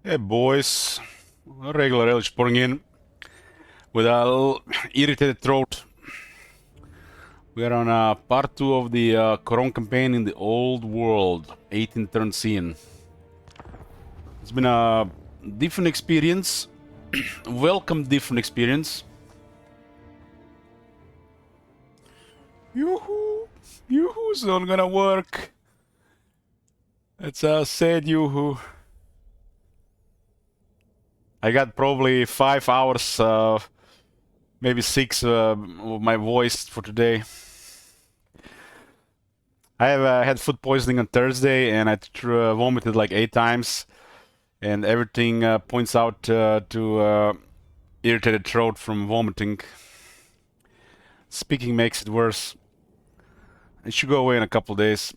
Hey boys, regular Elch pouring in with a little irritated throat. We are on part 2 of the Couronne campaign in the old world, 18 turn scene. It's been a different experience, welcome different experience. Yoo-hoo! Yoo-hoo's not gonna work. It's a sad yoo-hoo. I got probably 5 hours, maybe 6 of my voice for today. I have had food poisoning on Thursday, and I vomited like 8 times, and everything points out to irritated throat from vomiting. Speaking makes it worse. It should go away in a couple days.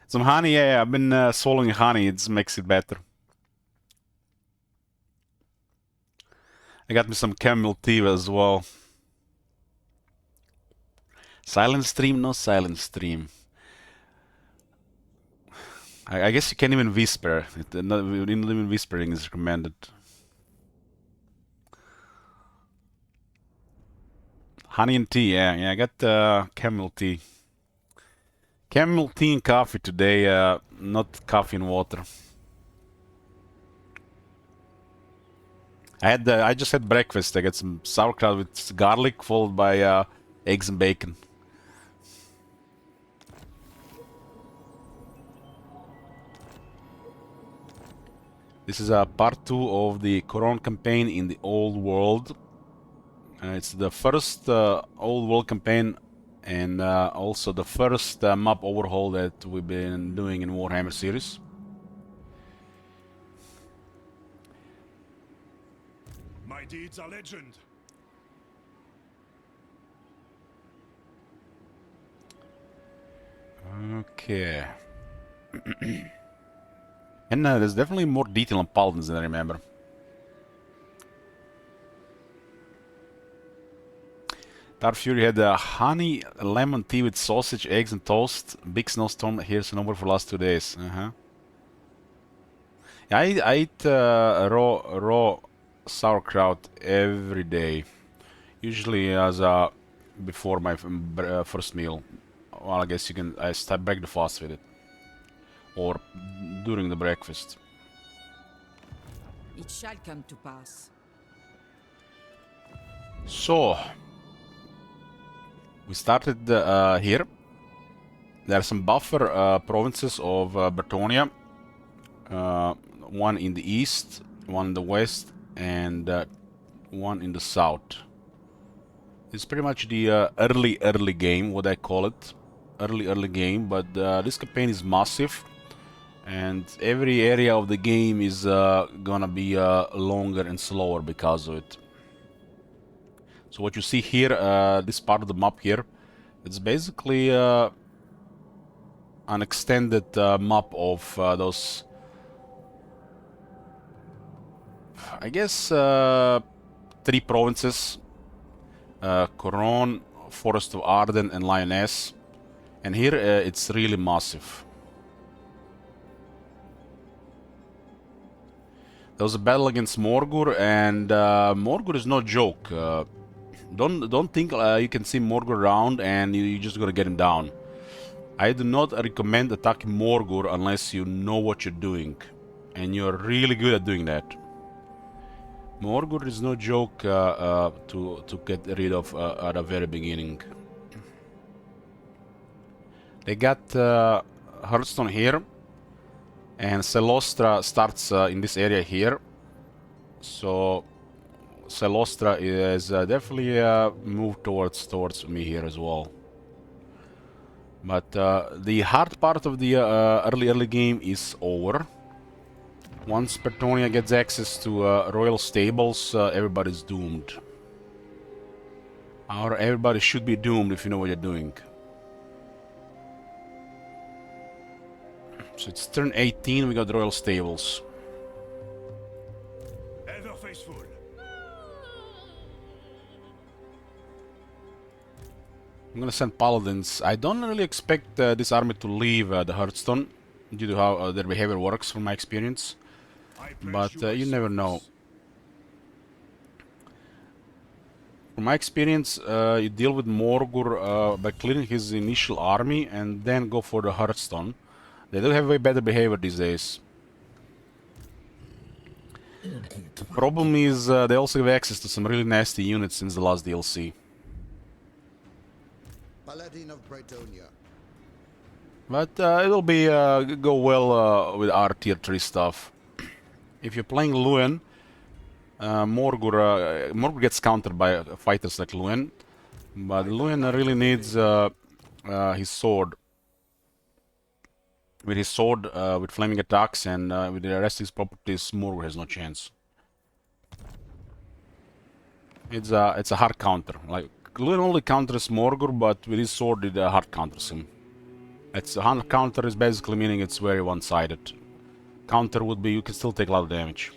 Some honey, yeah, I've been swallowing honey. It makes it better. I got me some chamomile tea as well. Silent stream, no silent stream. I guess you can't even whisper. Not even whispering is recommended. Honey and tea, yeah. I got chamomile tea. Chamomile tea and coffee today, not coffee and water. I just had breakfast. I got some sauerkraut with garlic, followed by eggs and bacon. This is part 2 of the Couronne campaign in the old world. It's the first old world campaign, and also the first map overhaul that we've been doing in Warhammer series. My deeds are legend. Okay. And there's definitely more detail on paladins than I remember. Dark Fury had honey, lemon tea with sausage, eggs, and toast. Big snowstorm. Here's a number for last 2 days. Yeah, I eat raw sauerkraut every day. Usually as before my first meal. Well, I guess you can. I start break the fast with it, or during the breakfast. It shall come to pass. So we started here. There are some buffer provinces of Bretonia. One in the east, one in the west, and one in the south. It's pretty much the early game, what I call it. Early game, but this campaign is massive, and every area of the game is gonna be longer and slower because of it. So what you see here, this part of the map here, it's basically an extended map of those, I guess, 3 provinces: Couronne, Forest of Arden, and Lioness. And here it's really massive. There was a battle against Morgur, and Morgur is no joke. Don't think you can see Morgur around and you're just gonna get him down. I do not recommend attacking Morgur unless you know what you're doing, and you're really good at doing that. Morgur is no joke to get rid of at the very beginning. They got Hearthstone here, and Celostra starts in this area here. So Celostra is definitely moved towards me here as well. But the hard part of the early game is over. Once Bretonia gets access to royal stables, everybody's doomed. Or everybody should be doomed if you know what you're doing. So it's turn 18, we got royal stables. Ever faithful. I'm gonna send paladins. I don't really expect this army to leave the Hearthstone. due to how their behavior works from my experience. I But pledge you never know. service. From my experience, you deal with Morgur by clearing his initial army and then go for the Hearthstone. They do have way better behavior these days. The problem is they also have access to some really nasty units since the last DLC. Paladin of Britonia. But it'll be go well with our tier 3 stuff. If you're playing Luen, Morgur gets countered by fighters like Luen, but Luen really needs his sword. With his sword, with flaming attacks, and with the rest of his properties, Morgur has no chance. It's a hard counter. Like Luen only counters Morgur, but with his sword it hard counters him. It's a hard counter is basically meaning it's very one-sided. Counter would be you can still take a lot of damage.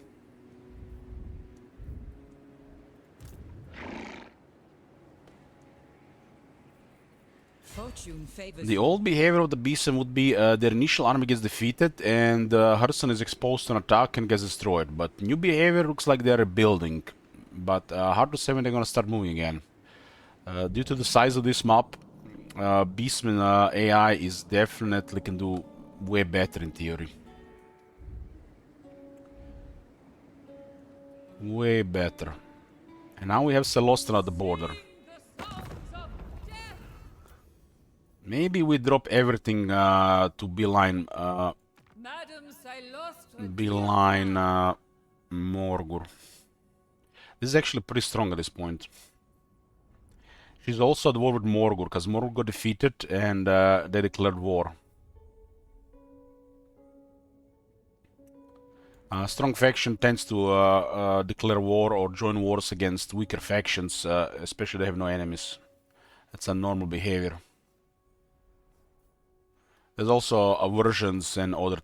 Fortune favors The old behavior of the Beeson would be their initial army gets defeated and Hearthstone is exposed to an attack and gets destroyed. But new behavior looks like they're rebuilding. But hard to say when they're gonna start moving again. Due to the size of this map, Beastman AI is definitely can do way better in theory. Way better. And now we have Celostin at the border. Maybe we drop everything to beeline Morgur. This is actually pretty strong at this point. She's also at war with Morgur, because Morgur got defeated and they declared war. Strong faction tends to declare war or join wars against weaker factions, especially they have no enemies. That's a normal behavior. There's also aversions and other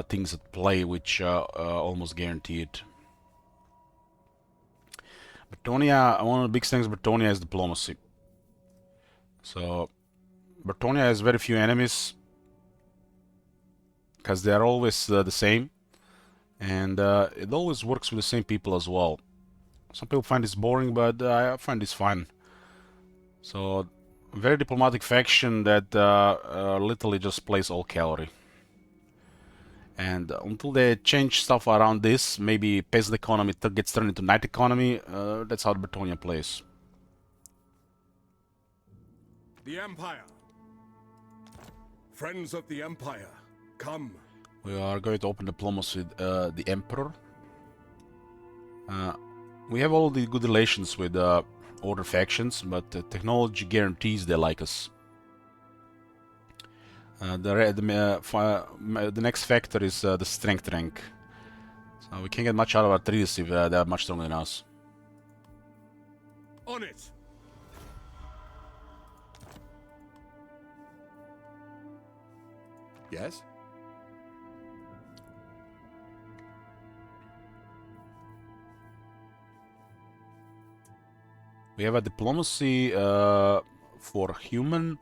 things at play which almost guarantee it. Britonia, one of the big things of Britonia is diplomacy. So, Britonia has very few enemies because they're always the same, and it always works with the same people as well. Some people find this boring, but I find this fun. So, very diplomatic faction that literally just plays all cavalry. And until they change stuff around this, maybe peasant economy gets turned into knight economy, that's how Britonia plays. The Empire. Friends of the Empire, come. We are going to open diplomacy with the Emperor. We have all the good relations with other factions, but technology guarantees they like us. The next factor is the strength rank. So we can't get much out of our treaties if they're much stronger than us. On it. Yes? We have a diplomacy for human,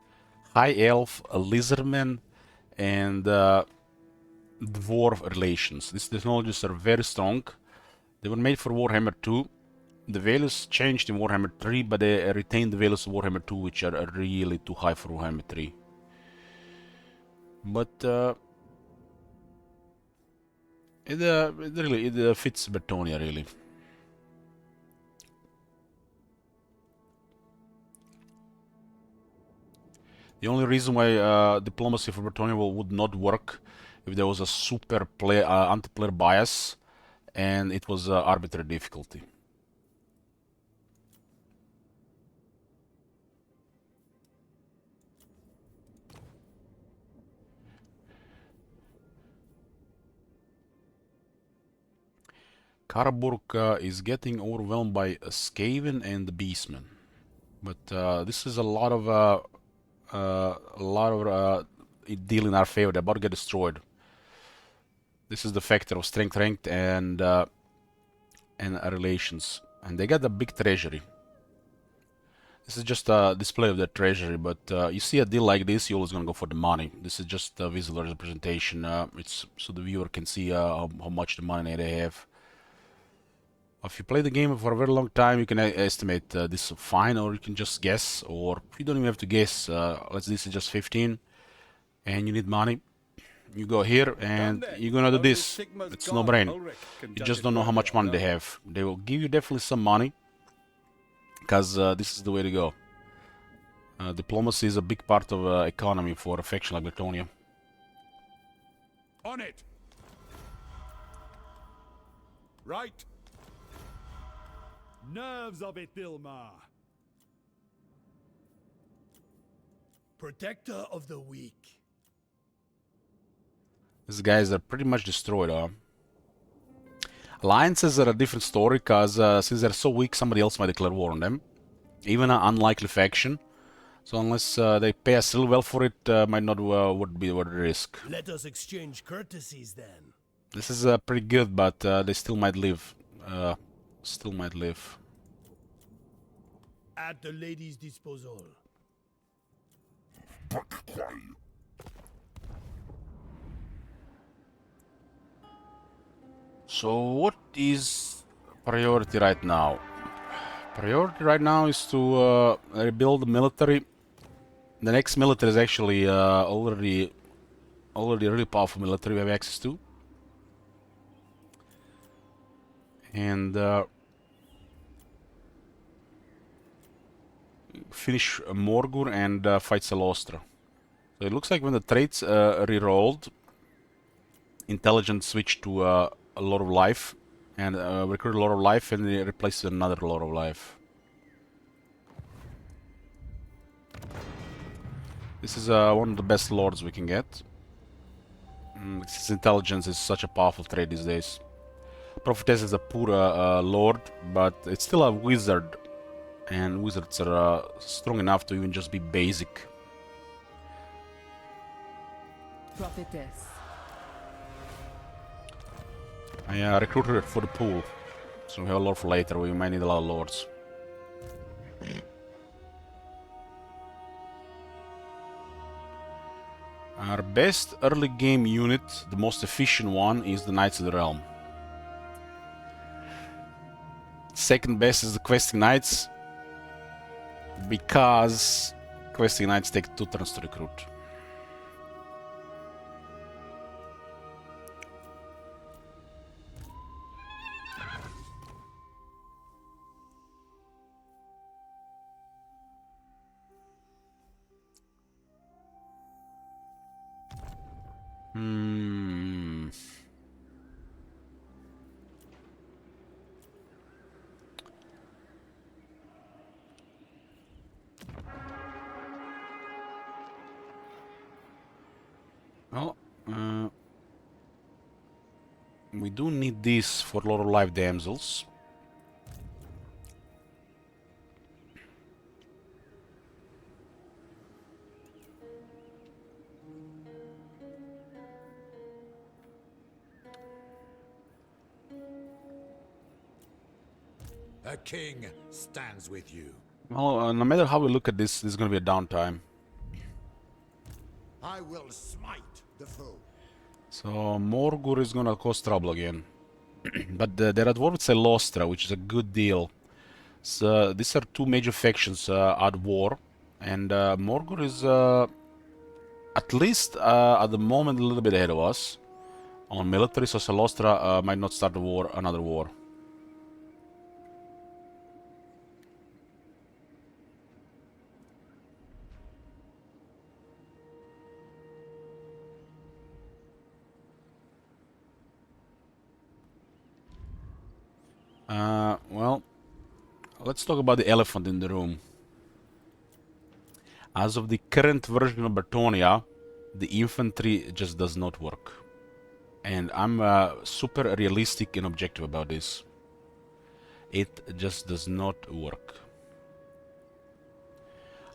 high elf, lizardman, and dwarf relations. These technologies are very strong. They were made for Warhammer 2. The values changed in Warhammer 3, but they retained the values of Warhammer 2, which are really too high for Warhammer 3. But it really fits Britonia really. The only reason why diplomacy for Britonia would not work if there was a super anti-player bias and it was arbitrary difficulty. Karaburg is getting overwhelmed by Skaven and the Beastmen, but this is a lot of deal in our favor. They're about to get destroyed. This is the factor of strength ranked and relations, and they got a big treasury. This is just a display of the treasury, but you see a deal like this, you're always gonna go for the money. This is just a visual representation. It's so the viewer can see how much the money they have. If you play the game for a very long time, you can estimate this fine, or you can just guess, or you don't even have to guess. Let's this is just 15, and you need money. You go here, and you're gonna do this. It's no brain. You just don't know how much money they have. They will give you definitely some money, because this is the way to go. Diplomacy is a big part of economy for a faction like Bretonia. On it. Right. Nerves of it, Dilmar. Protector of the weak. These guys are pretty much destroyed. Alliances are a different story, because since they're so weak, somebody else might declare war on them. Even an unlikely faction. So unless they pay us real well for it, might not would be worth the risk. Let us exchange courtesies then. This is pretty good, but they still might live. Still might live. At the lady's disposal. So what is priority right now? Priority right now is to rebuild the military. The next military is actually already a really powerful military we have access to. And finish Morgur and fight Celostra. So it looks like when the traits re-rolled, intelligence switched to a lot of life, and recruit a lot of life, and they replaced with another lot of life. This is one of the best lords we can get. Since intelligence is such a powerful trait these days. Prophetess is a poor lord, but it's still a wizard, and wizards are strong enough to even just be basic. Prophetess. I recruited her for the pool, so we have a lot for later. We might need a lot of lords. Our best early game unit, the most efficient one, is the Knights of the Realm. Second best is the Questing Knights, because Questing Knights take 2 turns to recruit. Well, we do need this for a lot of live damsels. A king stands with you. Well, no matter how we look at this, there's gonna be a downtime. I will smite the foe. So Morgur is gonna cause trouble again. But they're at war with Celostra, which is a good deal. So these are 2 major factions at war, and Morgur is at least at the moment a little bit ahead of us on military, so Celostra might not start a war, another war. Well, let's talk about the elephant in the room. As of the current version of Bretonia, the infantry just does not work. And I'm super realistic and objective about this. It just does not work.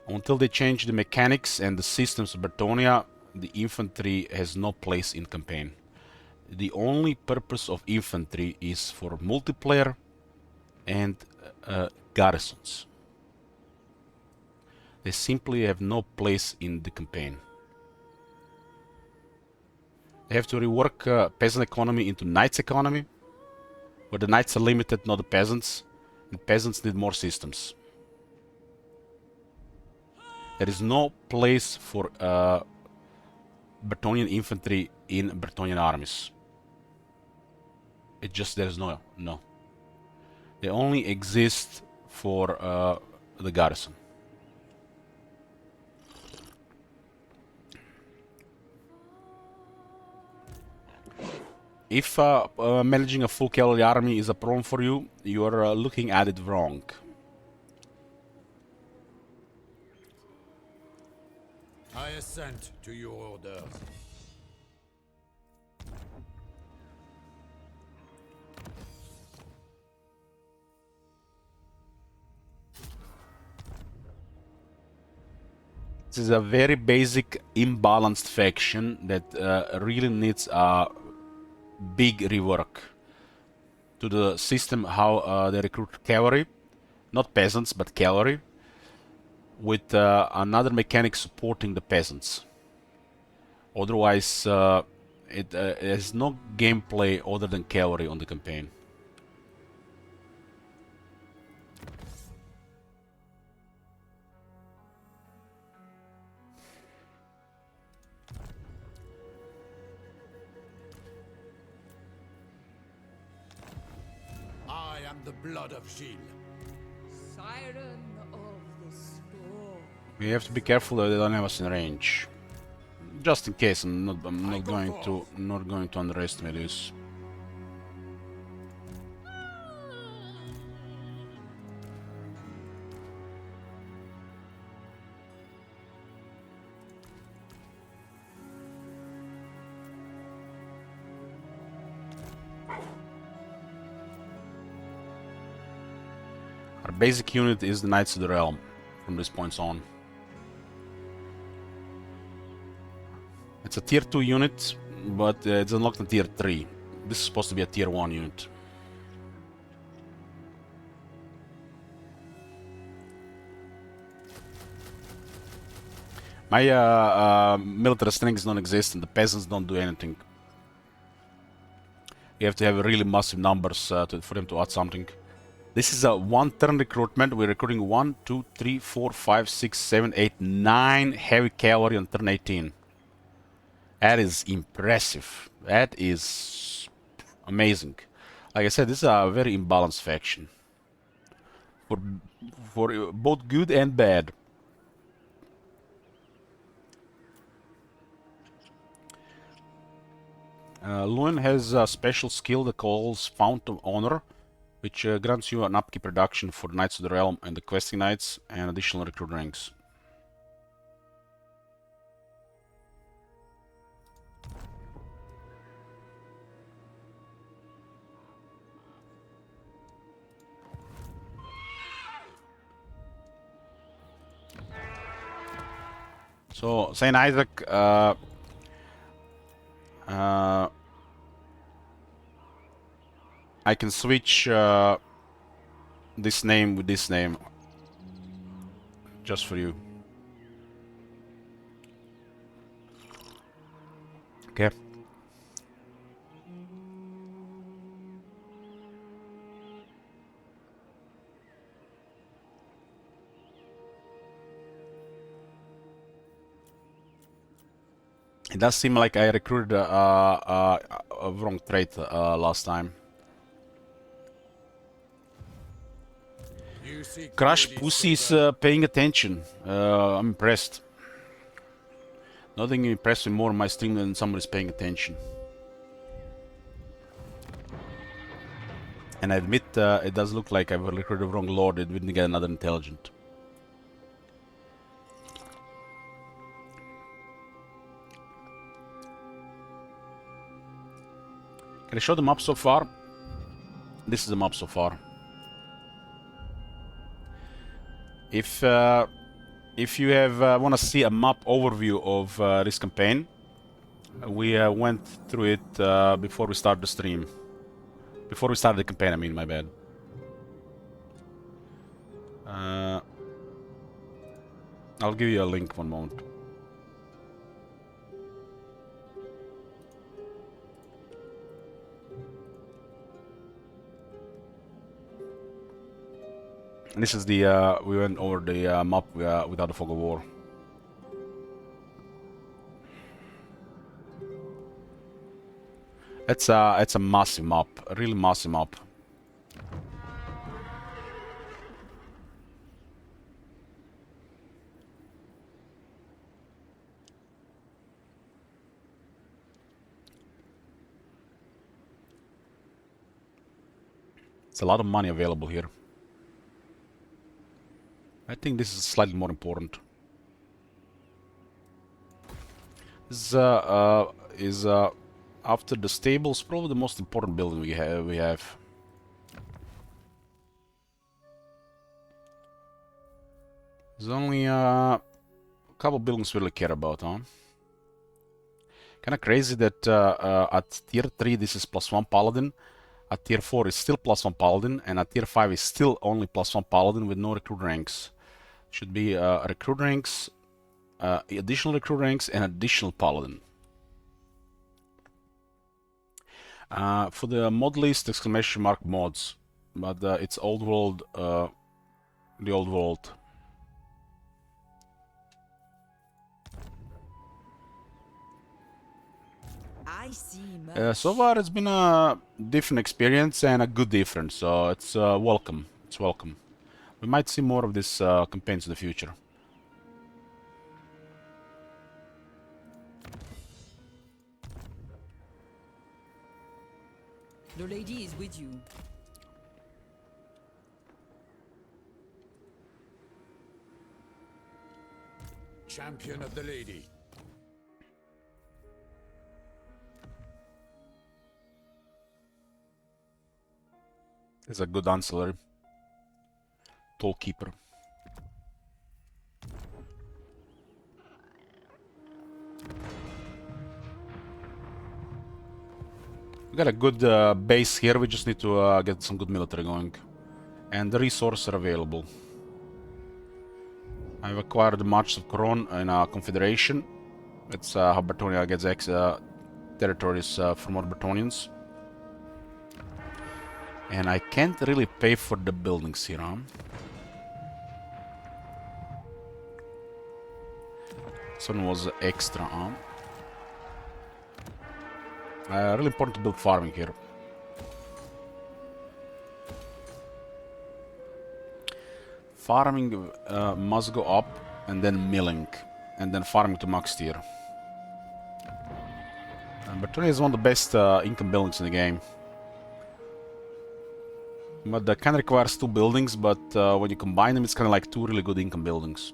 Until they change the mechanics and the systems of Bretonia, the infantry has no place in campaign. The only purpose of infantry is for multiplayer and garrisons. They simply have no place in the campaign. They have to rework peasant economy into knights economy, where the knights are limited, not the peasants, and peasants need more systems. There is no place for Bretonnian infantry in Bretonnian armies. It just, there's no. They only exist for the garrison. If managing a full cavalry army is a problem for you, you are looking at it wrong. I assent to your orders. This is a very basic, imbalanced faction that really needs a big rework to the system how they recruit cavalry, not peasants, but cavalry, with another mechanic supporting the peasants. Otherwise, it has no gameplay other than cavalry on the campaign. I am the blood of Gilles. Siren of the storm. We have to be careful that they don't have us in range. Just in case, I'm not going to underestimate this. Our basic unit is the Knights of the Realm from this point on. It's a tier 2 unit, but it's unlocked in tier 3. This is supposed to be a tier 1 unit. My military strength don't exist and the peasants don't do anything. You have to have really massive numbers for them to add something. This is a one-turn recruitment. We're recruiting 1, 2, 3, 4, 5, 6, 7, 8, 9 heavy cavalry on turn 18. That is impressive. That is amazing. Like I said, this is a very imbalanced faction. For both good and bad. Luen has a special skill that calls Fount of Honor, which grants you an upkeep reduction for the Knights of the Realm and the Questing Knights, and additional recruit ranks. So, Saint Isaac, I can switch this name with this name just for you. Okay. It does seem like I recruited a wrong trait last time. Crush Pussy is paying attention. I'm impressed. Nothing impressed me more in my stream than somebody's paying attention. And I admit it does look like I've recruited the wrong lord. It didn't get another intelligent. Can I show the map so far? This is the map so far. If you have want to see a map overview of this campaign, we went through it before we started the stream. Before we started the campaign, I mean, my bad. I'll give you a link one moment. And this is the we went over the map without the fog of war. It's a massive map, a really massive map. It's a lot of money available here. I think this is slightly more important. This is after the stables, probably the most important building we have. There's only a couple buildings we really care about, huh? Kinda crazy that at tier 3 this is +1 paladin, at tier 4 is still +1 paladin, and at tier 5 is still only +1 paladin with no recruit ranks. Should be recruit ranks, additional recruit ranks, and additional paladin. For the mod list, exclamation mark mods, but it's old world, the old world. I see much. So far it's been a different experience and a good difference, so it's welcome. It's welcome. We might see more of this campaigns in the future. The lady is with you. Champion of the lady. It's a good ancillary. Tollkeeper. We got a good base here, we just need to get some good military going. And the resources are available. I've acquired the Marches of Couronne in a confederation. It's how Bretonia gets territories from other Bretonians. And I can't really pay for the buildings here, huh? This one was extra, huh? Really important to build farming here. Farming must go up, and then milling, and then farming to max tier. Bretonia is one of the best income buildings in the game. But that kind of requires 2 buildings, but when you combine them, it's kind of like 2 really good income buildings.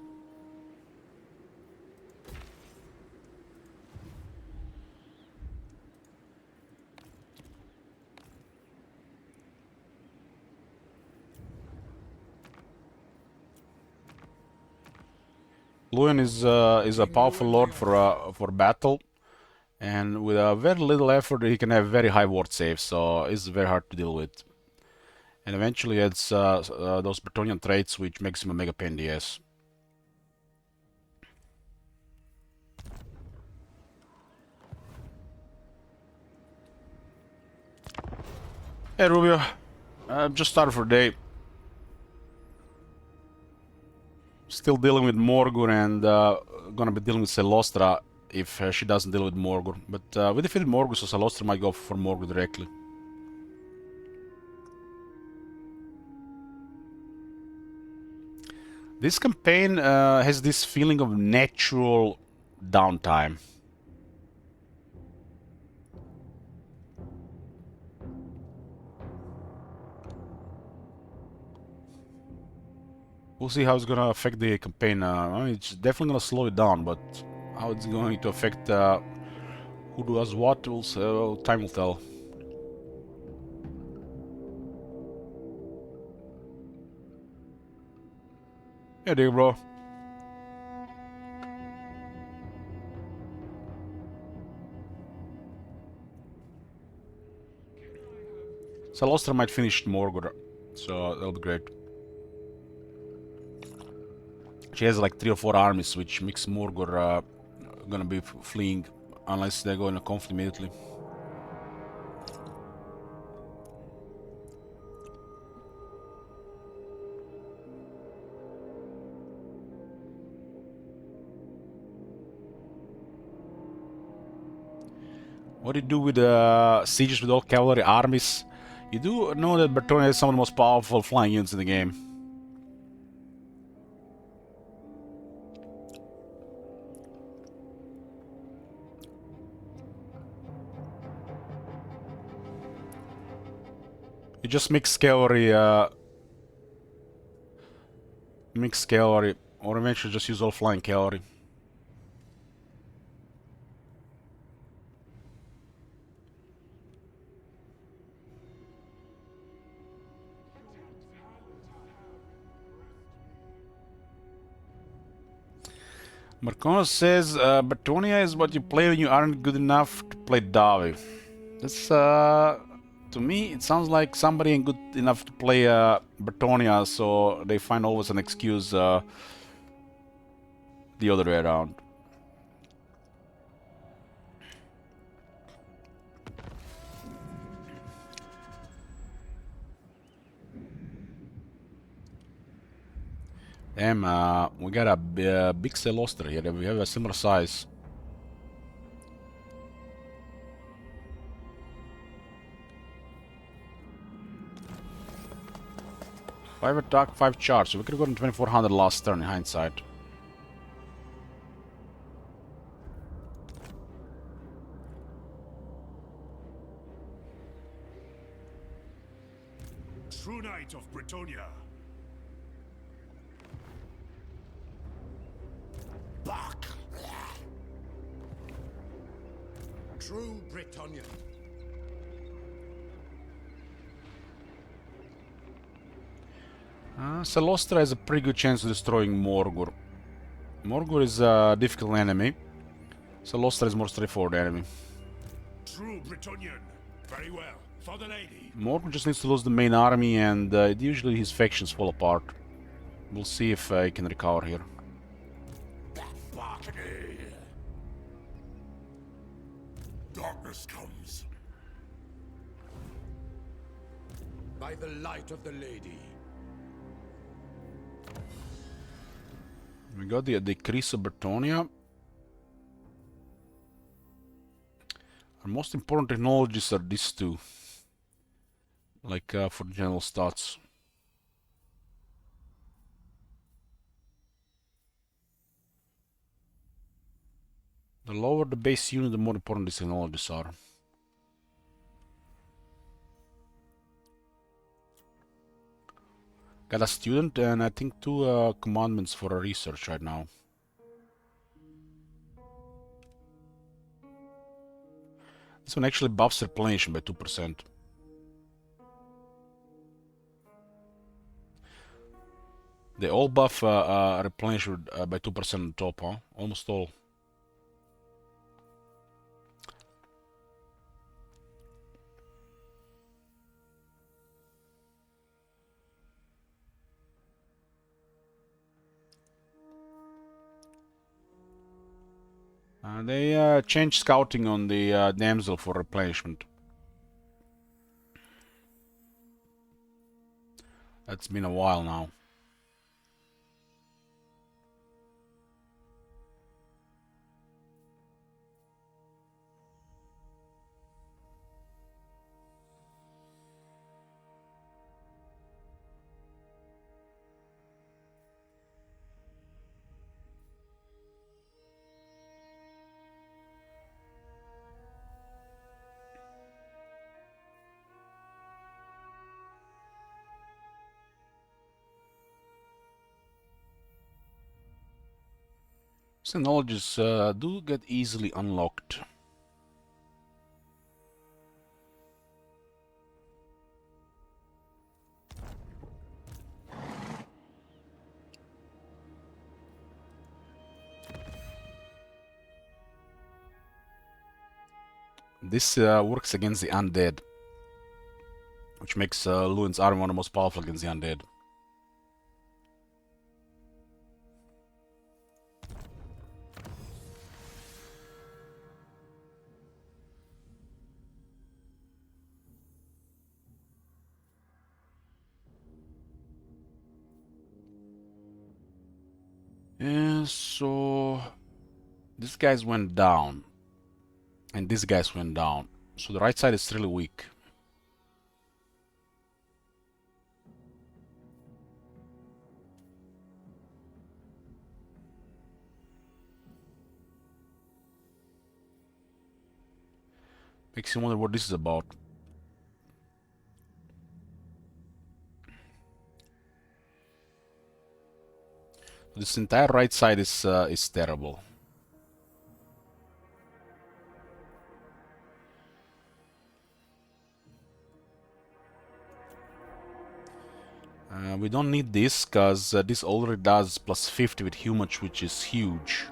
Luan is a powerful lord for battle, and with a very little effort, he can have very high ward saves, so it's very hard to deal with. And eventually it's those Bretonian traits which makes him a mega pain in the ass. Hey Rubio, I've just started for a day. Still dealing with Morgur and gonna be dealing with Celostra if she doesn't deal with Morgur. But we defeated Morgur, so Celostra might go for Morgur directly. This campaign has this feeling of natural downtime. We'll see how it's gonna affect the campaign. I mean, it's definitely gonna slow it down, but how it's going to affect who does what, time will tell. Yeah, there, bro. Salostra might finish Morgur, so that'll be great. She has like 3 or 4 armies, which makes Morgor gonna be fleeing unless they go in a conflict immediately. What do you do with sieges with all cavalry armies? You do know that Bretonnia is some of the most powerful flying units in the game. You just mix cavalry, or eventually just use all flying cavalry. Marcona says, Bretonnia is what you play when you aren't good enough to play Davi. That's, to me, it sounds like somebody ain't good enough to play Bretonnia, so they find always an excuse the other way around. Damn, we got a big Celostra here. We have a similar size. Five attack, 5 charge. So we could have gotten 2400 last turn in hindsight. True Knight of Bretonnia. Bark. True Bretonnian. Celostra has a pretty good chance of destroying Morgor. Morgor is a difficult enemy. Celostra is more straightforward enemy. True Bretonnian. Very well. For the lady. Morgor just needs to lose the main army and usually his factions fall apart. We'll see if he can recover here. Darkness comes. By the light of the lady. We got the decrease of Bretonnia. Our most important technologies are these two. Like for general stats. The lower the base unit, the more important these technologies are. Got a student and I think 2 commandments for a research right now. This one actually buffs replenishment by 2%. They all buff replenishment by 2% on top, huh? Almost all. They changed scouting on the damsel for replenishment. That's been a while now. Some knowledges do get easily unlocked. This works against the undead, which makes Lewin's army one of the most powerful against the undead. So these guys went down, and these guys went down. So the right side is really weak. Makes you wonder what this is about. This entire right side is terrible. We don't need this because this already does plus 50 with human, which is huge.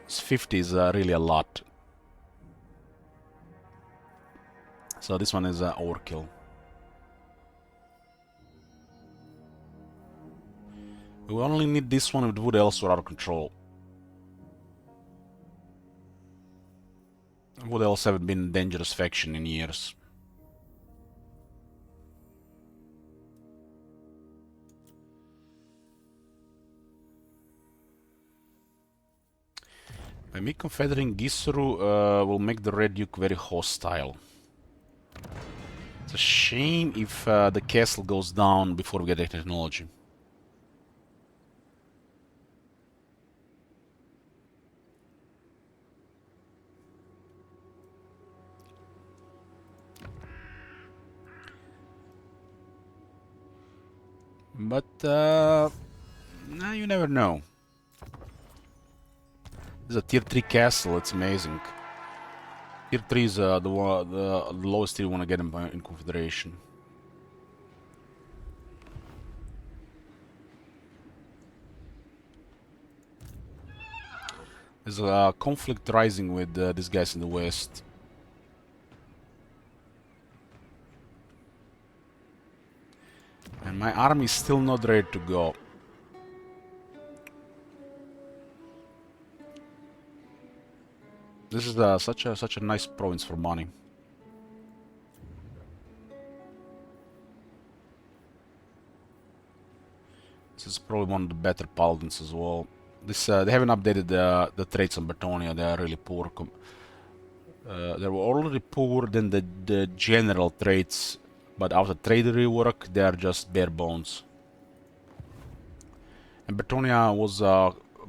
This 50 is really a lot. So this one is overkill. We only need this one with wood else or out of control. Wood else haven't been a dangerous faction in years. By me confederating Gisru will make the Red Duke very hostile. It's a shame if the castle goes down before we get the technology. But you never know. This is a tier 3 castle, it's amazing. Tier 3 is the lowest tier you want to get in Confederation. There's a conflict rising with these guys in the west. And my army is still not ready to go. This is such a nice province for money. This is probably one of the better paladins as well. This they haven't updated the traits on Bretonia. They are really poor. They were already poor than the general traits, but after trade rework, they are just bare bones. And Bretonia was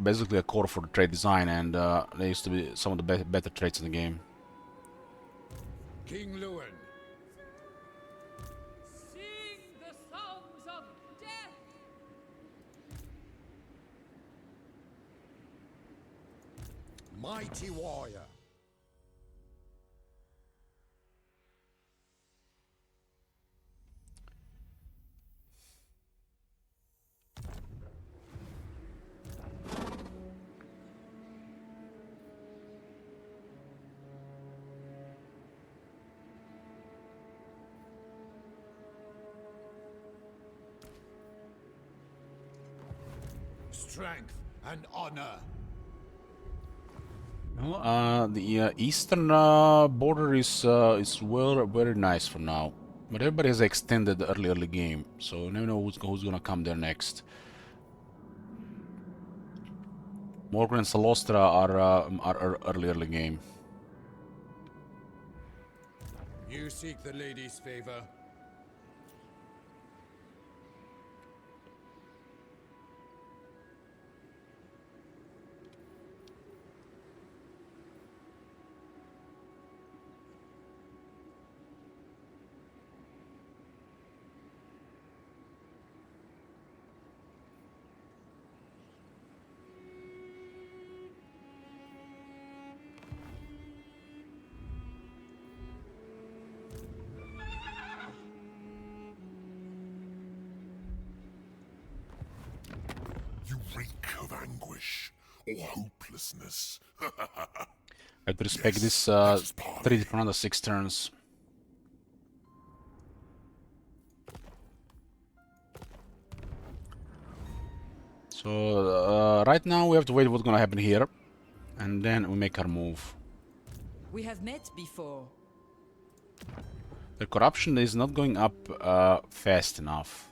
basically a core for the trade design, and they used to be some of the better traits in the game. King Lewin. Sing the songs of death. Mighty warrior. Strength and honor. Well, the eastern border is very nice for now, but everybody has extended the early game, so you never know who's gonna come there next. Morgan and Salostra are early game. You seek the lady's favor. You reek of anguish or hopelessness. I have to respect Yes, this that is part of treaty it. for another 6 turns. So right now we have to wait what's gonna happen here, and then we make our move. We have met before. The corruption is not going up fast enough.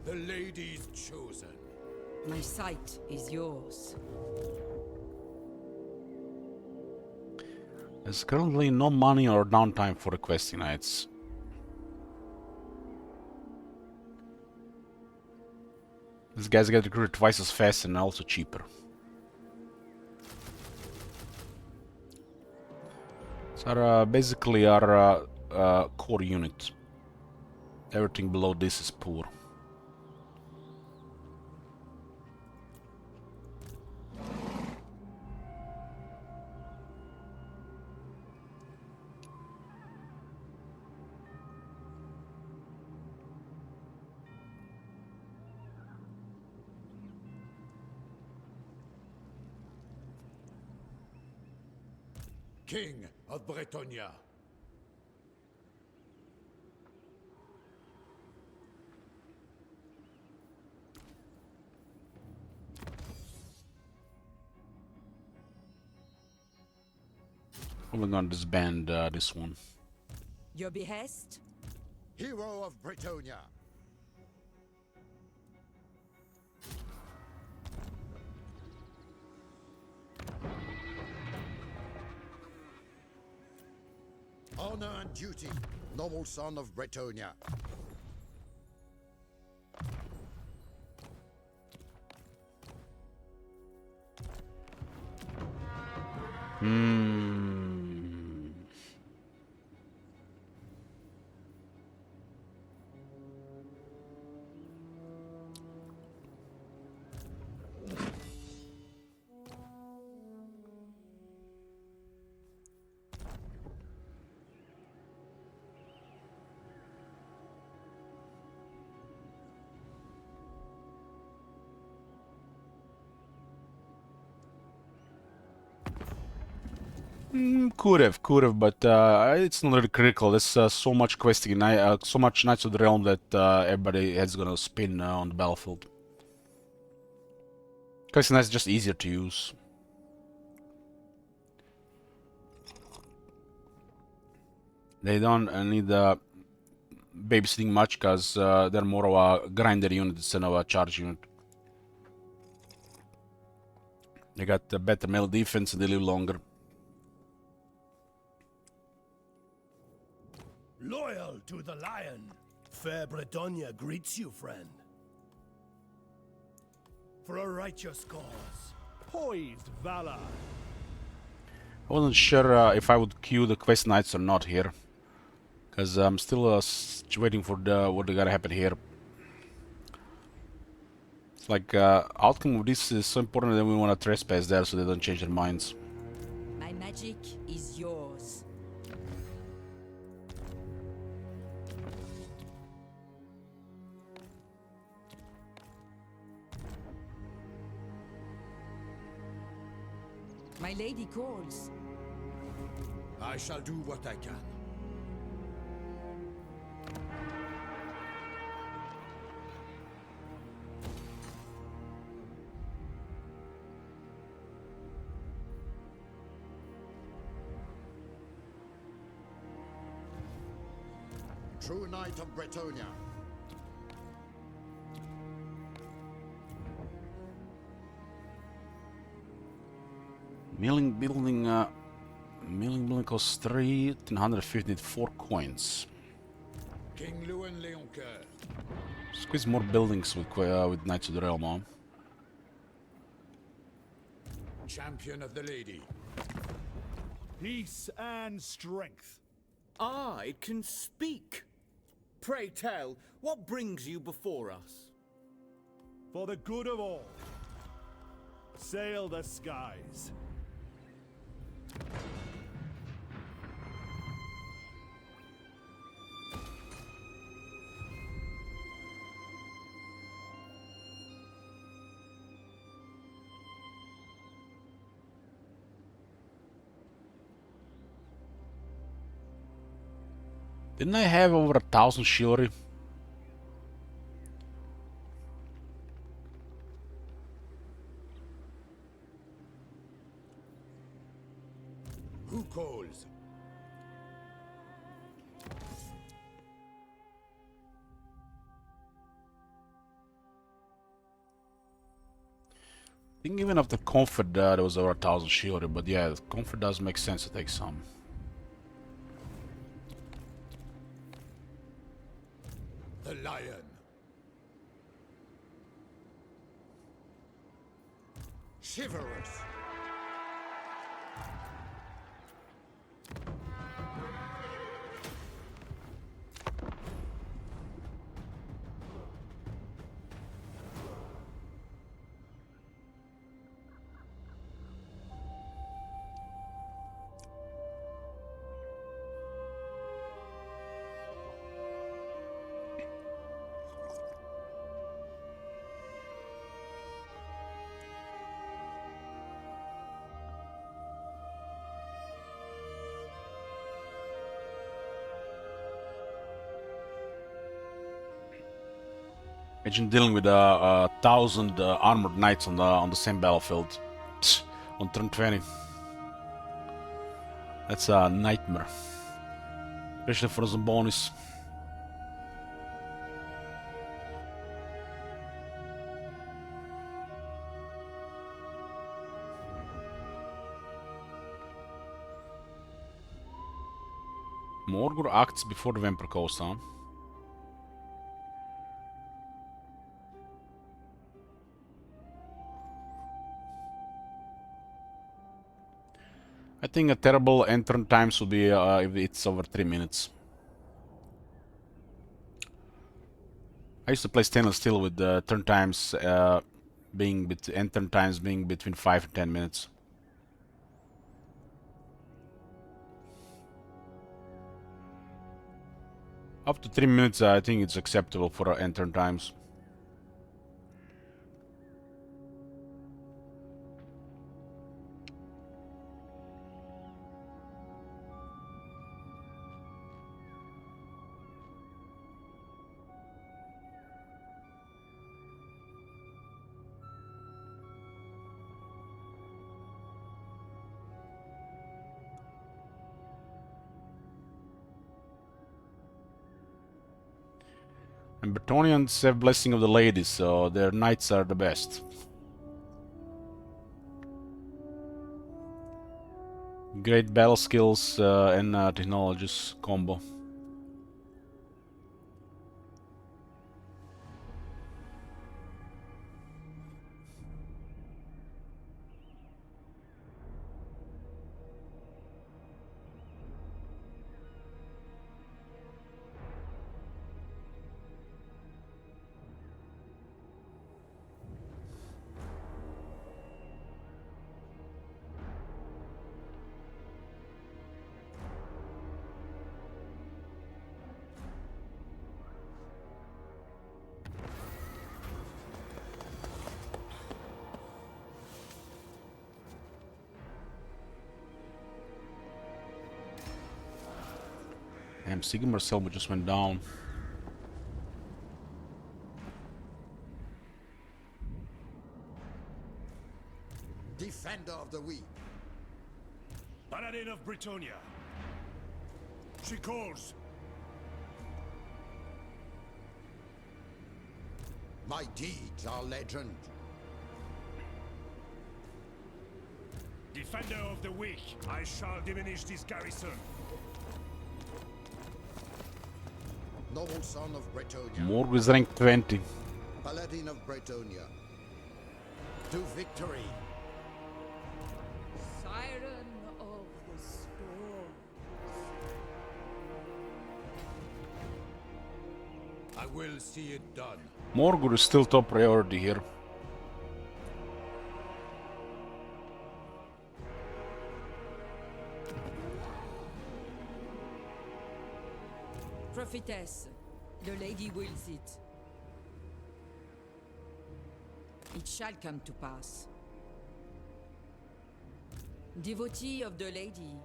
The lady's chosen. My sight is yours. There's currently no money or downtime for requesting nights. These guys get recruited twice as fast and also cheaper. So basically our core unit. Everything below this is poor. King of Bretonia. We're gonna disband this one. Your behest? Hero of Bretonia. Honor and duty, noble son of Bretonia. Could have, but it's not really critical. There's so much questing, so much Knights of the Realm that everybody is gonna spin on the battlefield. Questing Knights is just easier to use. They don't need babysitting much because they're more of a grinder unit instead of a charge unit. They got better melee defense and they live longer. Loyal to the lion. Fair Bretonia greets you, friend. For a righteous cause. Poised valor. I wasn't sure if I would queue the quest knights or not here, because I'm still waiting for what gotta happen here. It's like outcome of this is so important that we want to trespass there so they don't change their minds. My magic is yours. My lady calls. I shall do what I can. True Knight of Bretonia. Milling building costs 3,154 coins. King Lewin Leoncoeur. Squeeze more buildings with Knights of the Realm, huh? Champion of the Lady. Peace and strength. I can speak. Pray tell, what brings you before us? For the good of all. Sail the skies. Didn't I have over 1,000 chivalry? Who calls? think even after comfort there was over 1,000 shield, but yeah, comfort does make sense to take some. The lion. Chivalrous. Imagine dealing with 1,000 armored knights on the same battlefield. Psst, on turn 20. That's a nightmare. Especially for the bonus. Morgur acts before the Vampire Coast, huh? I think a terrible end turn times would be if it's over 3 minutes. I used to play stainless steel with turn times end turn times being between 5 and 10 minutes. Up to 3 minutes, I think it's acceptable for end turn times. And Bretonians have Blessing of the Ladies, so their knights are the best. Great battle skills and technologies combo. Damn, Sigmar Selma just went down. Defender of the weak. Paladin of Britonia. She calls. My deeds are legend. Defender of the weak. I shall diminish this garrison. Noble son of Bretonia. Morg is rank 20. Paladin of Bretonia. To victory. Siren of the storm. I will see it done. Morgur is still top priority here. Prophetess, the lady wills it. It shall come to pass. Devotee of the lady,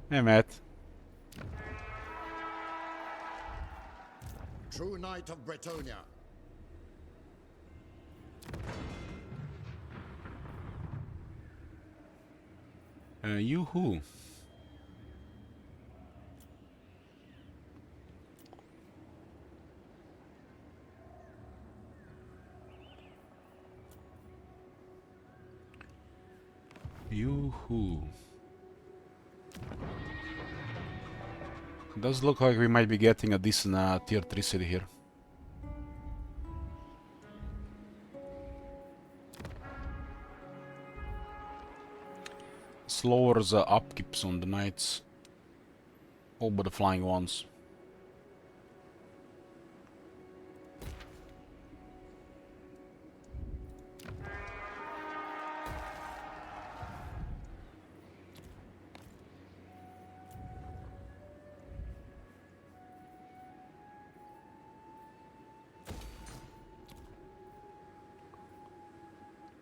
Hey, Matt. True knight of Bretonia. You who? Yoo-hoo. Does look like we might be getting a decent tier 3 city here. Lowers the upkeeps on the knights. All but the flying ones.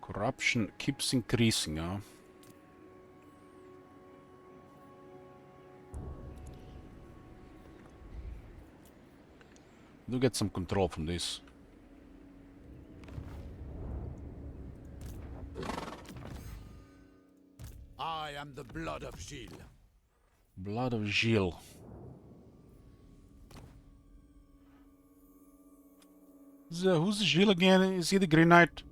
Corruption keeps increasing, huh? Do get some control from this. I am the blood of Gilles. Blood of Gilles. Who's Gilles again? Is he the Green Knight?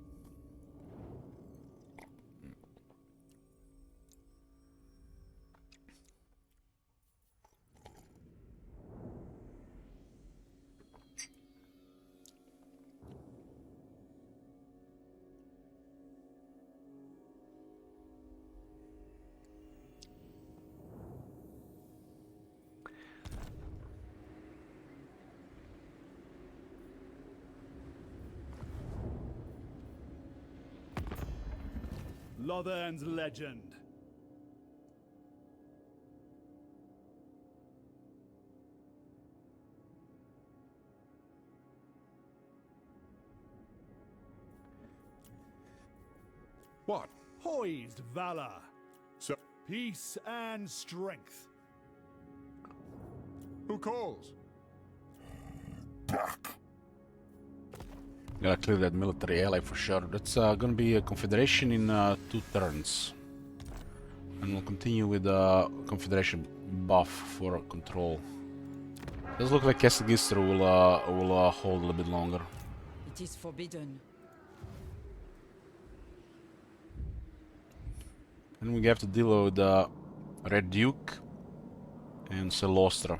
Lothern's legend. What? Poised valor. So, Peace and strength. who calls? Gotta clear that military ally for sure. That's gonna be a confederation in 2 turns. And we'll continue with the confederation buff for control. Does look like Kesselgister will hold a little bit longer. It is forbidden. And we have to deal with the Red Duke and Celostra.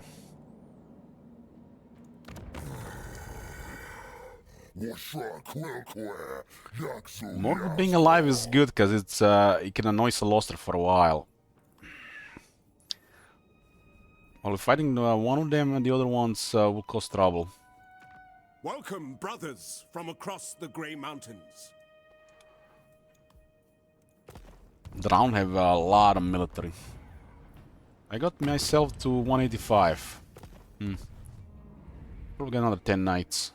Mordred being alive is good because it can annoy Celostra for a while. While fighting one of them and the other ones will cause trouble. Welcome, brothers, from across the Grey Mountains. Drown have a lot of military. I got myself to 185. Probably get another 10 knights.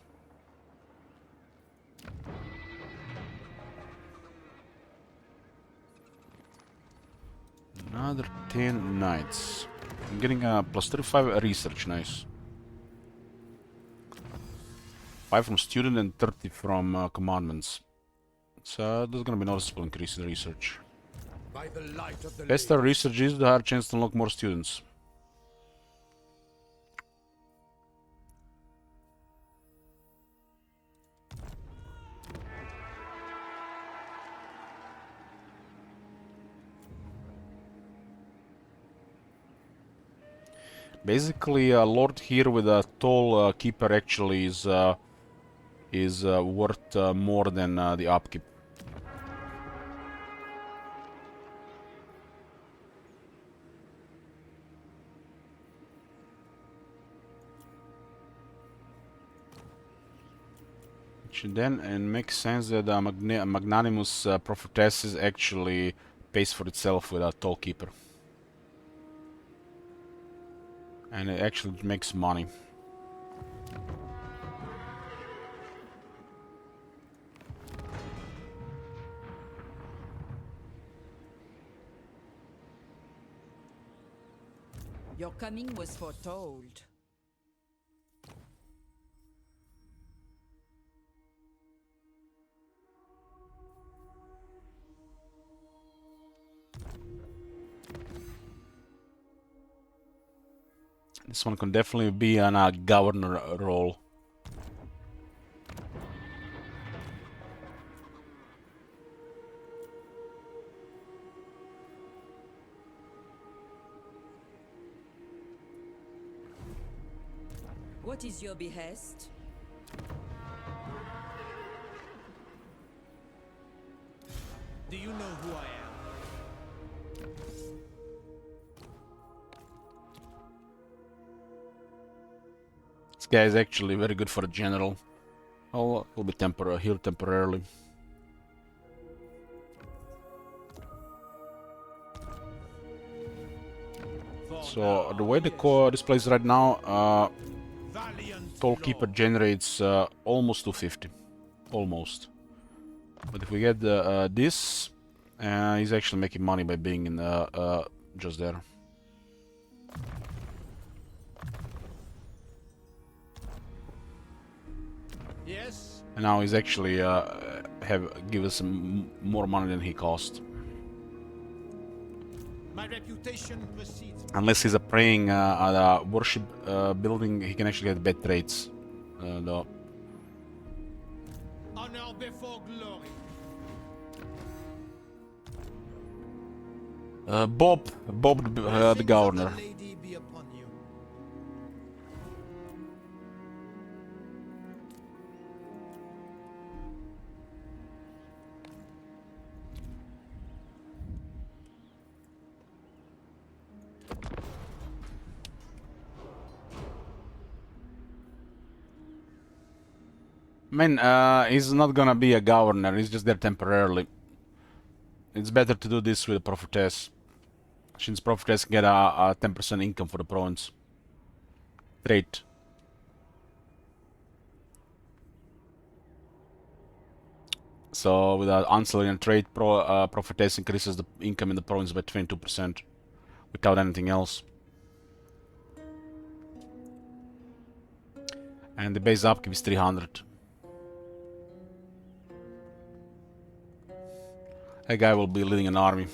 Another 10 knights. I'm getting a plus 35 research, nice. 5 from student and 30 from commandments. So there's gonna be noticeable increase in research. By the light of the Best our research is, the higher chance to unlock more students. Basically, a lord here with a tall keeper actually is worth more than the upkeep. Which then and makes sense that a magnanimous prophetess actually pays for itself with a tall keeper. And it actually makes money. Your coming was foretold. This one can definitely be on a governor role. What is your behest? Do you know who I am? This guy is actually very good for a general. I'll be healed temporarily. So the way the core displays right now, Toll Keeper generates almost 250, almost. But if we get this, he's actually making money by being in just there. Yes? And now he's actually give us some more money than he cost. My reputation precedes me. Unless he's a praying at a worship building, he can actually get bad trades. Though. Honor before glory. Bob the governor. The lady be upon you. I mean, he's not gonna be a governor, he's just there temporarily. It's better to do this with a prophetess. Since prophetess get a 10% income for the province. Trait. So with an ancillary and trade, prophetess increases the income in the province by 22% without anything else. And the base upkeep is 300. That guy will be leading an army.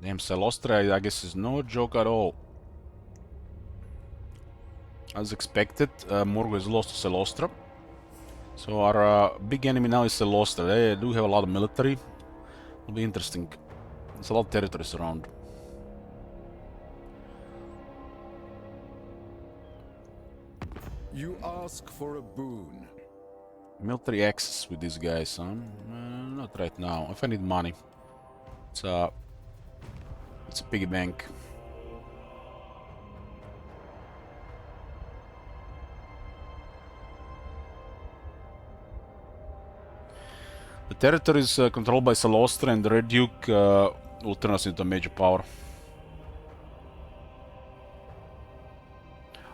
Damn, Celostra, I guess, is no joke at all. As expected, Morgo is lost to Celostra. So our big enemy now is Celostra. They do have a lot of military. It'll be interesting. There's a lot of territories around. You ask for a boon. Military access with these guys, huh? Not right now. If I need money. It's a piggy bank. The territory is controlled by Celostra, and the Red Duke will turn us into a major power.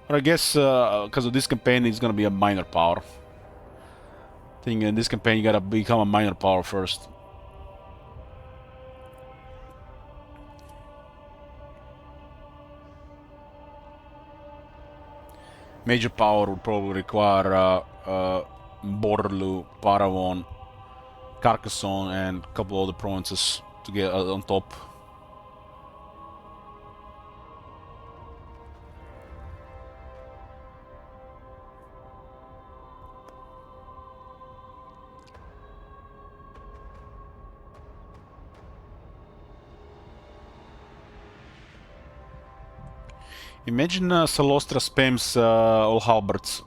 Or I guess because of this campaign, it's gonna be a minor power. I think in this campaign you gotta become a minor power first. Major power would probably require Borderloo, Paravon, Carcassonne, and a couple other provinces to get on top. Imagine Celostra spams all halberds.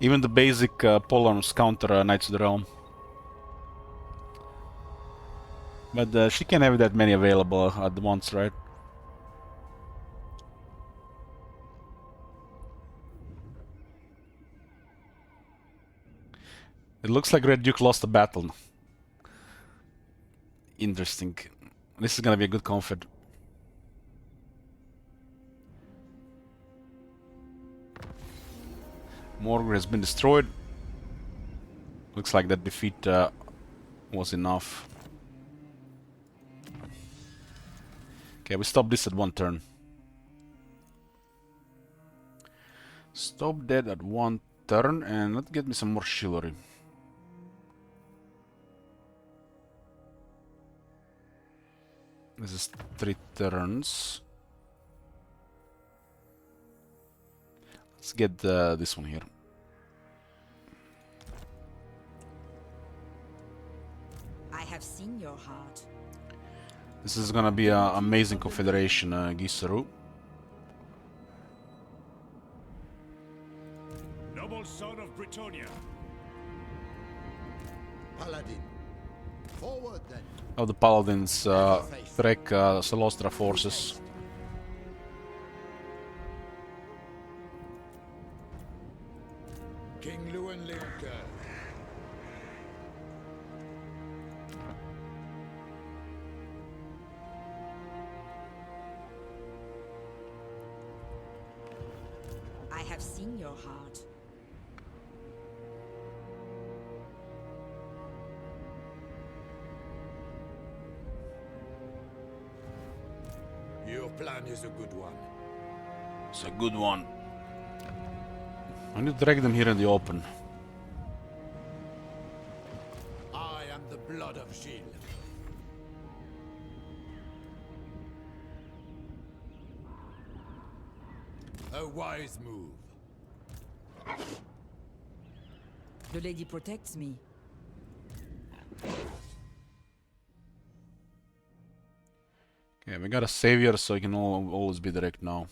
Even the basic polearms counter Knights of the Realm. But she can't have that many available at once, right? It looks like Red Duke lost a battle. Interesting. This is gonna be a good confed. Morgul has been destroyed. Looks like that defeat was enough. Okay, we stop this at one turn. Stop that at one turn, and let's get me some more chivalry. This is 3 turns. Let's get this one here. I have seen your heart. This is gonna be an amazing confederation, Gisaru. Noble son of Britannia. Paladin. Forward then. Of the Paladins wreck Celostra forces. King Lewin Linker. I have seen your heart. Your plan is a good one. It's a good one. I need to drag them here in the open. I am the blood of Gilles. A wise move. The lady protects me. Okay, we got a savior, so he can always be direct now.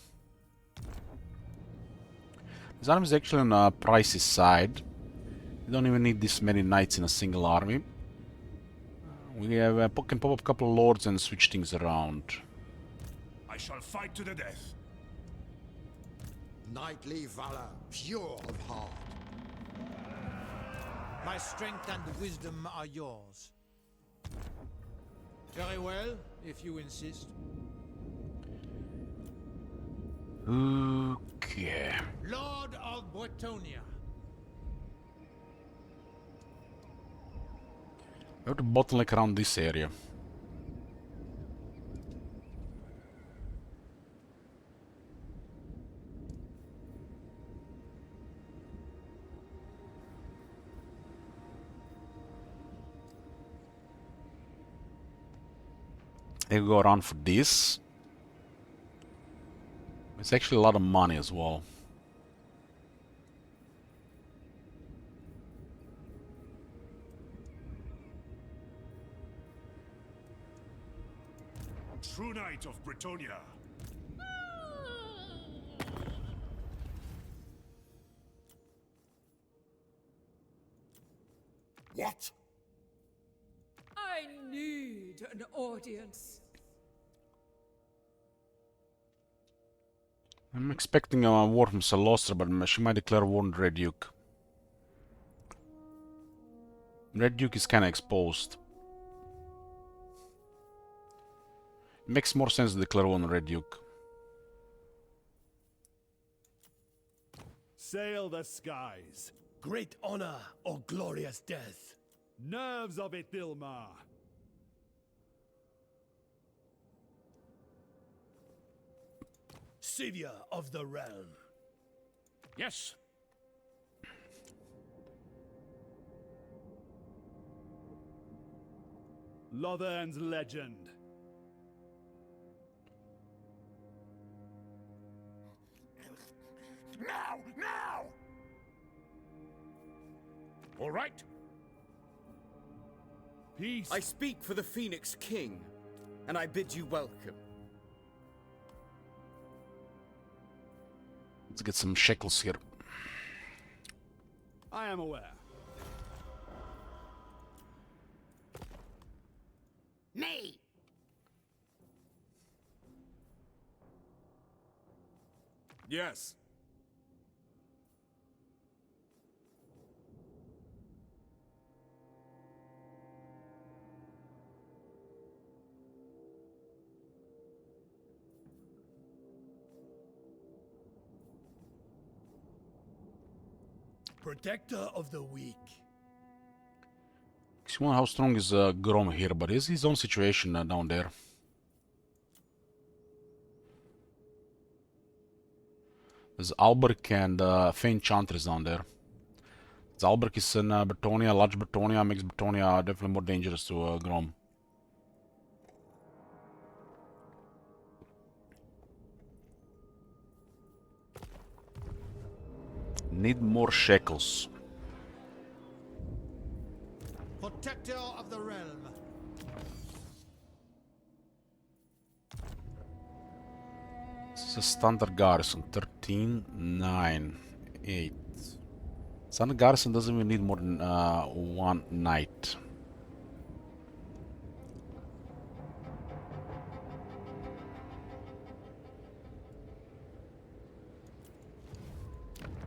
This army is actually on Price's side. We don't even need this many knights in a single army. We have, can pop up a couple of lords and switch things around. I shall fight to the death. Knightly valor, pure of heart. My strength and wisdom are yours. Very well, if you insist. Okay. Lord of Bretonia. We have to bottleneck around this area. They go around for this. It's actually a lot of money as well. True knight of Bretonia. What? I need an audience. I'm expecting a war from Celostra, but she might declare war on Red Duke. Red Duke is kinda exposed. It makes more sense to declare war on Red Duke. Sail the skies. Great honor or glorious death. Nerves of Ithilmar. Savior of the realm. Yes. Lothern's legend. Now! Now! All right. Peace. I speak for the Phoenix King, and I bid you welcome. Let's get some shekels here. I am aware. Nay! Yes. Protector of the weak. See how strong is Grom here, but it's his own situation down there. There's Alberk and Fane Chantress down there. Alberk is in Bretonia, large Bretonia makes Bretonia definitely more dangerous to Grom. Need more shekels. Protector of the realm. This is a standard garrison. 13, 9, 8. Standard garrison doesn't even need more than one knight.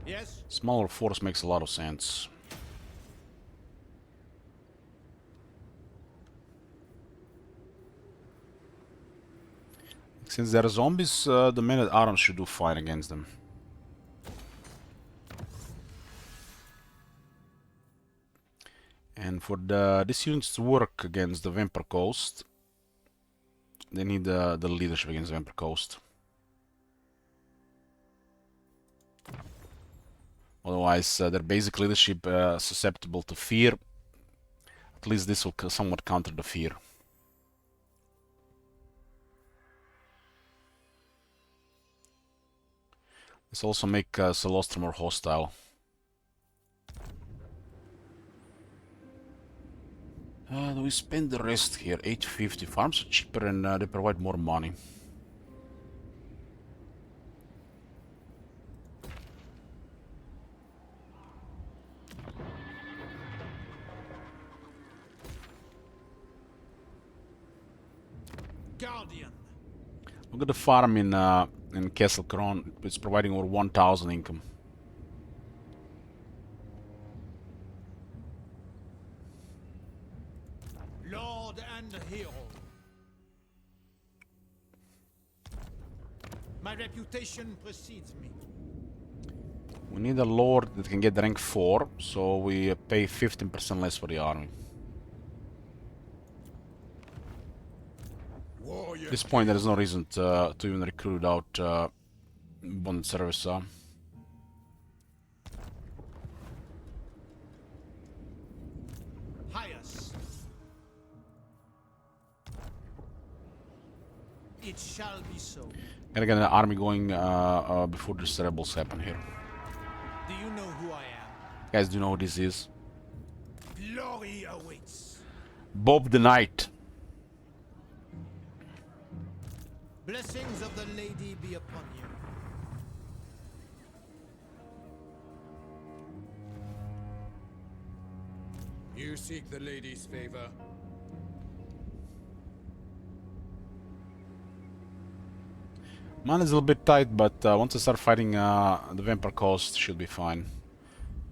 Yes? Smaller force makes a lot of sense. Since they're zombies, the men at arms should do fine against them. And for these units to work against the Vampire Coast, they need the leadership against the Vampire Coast. Otherwise, their basic leadership susceptible to fear. At least this will somewhat counter the fear. This also make Celostra more hostile. Do we spend the rest here? 850. Farms are cheaper and they provide more money. Guardian. Look at the farm in Castle Couronne. It's providing over 1,000 income. Lord and hero. My reputation precedes me. We need a lord that can get rank 4, so we pay 15% less for the army. At this point, there is no reason to even recruit out bond service. Highest. It shall be so. Gotta get an army going before these rebels happen here. Do you know who I am? Guys, do you know who this is? Glory awaits. Bob the Knight. Blessings of the lady be upon you. You seek the lady's favor. Man is a little bit tight, but once I start fighting the Vampire Coast, should be fine.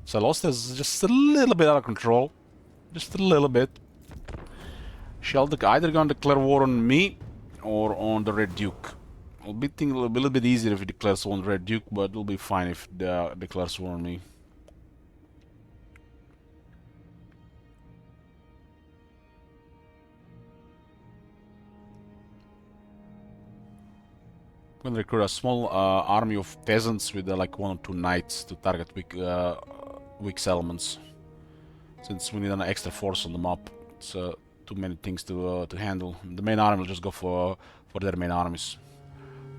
Celostra is just a little bit out of control. Just a little bit. She'll either gonna declare war on me or on the Red Duke. It'll be a little bit easier if he declares war on the Red Duke, but it'll be fine if he declares war on me. I'm gonna recruit a small army of peasants with like 1 or 2 knights to target weak settlements. Since we need an extra force on the map, it's too many things to handle. The main army will just go for their main armies,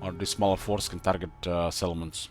or the smaller force can target settlements.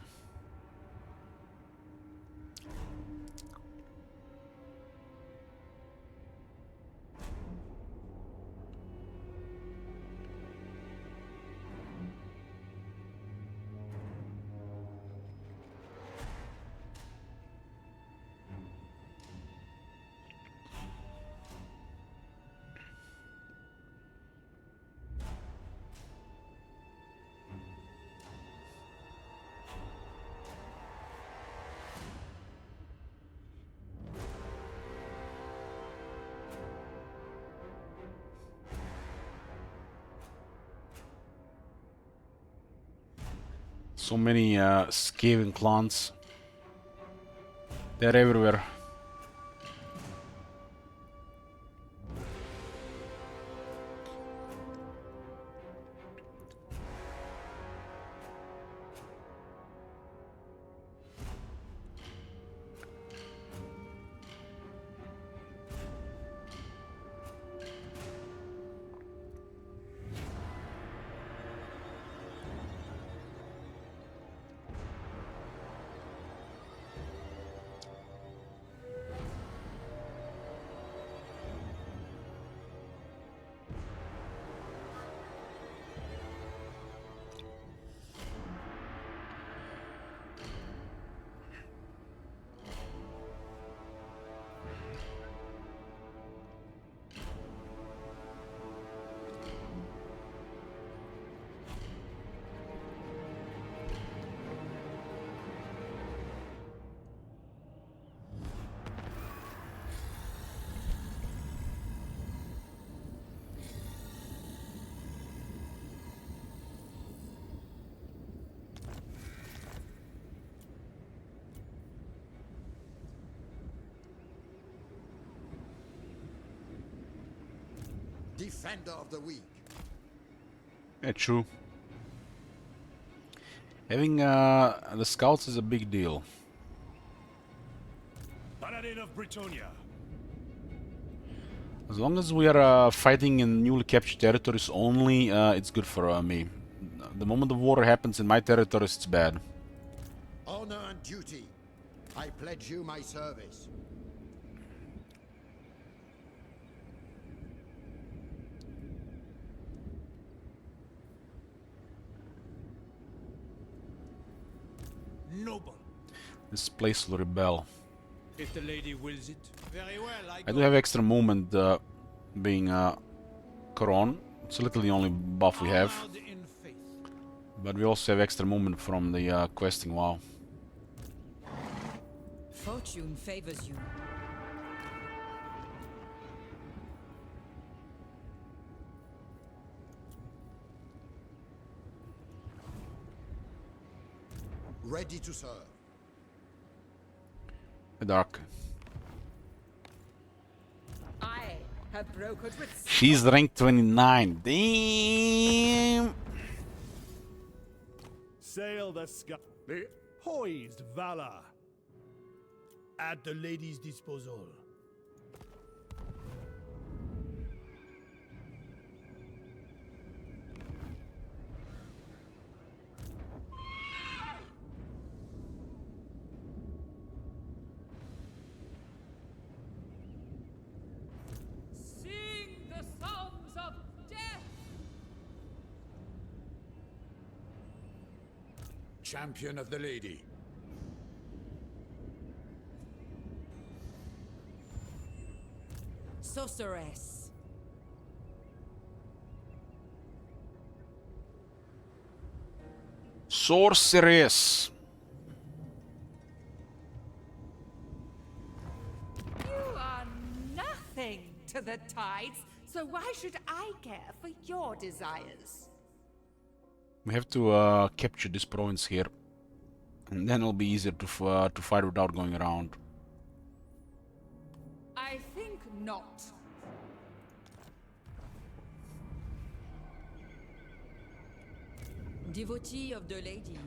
So many Skaven clans. They're everywhere. defender of the weak. Yeah, true. Having the scouts is a big deal. Paladin of Britannia. As long as we are fighting in newly captured territories only, it's good for me. The moment the war happens in my territories, it's bad. Honor and duty. I pledge you my service. Noble. This place will rebel. If the lady wills it. Very well, I do have extra movement being Couronne. It's literally the only buff we have. Honored in faith. But we also have extra movement from the questing, wow. Fortune favors you. Ready to serve. Dark. I have brokered with. She's rank 29. Damn! Sail the sky. The poised valor. At the lady's disposal. Sing the songs of death! Champion of the lady. Sorceress. Sorceress! You are nothing to the tides, so why should I care for your desires? We have to capture this province here. And then it'll be easier to fight without going around. I think not. Devotee of the lady.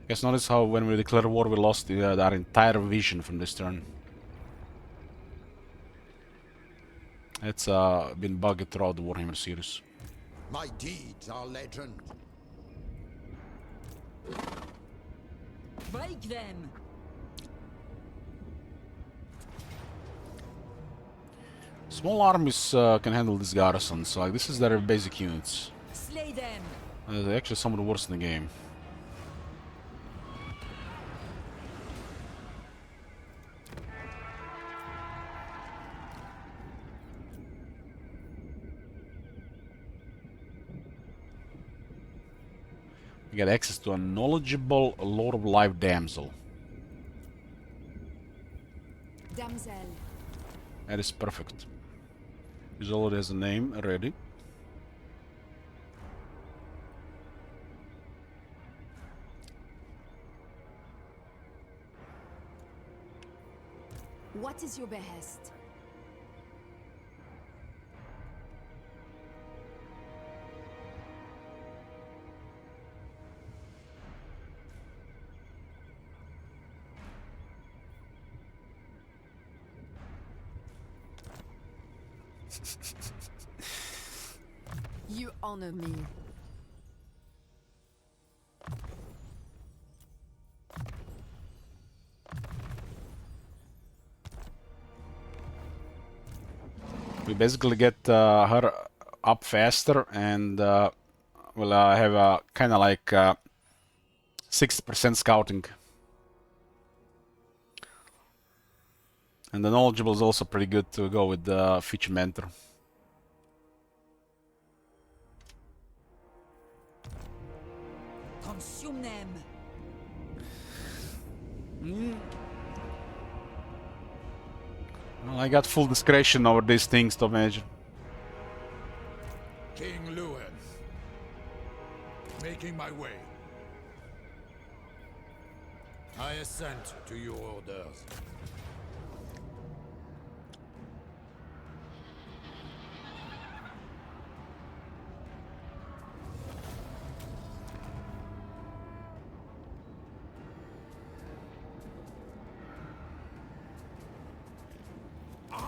Guys, notice how when we declare war we lost our entire vision from this turn. It's been bugged throughout the Warhammer series. My deeds are legend. Break them! Small armies can handle these garrisons, like this is their basic units. Slay them! They're actually some of the worst in the game. You get access to a knowledgeable Lord of Life damsel. Damsel. That is perfect. He's already has a name already. What is your behest? You honor me. We basically get her up faster, and we'll have a kind of like 60% scouting. And the knowledgeable is also pretty good to go with the feature mentor. Consume them! Well, I got full discretion over these things, Top Manager. King Lewin. Making my way. I assent to your orders.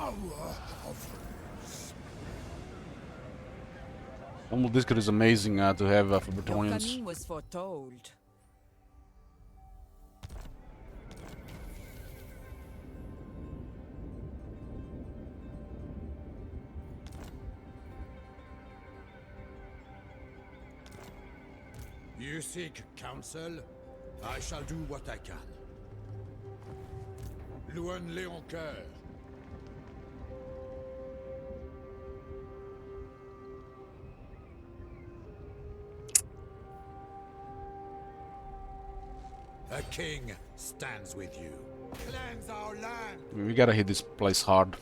power hovers. Almost this card is amazing to have for Your Bretonians. coming was foretold. You seek counsel? I shall do what I can. Louen Léoncoeur. A king stands with you. Cleanse our land. We gotta hit this place hard.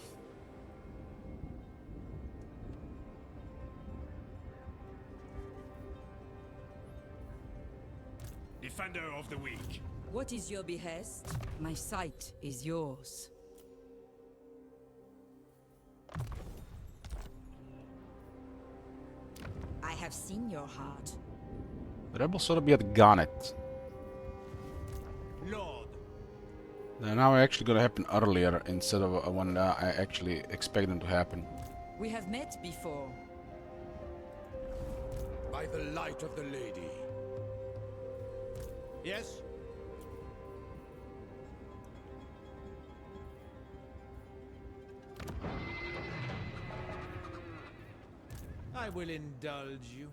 Defender of the weak. What is your behest? My sight is yours. I have seen your heart. The rebels ought to be at Garnet. Lord. Now it's actually gonna happen earlier instead of when I actually expect them to happen. We have met before. By the light of the lady. Yes? I will indulge you.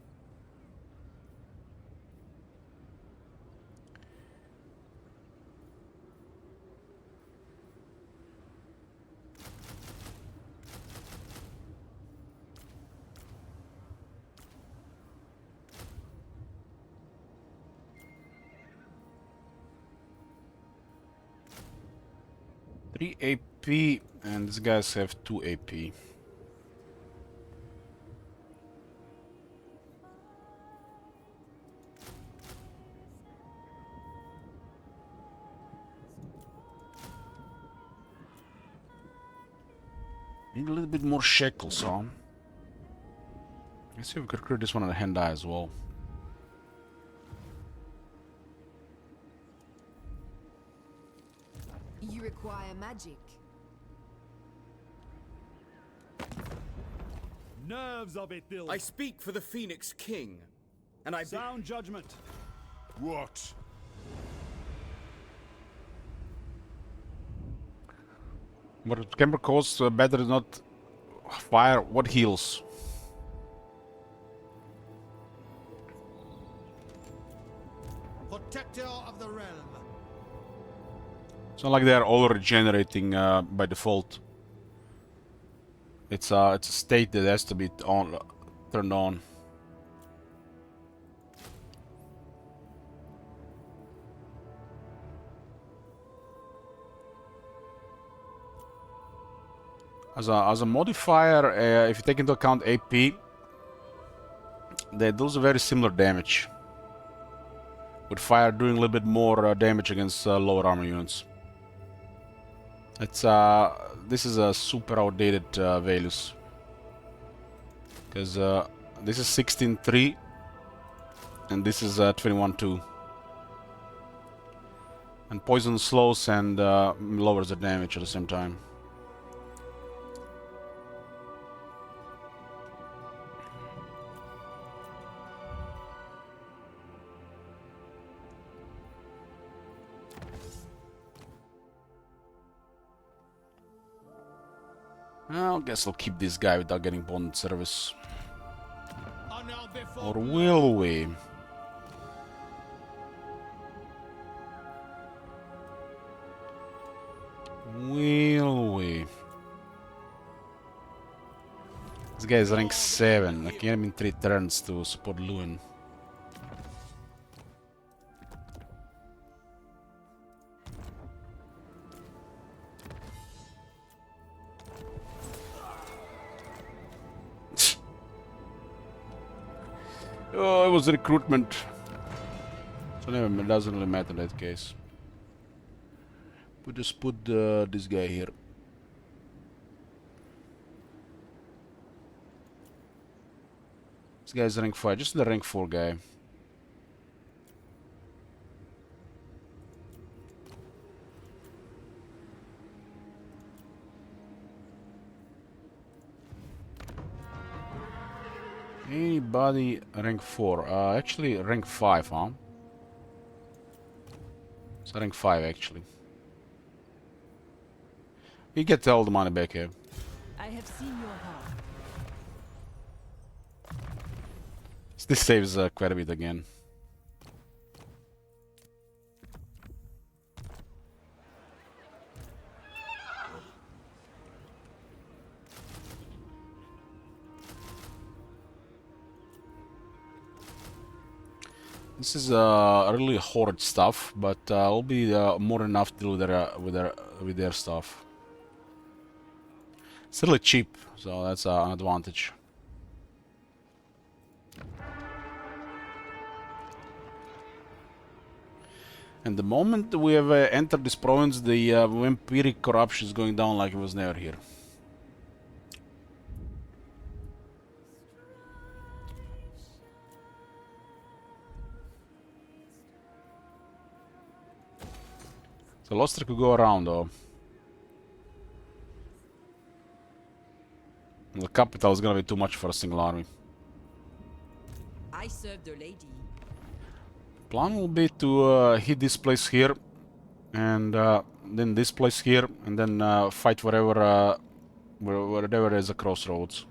Three AP, and these guys have 2 AP. Need a little bit more shekels, huh? Let's see if we could clear this one on the hand eye as well. You require magic. Nerves of it, Bill. I speak for the Phoenix King, and I Sound judgment. What? But Camber calls better not fire. What heals? Protector of the realm. It's not like they're all regenerating by default. It's a state that has to be turned on. As a modifier, if you take into account AP, they do very similar damage. With fire doing a little bit more damage against lower armor units. It's this is a super outdated values. Because this is 16.3 and this is 21.2. And poison slows and lowers the damage at the same time. I guess I'll keep this guy without getting bond service. Or will we? Will we? This guy is rank 7. I can get him in 3 turns to support Louen. Oh, it was recruitment. So never mind, it doesn't really matter in that case. We just put this guy here. This guy's rank 5, just the rank 4 guy. Anybody rank 4? Actually rank 5, huh? It's rank 5 actually. We get all the money back here. I have seen your heart. This saves quite a bit again. This is really horrid stuff, but will be more than enough to deal with their stuff. It's really cheap, so that's an advantage. And the moment we have entered this province, the vampiric corruption is going down like it was never here. So Lostra could go around though. The capital is gonna be too much for a single army. I serve the lady. Plan will be to hit this place here, and then this place here, and then fight wherever wherever is a crossroads.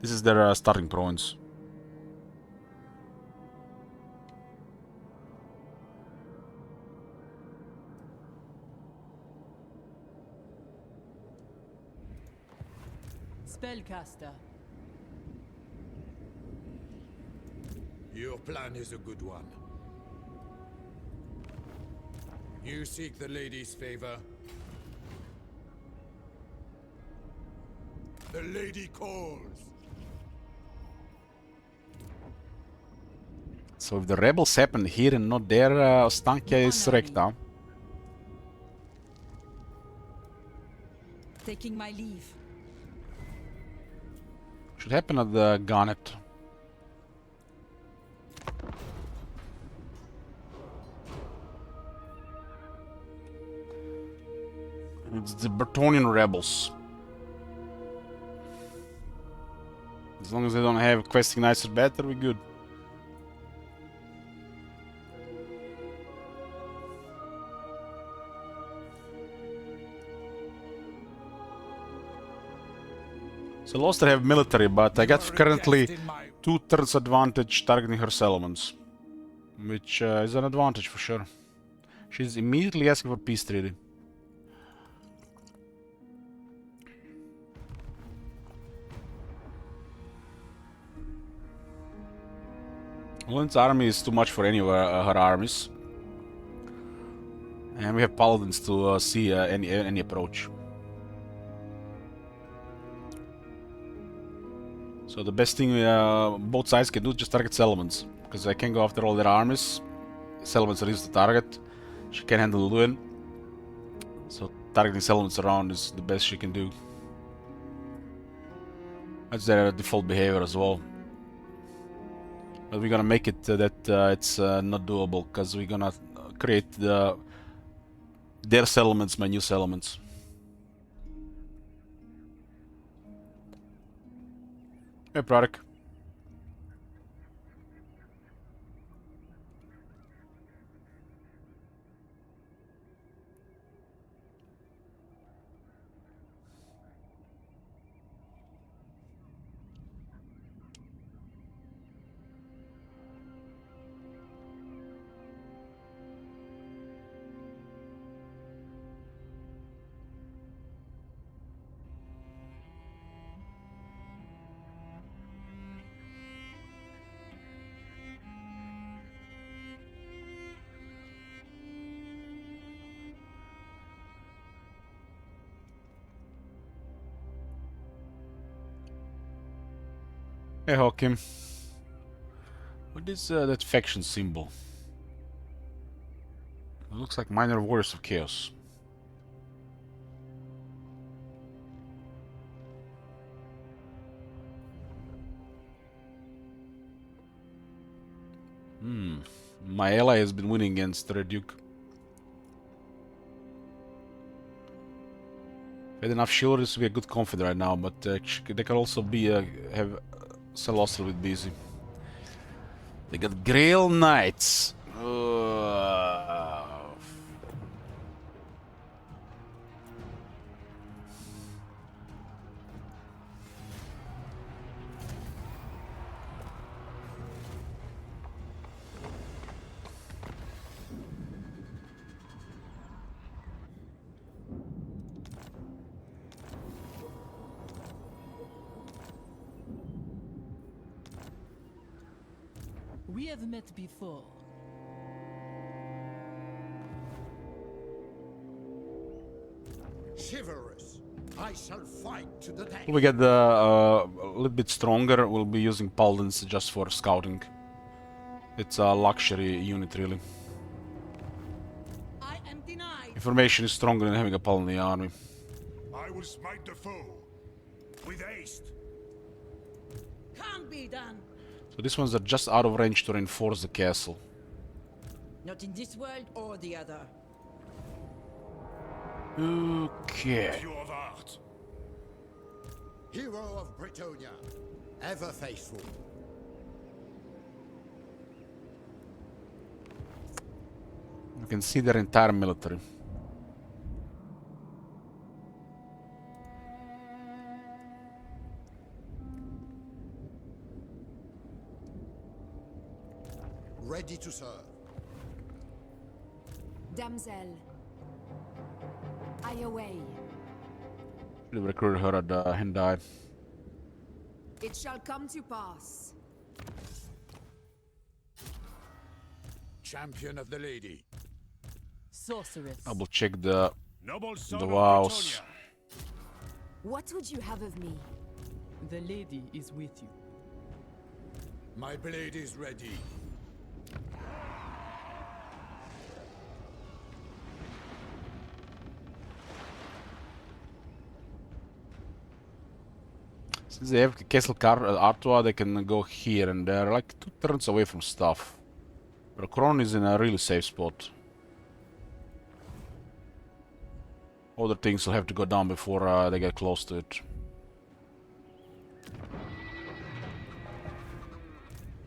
This is their starting province. Spellcaster. Your plan is a good one. You seek the lady's favor. The lady calls. So if the rebels happen here and not there, Stankia is wrecked now. Taking my leave. Should happen at the Garnet. It's the Bretonnian rebels. As long as they don't have questing knights or better, we're good. So Loster have military, but I got currently 2 turns advantage targeting her settlements, which is an advantage for sure. She's immediately asking for peace treaty. Olin's army is too much for any of her armies, and we have paladins to see any approach. So the best thing both sides can do is just target settlements, because I can go after all their armies. Settlements are easy to target. She can handle Lewin, so targeting settlements around is the best she can do. That's their default behavior as well. But we're gonna make it that it's not doable, because we're gonna create their settlements my new settlements. Hey, product. Hey, Hakim. What is that faction symbol? It looks like minor warriors of chaos. My ally has been winning against Red Duke. With enough chivalrys to be a good confidant right now, but they can also be have Celostra a bit busy. They got Grail Knights. We have met before. Chivalrous. I shall fight to the death. We get a little bit stronger. We'll be using paladins just for scouting. It's a luxury unit, really. I am denied. Information is stronger than having a paladin in the army. I will smite the foe with haste. Can't be done. So these ones are just out of range to reinforce the castle. Not in this world or the other. Okay. You of art. Hero of Britonia, ever faithful. You can see their entire military. Ready to serve. Damsel, I away. Should have recruited her at Hendai. It shall come to pass. Champion of the lady. Sorceress. Double check the Noble son the of wows. Britonia. What would you have of me? The lady is with you. My blade is ready. Since they have Castle Artois, they can go here and they're like 2 turns away from stuff. But Couronne is in a really safe spot. Other things will have to go down before they get close to it.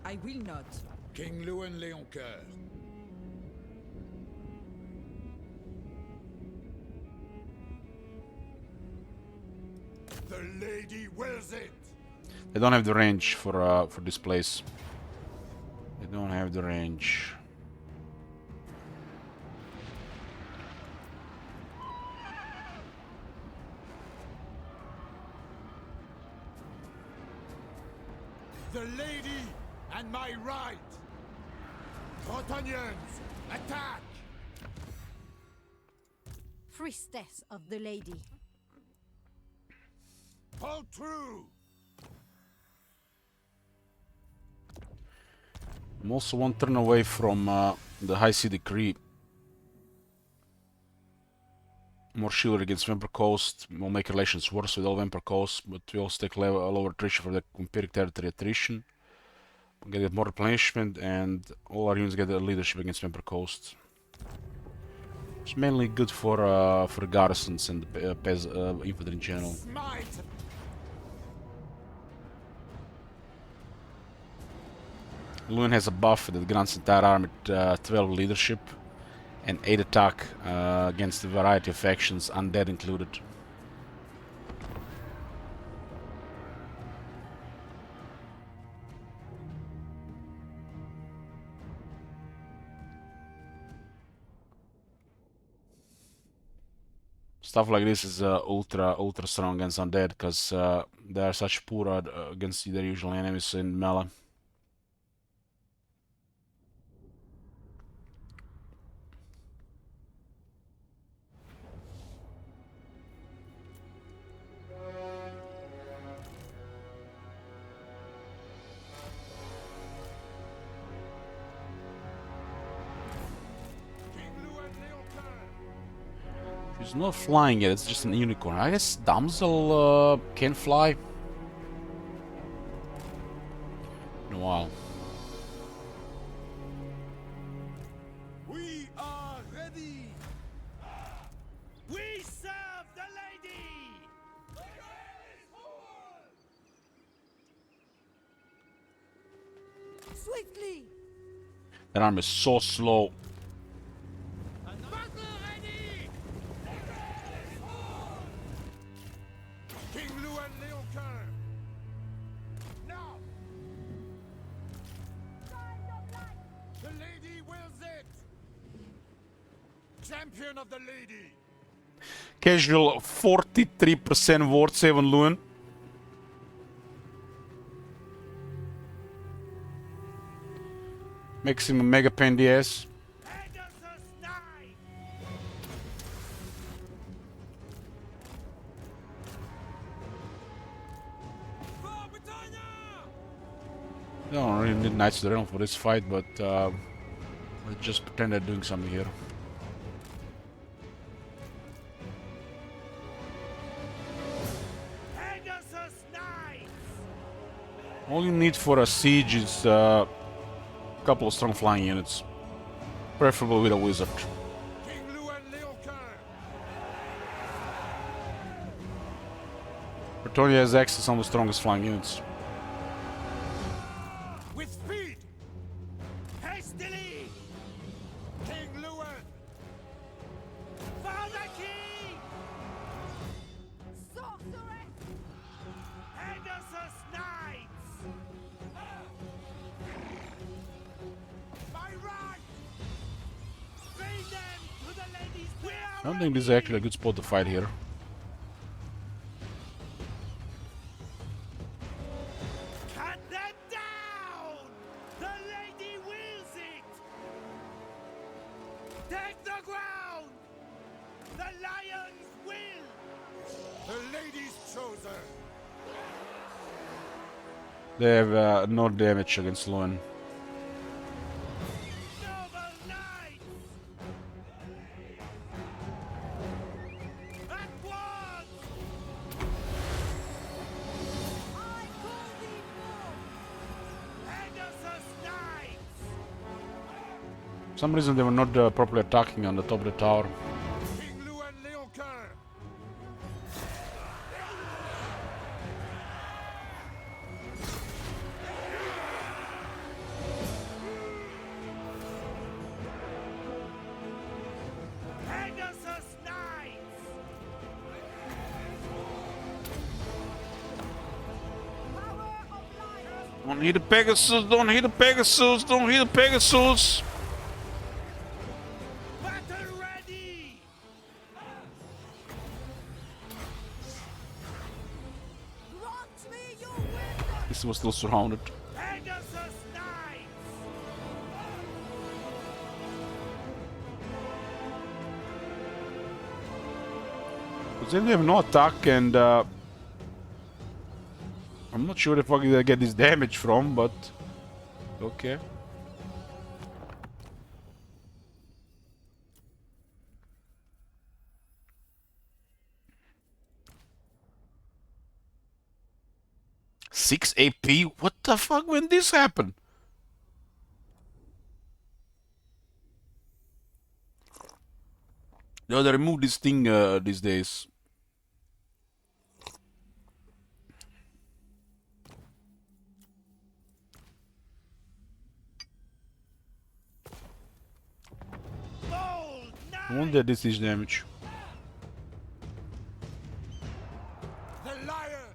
I will not. King Louis Leoncoeur. The lady wills it. They don't have the range for this place. They don't have the range. The lady and my right. Bretonians, attack! Priestess of the lady. Hold true. I'm also 1 turn away from the High Sea Decree. More chivalry against Vampire Coast will make relations worse with all Vampire Coast, but we also take lower attrition for the Empiric Territory attrition. We get more replenishment, and all our units get a leadership against Vampire Coast. It's mainly good for garrisons and infantry in general. Smite. Luin has a buff that grants entire army 12 leadership and 8 attack against a variety of factions, undead included. Stuff like this is ultra strong against undead because they are such poor against their usual enemies in melee. She's not flying yet, it's just an unicorn. I guess Damsel can fly. In a while. We are ready. We serve the lady. swiftly! That army is so slow. King Luan Leocar! Now! The lady wills it! Champion of the lady! Casual 43% ward save on Luan. Makes him a mega pain in the ass. I don't really need Knights of the Realm for this fight, but let's just pretend they're doing something here. All you need for a siege is a couple of strong flying units, preferably with a wizard. King Luan Leocar! Bretonia has access on the strongest flying units. With speed! Hastily! King Luan! For the king! Sorceress! Pegasus Knights! My right! Bring them to the ladies' I don't think this is actually a good spot to fight here. Cut them down! The lady wills it! Take the ground! The lions will! The lady's chosen! They have no damage against Luan. Noble knights! At once! I call thee forth! Pegasus Knights! For some reason they were not properly attacking on the top of the tower. King Luan Leocar! Pegasus Knights! Power of light! Don't hit the Pegasus, don't hit the Pegasus, don't hit the Pegasus! Battle ready! Grant me your wisdom! This was still surrounded. Pegasus Knights! Because then they have no attack and I'm not sure if I can get this damage from, but okay. Six AP? What the fuck when this happened? No, they removed this thing these days. Bold I wonder this is damage. The lion!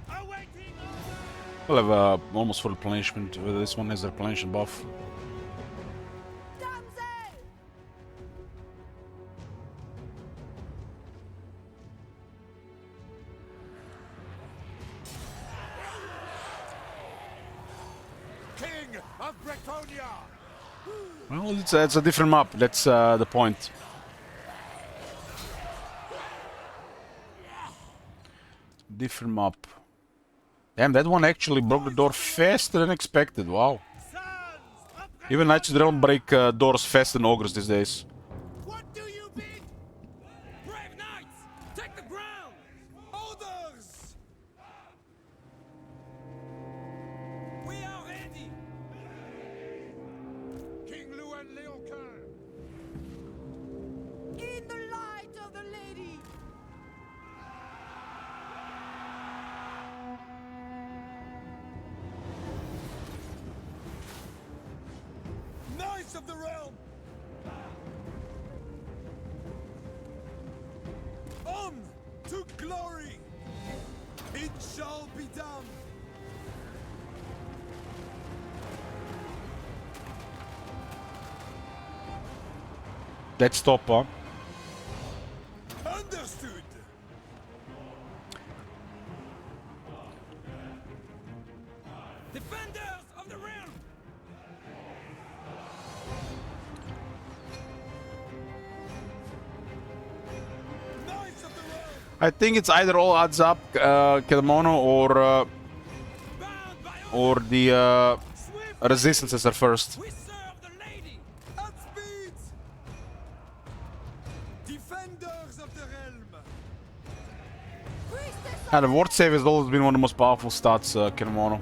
Awaiting order! We'll have almost full replenishment. This one has a replenishment buff. Damsel! King of Bretonia! Well, it's a different map. That's the point. Different map. Damn, that one actually broke the door faster than expected. Wow. Sons of Even Knights of the Realm break doors faster than ogres these days. What do you bid? Brave knights! Take the ground! Orders! We are ready! King Luan Leocar! In the light of the lady! Knights of the realm! On to glory! It shall be done! Let's stop, huh? Understood! Defenders of the realm! Knights of the realm! I think it's either all adds up, Kemono, or the resistances are first. We serve the lady! At speed! Defenders of the realm! And the ward save has always been one of the most powerful stats, Kemono.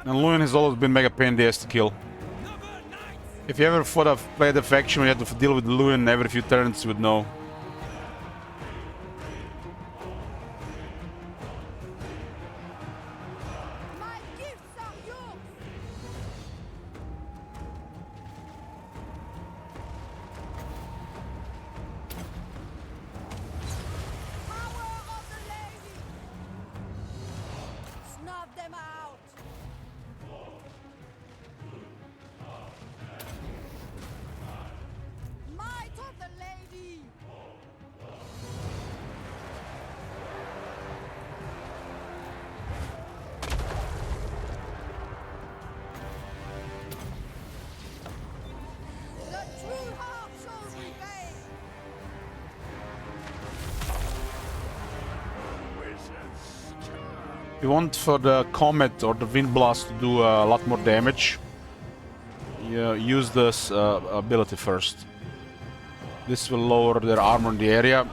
And Luin has always been mega pain in the ass to kill. If you ever played a faction where you had to deal with Luin every few turns, you would know. My gifts are yours! Power of the lady! Snuff them out! Might of the lady! The true heart shall prevail! You want for the Comet or the Wind Blast to do a lot more damage, you use this ability first. This will lower their armor in the area.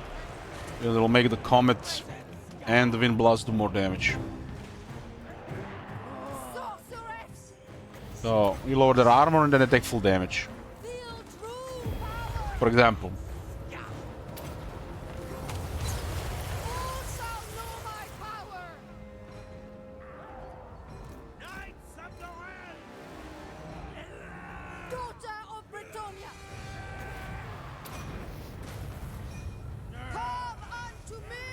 It will make the Comet and the Wind Blast do more damage. Sorceress! So you lower their armor and then they take full damage. Feel true power! For example. All shall know my power! Knights of the realm! Daughter of Bretonia! Come unto me!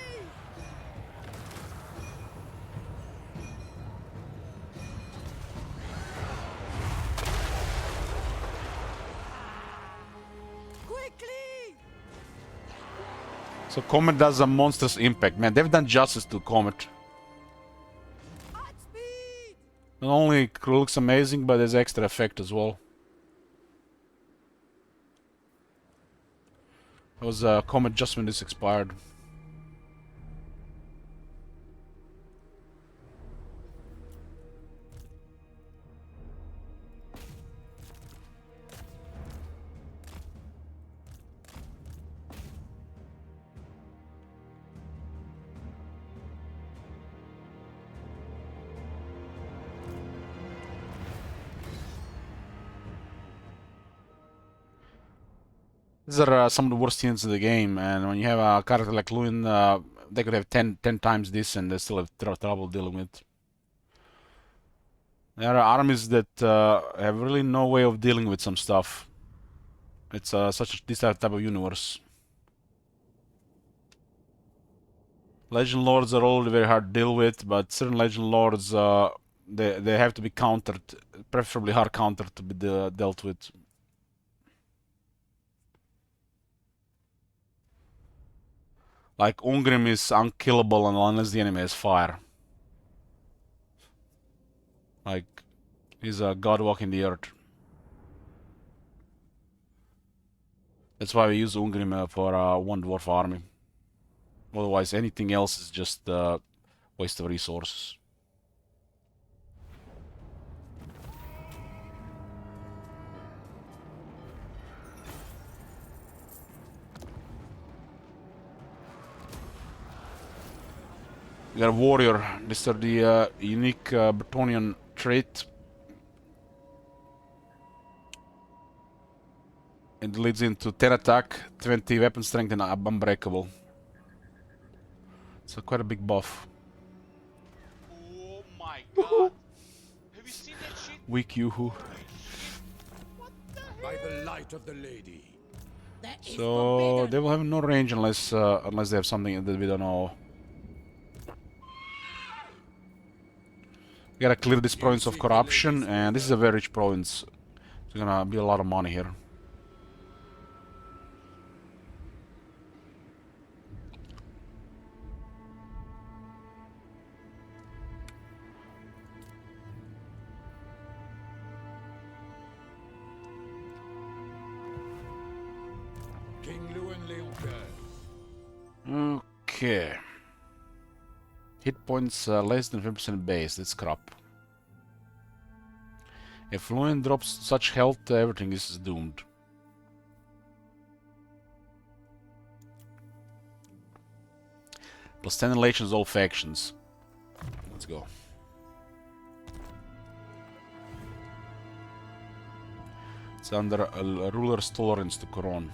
Quickly! So Comet does a monstrous impact. Man, they've done justice to Comet. At speed! Not only it looks amazing, but there's extra effect as well. It was Comet just when this expired. These are some of the worst units in the game, and when you have a character like Luin, they could have 10 times this and they still have trouble dealing with it. There are armies that have really no way of dealing with some stuff. It's this type of universe. Legend Lords are already very hard to deal with, but certain Legend Lords, they have to be countered, preferably hard countered to be dealt with. Like Ungrim is unkillable unless the enemy has fire. Like he's a god walking the earth. That's why we use Ungrim for one dwarf army. Otherwise, anything else is just waste of resources. We got a warrior. These are the unique Bretonian trait. It leads into 10 attack, 20 weapon strength, and unbreakable. So quite a big buff. Oh my god! Have you seen that shit? Weak yoo-hoo. By the light of the lady. That is So forbidden. they will have no range unless unless they have something that we don't know. We gotta clear this province of corruption, and this is a very rich province. There's gonna be a lot of money here. King Lewin Leoncoeur. Okay. Hit points less than 50% base. That's crap. If Lewin drops such health, everything is doomed. Plus 10 relations, all factions. Let's go. It's under a ruler's tolerance to Couronne.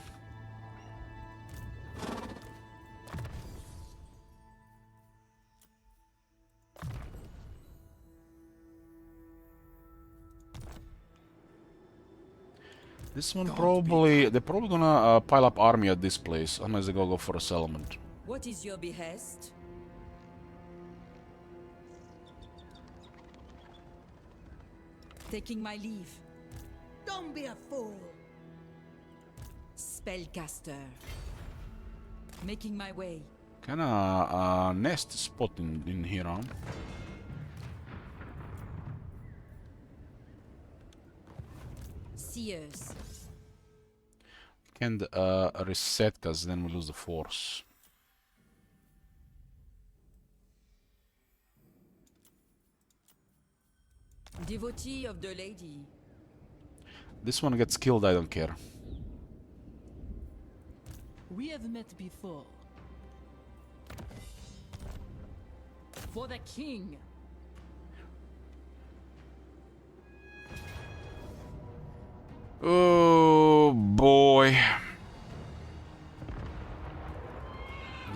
This one probably... They're probably gonna pile up army at this place, unless they go for a settlement. What is your behest? Taking my leave. Don't be a fool. Spellcaster. Making my way. Kinda nest spot in here, huh? Seers. Can't reset, because then we lose the force. Devotee of the lady. This one gets killed, I don't care. We have met before. For the king. Oh boy.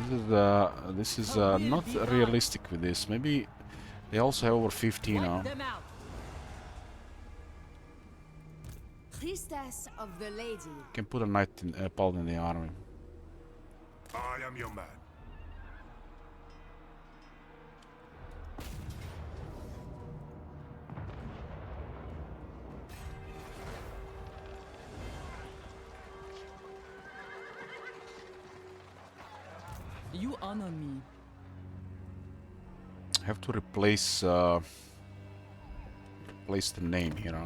This is not realistic with this. Maybe they also have over 50 now. Them out. Priestess of the lady. Can put a knight in paladin in the army. I am your man. You honor me. I have to replace replace the name here. Huh?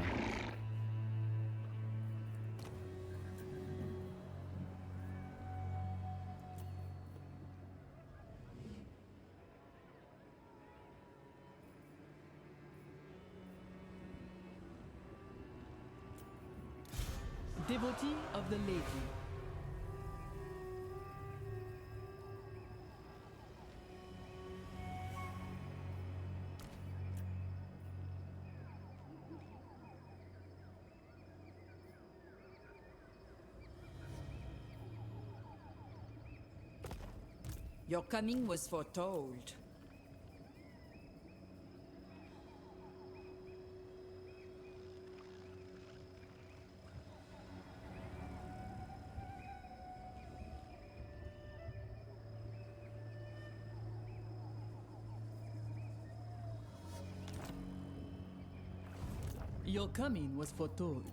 Devotee of the lady. Your coming was foretold. Your coming was foretold.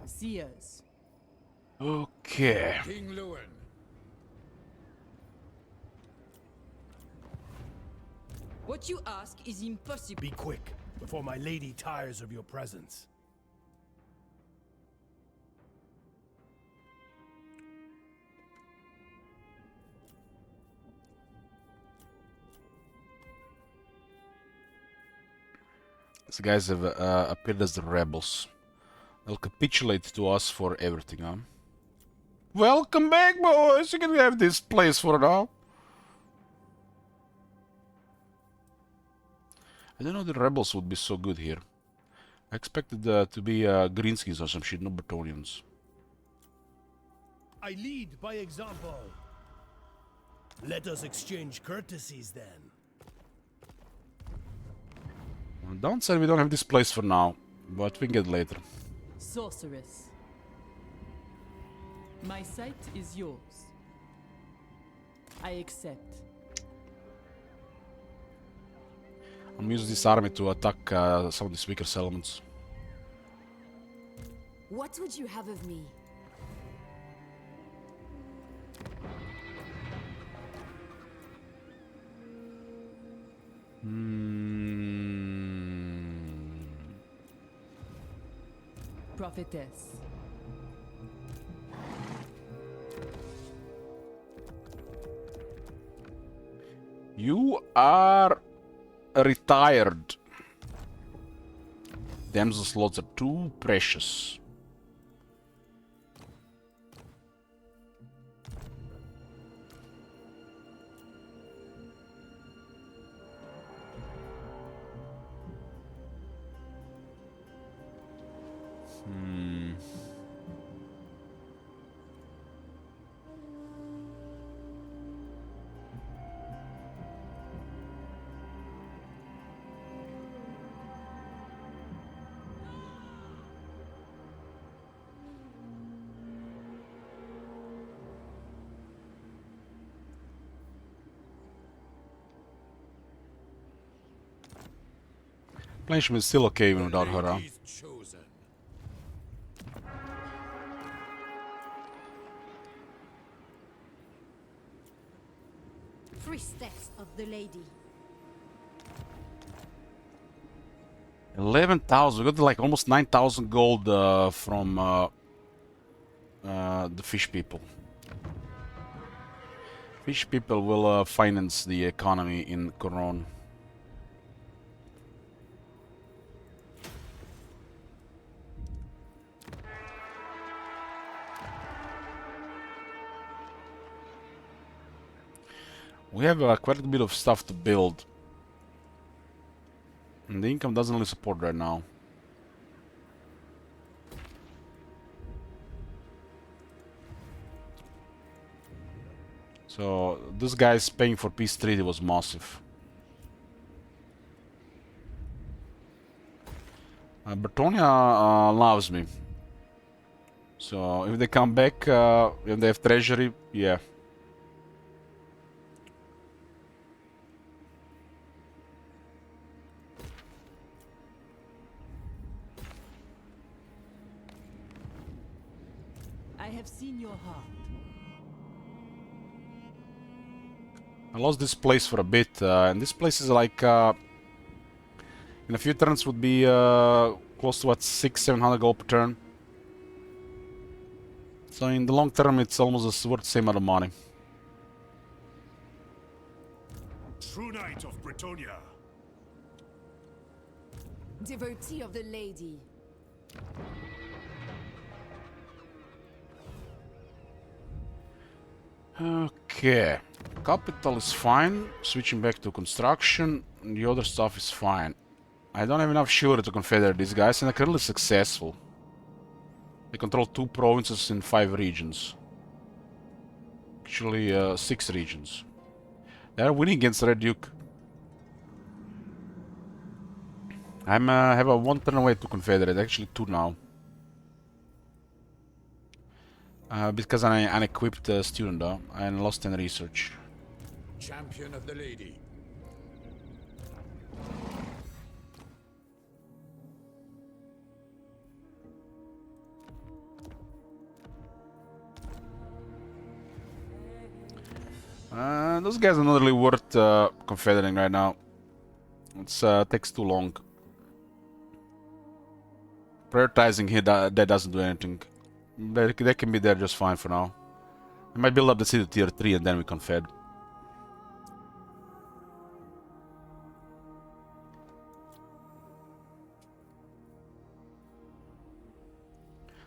Seers. Okay. King Lewin. What you ask is impossible. Be quick, before my lady tires of your presence. These guys have appeared as the rebels. They'll capitulate to us for everything, huh? Welcome back, boys! You can have this place for now. I don't know the rebels would be so good here. I expected to be Greenskins or some shit, not Bretonians. I lead by example. Let us exchange courtesies then. On the downside, we don't have this place for now, but we can get it later. Sorceress. My sight is yours. I accept. I'm gonna use this army to attack some of these weaker settlements. What would you have of me? Prophetess. You are retired. Damsel slots are too precious. Planishman is still okay even without her. Huh? Priestess of the lady. 11,000. We got like almost 9,000 gold from the fish people. Fish people will finance the economy in Couronne. We have quite a bit of stuff to build. And the income doesn't really support right now. So this guy's paying for peace treaty was massive. Bretonia loves me. So if they come back, if they have treasury, yeah. I have seen your heart. I lost this place for a bit, and this place is like, in a few turns would be close to what, 600-700 gold per turn. So in the long term, it's almost worth the same amount of money. True Knight of Bretonia. Devotee of the lady. Okay, capital is fine. Switching back to construction, the other stuff is fine. I don't have enough chivalry to confederate these guys, and they're currently successful. They control 2 provinces in 5 regions. Actually, 6 regions. They are winning against Red Duke. I'm have a 1 turn away to confederate, actually 2 now. Because I'm an unequipped student, though, and lost in research. Champion of the lady. Those guys are not really worth confederating right now. It takes too long. Prioritizing here, that doesn't do anything. They can be there just fine for now. I might build up the city to tier 3 and then we confed.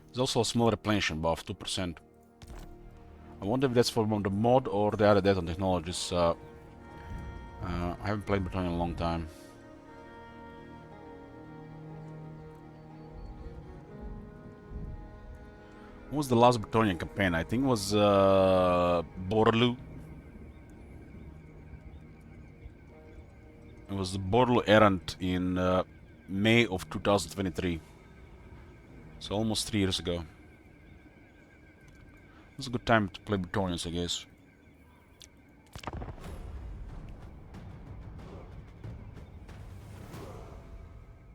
There's also a small replenishment buff, 2%. I wonder if that's from the mod or the other debt on technologies. I haven't played Bretonia in a long time. What was the last Bretonnian campaign? I think it was Borlu. It was the Borlu Errant in May of 2023. So almost 3 years ago. It's a good time to play Bretonnians, I guess.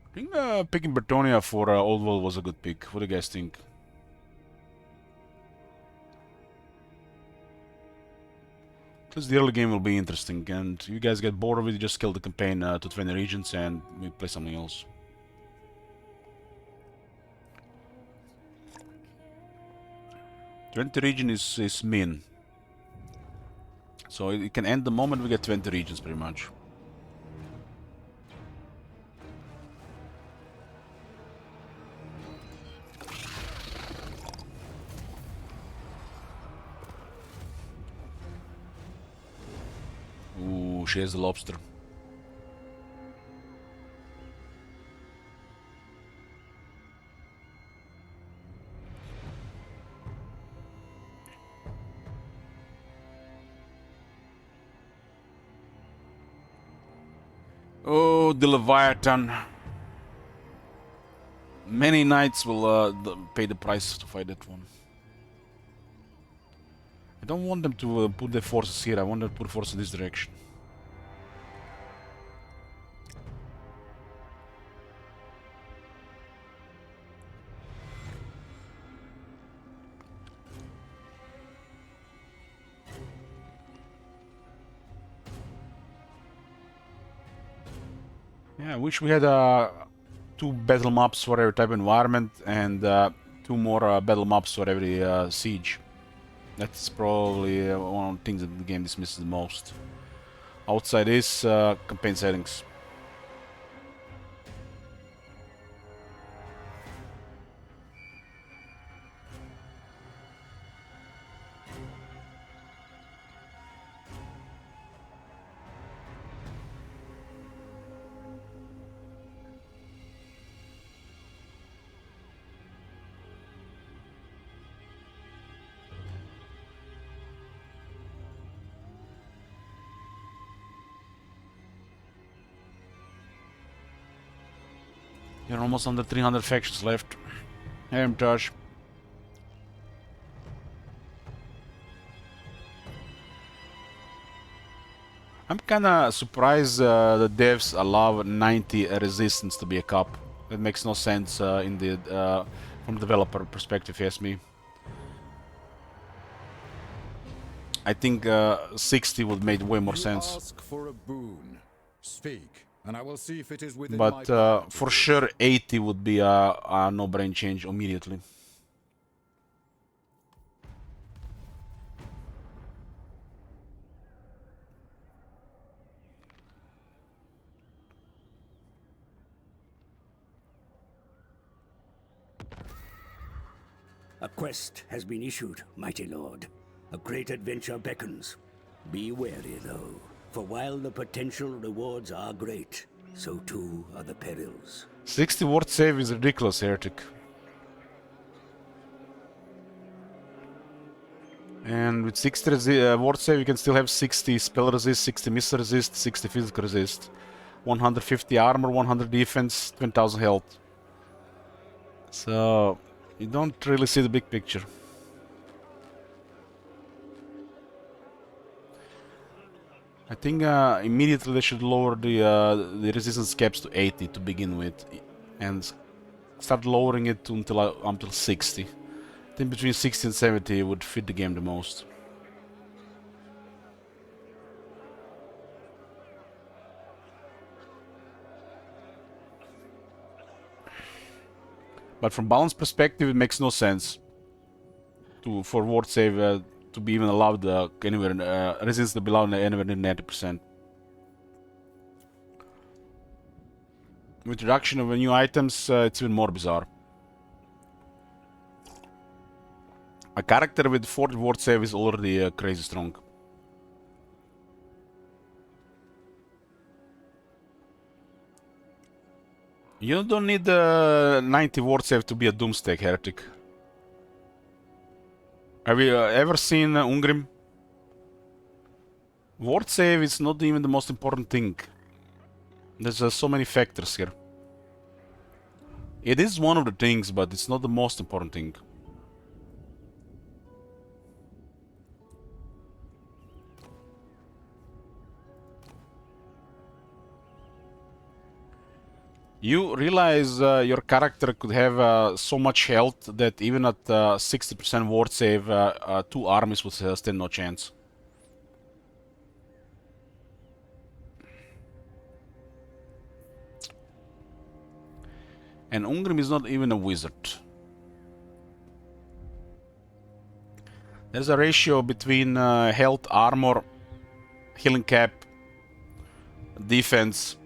I think picking Bretonia for Old World was a good pick. What do you guys think? Because the early game will be interesting, and you guys get bored of it, just kill the campaign to 20 regions and we play something else. "20 region is min. So it can end the moment we get 20 regions, pretty much. Ooh, she has the lobster. Oh, the Leviathan. Many knights will pay the price to fight that one. I don't want them to put their forces here. I want them to put forces in this direction. Yeah, I wish we had 2 battle maps for every type of environment and 2 more battle maps for every siege. That's probably one of the things that the game dismisses the most. Outside this, campaign settings. You're almost under 300 factions left. Hermitage. I'm kinda surprised the devs allow 90 resistance to be a cap. That makes no sense in the from developer perspective, if you ask me. I think 60 would make way more sense. Ask for a boon. Speak, and I will see if it is within But my power to for do. sure 80 would be a no-brain change immediately. A quest has been issued, mighty lord. A great adventure beckons. Be wary, though, for while the potential rewards are great, so too are the perils. 60 ward save is ridiculous, Heretic. And with 60 ward save, you can still have 60 spell resist, 60 missile resist, 60 physical resist, 150 armor, 100 defense, 20,000 health. So you don't really see the big picture. I think immediately they should lower the resistance caps to 80 to begin with, and start lowering it until 60. I think between 60 and 70 would fit the game the most. But from balance perspective, it makes no sense for ward save to be even allowed anywhere resistance to be allowed anywhere near 90%. With introduction of new items, it's even more bizarre. A character with 40 ward save is already crazy strong. You don't need 90 ward save to be a Doomstack Heretic. Have you ever seen Ungrim? Ward save is not even the most important thing. There's so many factors here. It is one of the things, but it's not the most important thing. You realize your character could have so much health that even at 60% ward save, 2 armies would stand no chance. And Ungrim is not even a wizard. There's a ratio between health, armor, healing cap, defense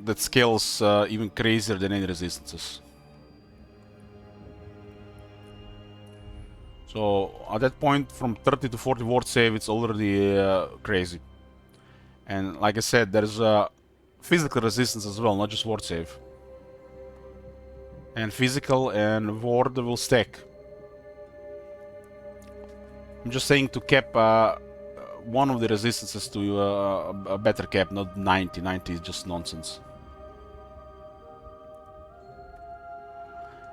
that scales even crazier than any resistances. So at that point, from 30 to 40 ward save, it's already crazy. And like I said, there's physical resistance as well, not just ward save. And physical and ward will stack. I'm just saying to cap one of the resistances to a better cap, not 90. 90 is just nonsense.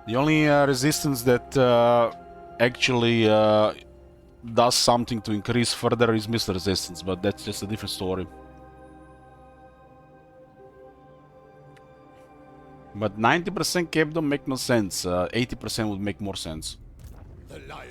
The only resistance that actually does something to increase further is missile resistance, but that's just a different story. But 90% cap don't make no sense. 80% would make more sense. The lion.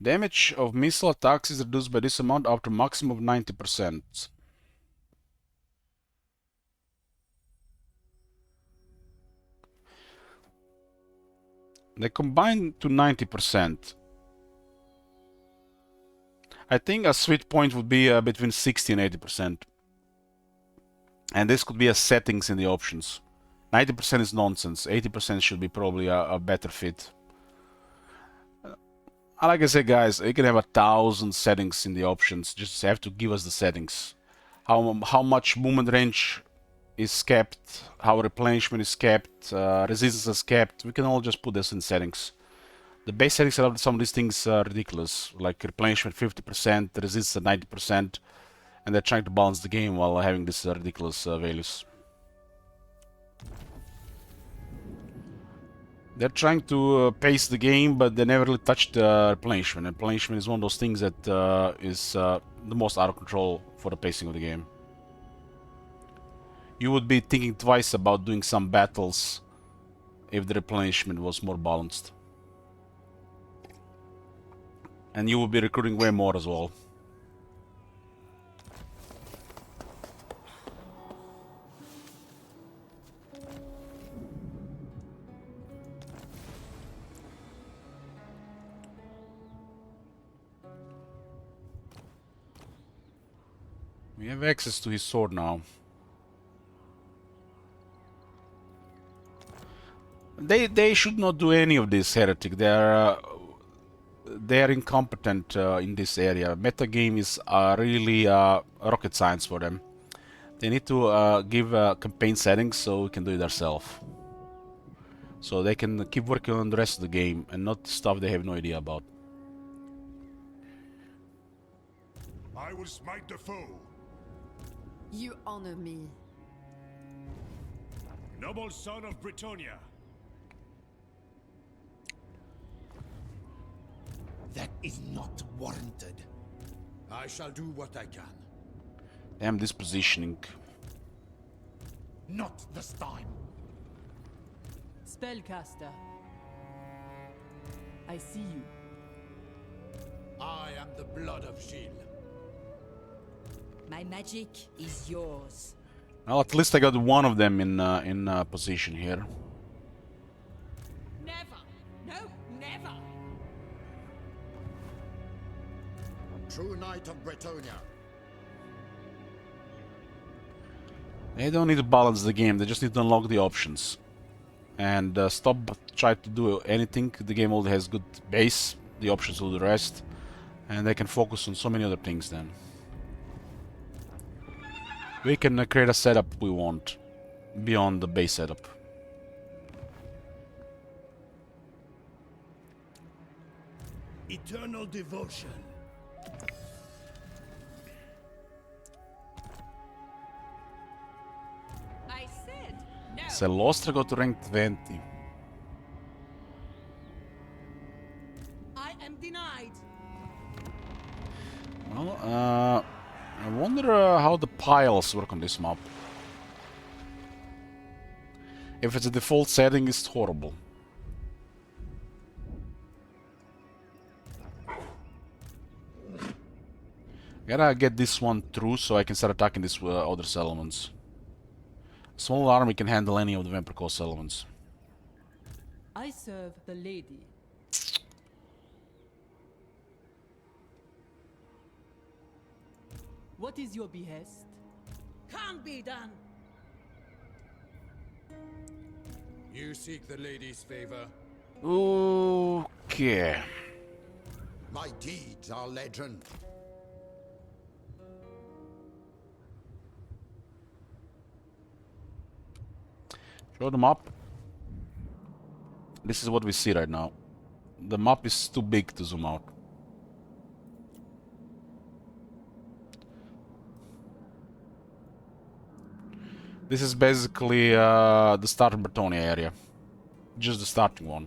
Damage of missile attacks is reduced by this amount after maximum of 90%. They combine to 90%. I think a sweet point would be between 60 and 80%. And this could be a settings in the options. 90% is nonsense. 80% should be probably a better fit. Like I said, guys, you can have 1,000 settings in the options. Just have to give us the settings. How much movement range is kept, how replenishment is kept, resistance is kept. We can all just put this in settings. The base settings of some of these things are ridiculous, like replenishment 50%, resistance at 90%, and they're trying to balance the game while having these ridiculous values. They're trying to pace the game, but they never really touch the replenishment. Replenishment is one of those things that is the most out of control for the pacing of the game. You would be thinking twice about doing some battles if the replenishment was more balanced. And you would be recruiting way more as well. We have access to his sword now. They should not do any of this, heretic. They are incompetent in this area. Metagame is really rocket science for them. They need to give campaign settings so we can do it ourselves. So they can keep working on the rest of the game and not stuff they have no idea about. I will smite the foe. You honor me. Noble son of Britannia. That is not warranted. I shall do what I can. Damn this positioning. Not this time. Spellcaster. I see you. I am the blood of Gilles. My magic is yours. Well, at least I got one of them in position here. Never. No, never. True knight of Britannia. They don't need to balance the game, they just need to unlock the options. And stop trying to do anything. The game already has good base, the options will do the rest. And they can focus on so many other things then. We can create a setup we want beyond the base setup. Eternal devotion. I said no. Celostra go to rank 20. I am denied. Well, I wonder how the piles work on this map. If it's a default setting, it's horrible. Gotta get this one through so I can start attacking these other settlements. A small army can handle any of the Vampire Coast settlements. I serve the lady. What is your behest? Can't be done. You seek the lady's favor. Okay. My deeds are legend. Show the map. This is what we see right now. The map is too big to zoom out. This is basically the starting Bretonia area. Just the starting one.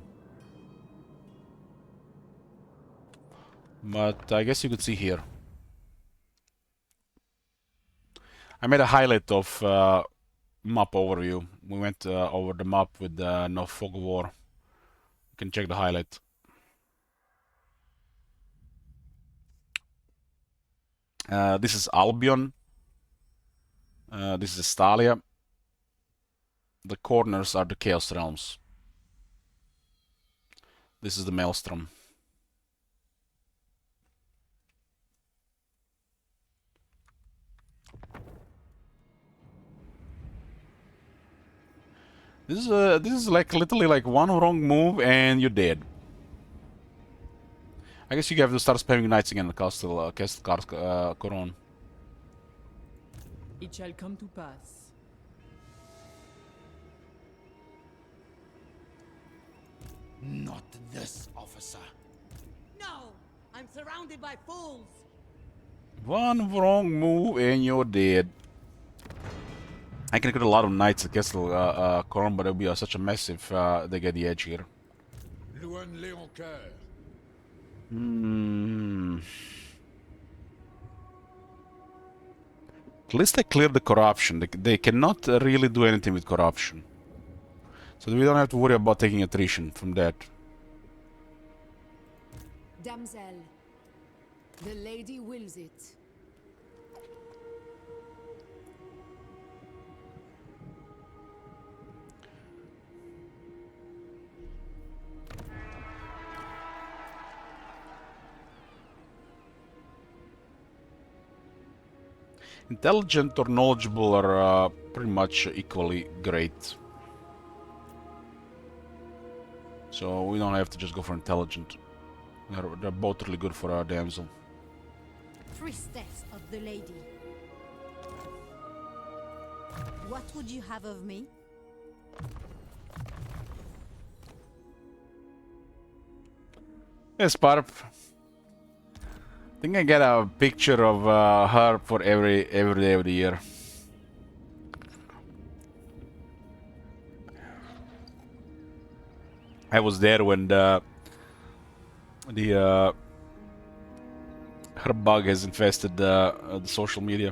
But I guess you could see here. I made a highlight of map overview. We went over the map with no fog of war. You can check the highlight. This is Albion. This is Estalia. The corners are the Chaos Realms. This is the Maelstrom. This is like literally like one wrong move and you're dead. I guess you have to start spamming knights again in the castle, Couronne. It shall come to pass. Not this, officer. No! I'm surrounded by fools! One wrong move and you're dead. I can get a lot of knights at Castle Couronne, but it'll be such a mess if they get the edge here. Loin Léoncoeur. At least they cleared the corruption. They cannot really do anything with corruption. So we don't have to worry about taking attrition from that. Damsel, the lady wills it. Intelligent or knowledgeable are pretty much equally great. So we don't have to just go for intelligent. They're both really good for our damsel. Priestess of the lady. What would you have of me? Yes, Parp. I think I get a picture of her for every day of the year. I was there when her bug has infested the social media.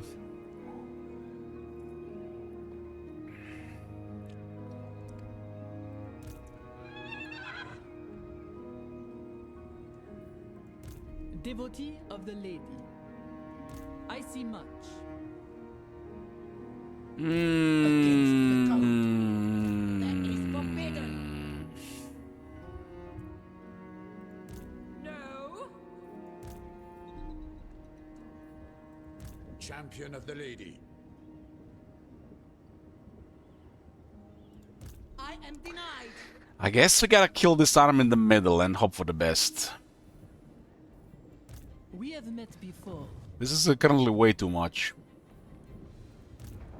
Devotee of the lady. I see much. Against the cult. That is forbidden. No. Champion of the lady. I am denied. I guess we gotta kill this arm in the middle and hope for the best. We have met before. This is currently way too much.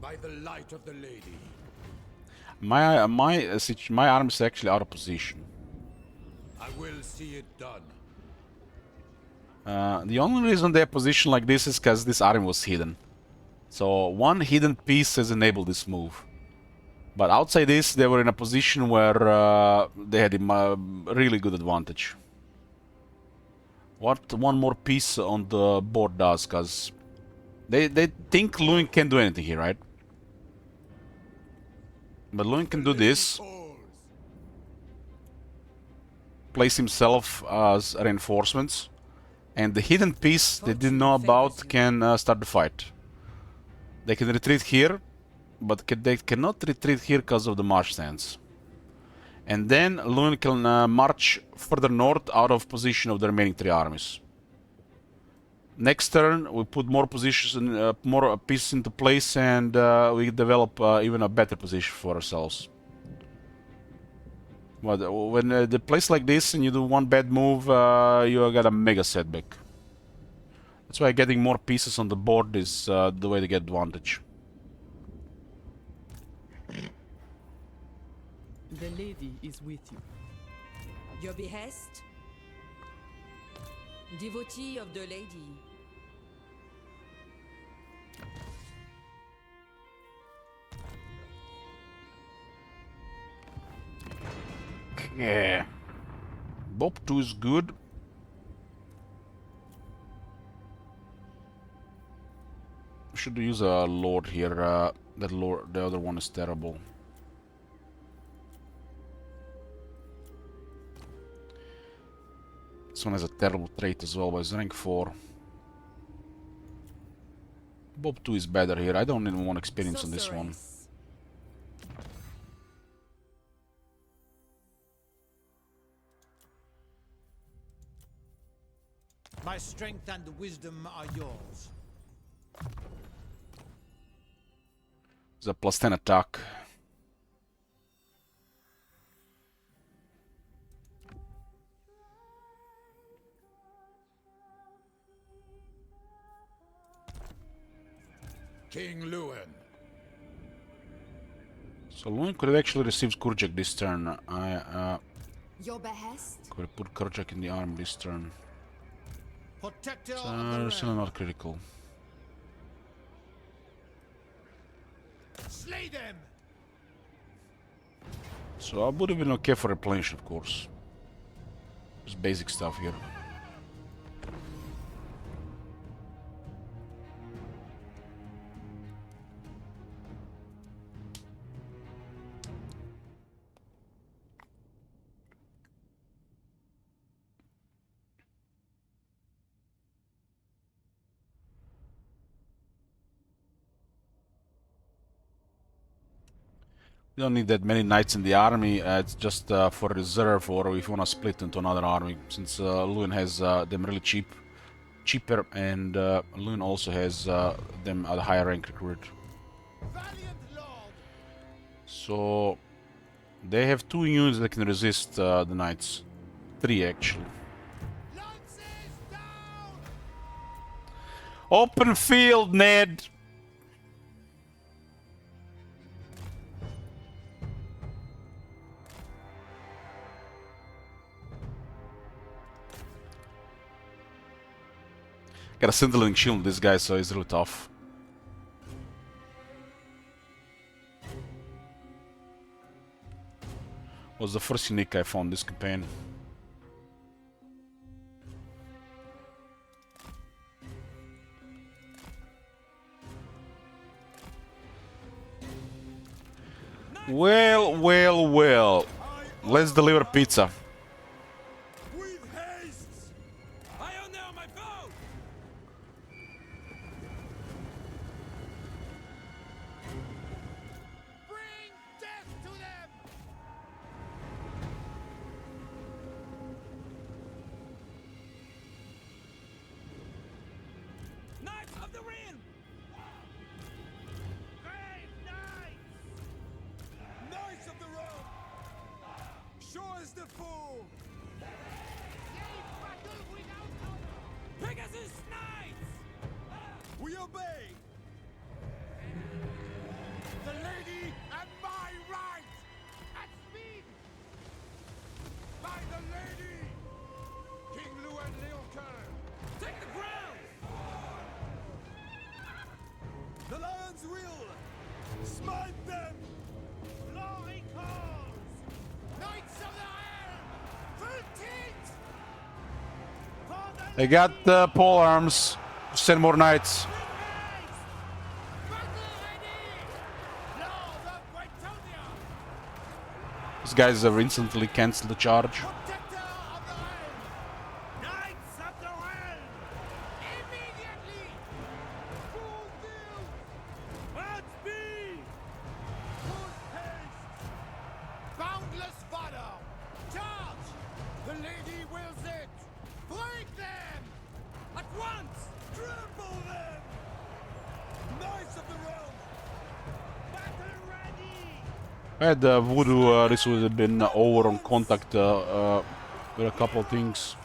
By the light of the lady. My army is actually out of position. I will see it done. The only reason they're positioned like this is because this army was hidden. So one hidden piece has enabled this move. But outside this, they were in a position where they had a really good advantage. What one more piece on the board does, because they think Lewin can't do anything here, right? But Lewin can do this. Place himself as reinforcements. And the hidden piece they didn't know about can start the fight. They can retreat here, but they cannot retreat here because of the marsh stance. And then Lewin can march further north out of position of the remaining 3 armies. Next turn we put more positions, more pieces into place, and we develop even a better position for ourselves. But when they place like this and you do one bad move, you got a mega setback. That's why getting more pieces on the board is the way to get advantage. The lady is with you. Your behest? Devotee of the lady. Yeah. Bob 2 is good. Should use a lord here. That lord, the other one is terrible. This one has a terrible trait as well, but it's rank 4. Bob 2 is better here. I don't even want experience on this one. My strength and wisdom are yours. It's a +10 attack. King Lewin. So Lewin could have actually received Kurjak this turn. Your behest? Could have put Kurjak in the arm this turn. Protector of the Still realm. not critical. Slay them! So I would have been okay for replenish, of course. Just basic stuff here. We don't need that many knights in the army, it's just for reserve or if you want to split into another army, since Lewin has them really cheaper, and Lewin also has them at a higher rank recruit. So they have 2 units that can resist the knights. 3 actually. Open field, Ned! Got a scintillating shield on this guy, so he's really tough. Was the first unique I found this campaign. Well, well, well. Let's deliver pizza. With haste! I own now my bow! Bring death to them! Knights of the Ring! Brave knights! Knights of the Road! Sure as the fool! They battle without honor! Pegasus! obey! The lady at my right! At speed! By the lady! King Luan Leoncoeur! Take the ground! The lion's will! Smite them! Glory calls! Knights of the Iron! Full tilt! They got pole arms. Send more knights. These guys have instantly cancelled the charge. Boundless valor! Charge! The lady wills it! Break them! At once! Trample them! Knights of the realm! Battle ready! Had Voodoo, this would have been over on contact with a couple of things.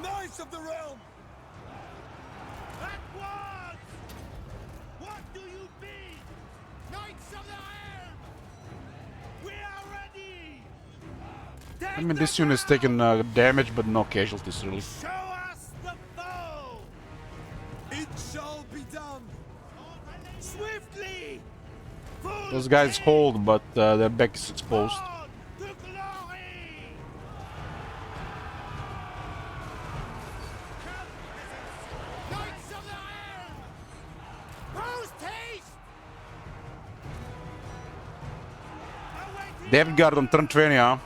Knights of the realm! At once! What do you mean? Knights of the Iron! We are ready! I mean, this unit's taken damage, but no casualties really. Show us the foe! It shall be done! Swiftly! Those guys hold, but their back is exposed. To glory! Knights of the Iron! Post haste! Death Guard on turn 20, huh?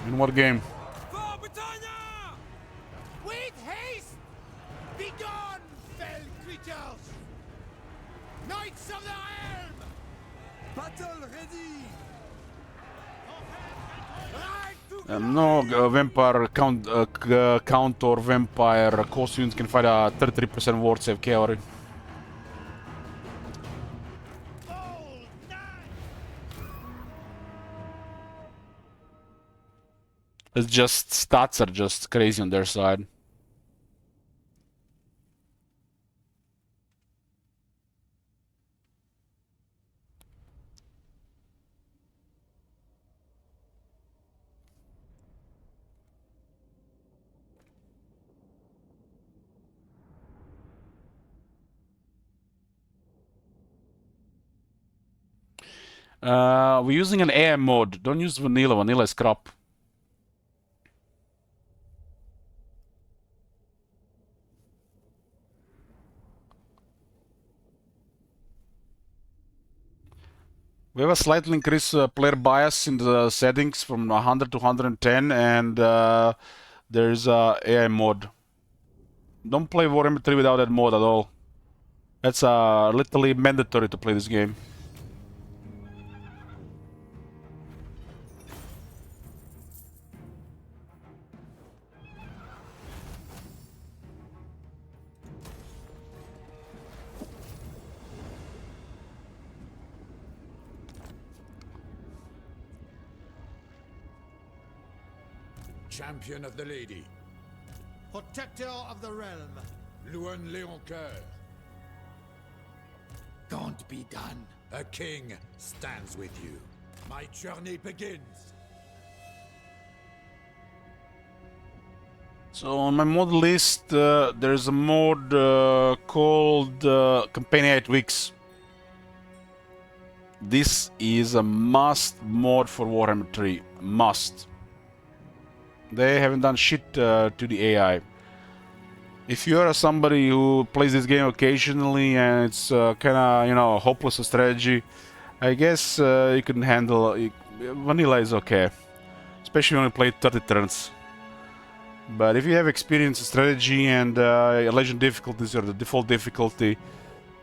In what game? For Britannia! With haste! Be gone, fell creatures! Knights of the Iron! Battle ready! No vampire count or vampire cost units can fight a 33% ward save cavalry. It's just stats are just crazy on their side. We're using an AI mode. Don't use vanilla. Vanilla is crap. We have a slightly increased player bias in the settings from 100 to 110, and there's a AI mode. Don't play Warhammer 3 without that mode at all. That's literally mandatory to play this game. Champion of the lady. Protector of the realm. Luan Leoncoeur. Can't be done. A king stands with you. My journey begins. So on my mod list, there's a mod called Campaign 8 Weeks. This is a must mod for Warhammer 3. Must. They haven't done shit to the AI. If you're somebody who plays this game occasionally and it's kind of, you know, hopeless strategy, I guess you can handle vanilla is okay, especially when you play 30 turns. But if you have experience in strategy and legend difficulties or the default difficulty,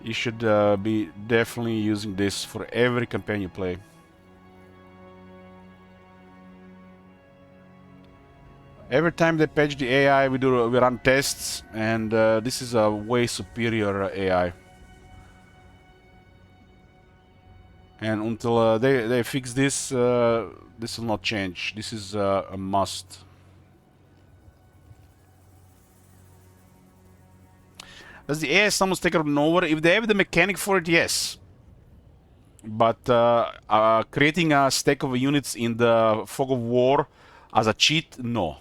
you should be definitely using this for every campaign you play. Every time they patch the AI, we run tests, and this is a way superior AI. And until they fix this, this will not change. This is a must. Does the AI summons take them over? If they have the mechanic for it, yes. But creating a stack of units in the Fog of War as a cheat, no.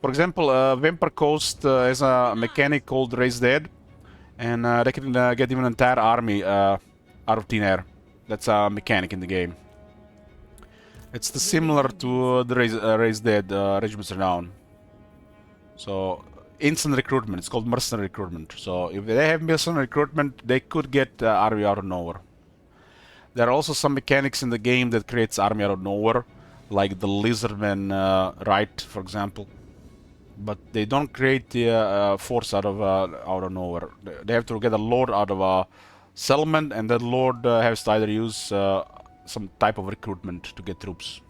For example, Vampire Coast has a mechanic called Raise Dead, and they can get even an entire army out of thin air. That's a mechanic in the game. It's similar to the Raise Dead Regiments Renown. So, instant recruitment. It's called mercenary recruitment. So, if they have mercenary recruitment, they could get army out of nowhere. There are also some mechanics in the game that creates army out of nowhere, like the Lizardman Right, for example. But they don't create the force out of nowhere. They have to get a lord out of a settlement, and that lord has to either use some type of recruitment to get troops.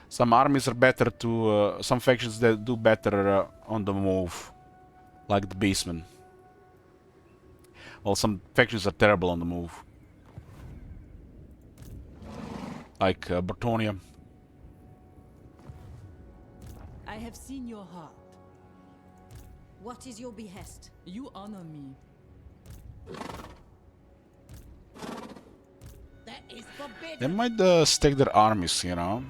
Some armies are better to some factions that do better on the move, like the Beastmen. While some factions are terrible on the move, like Bertonia. I have seen your heart. What is your behest? You honor me. That is forbidden. They might stack their armies, you know.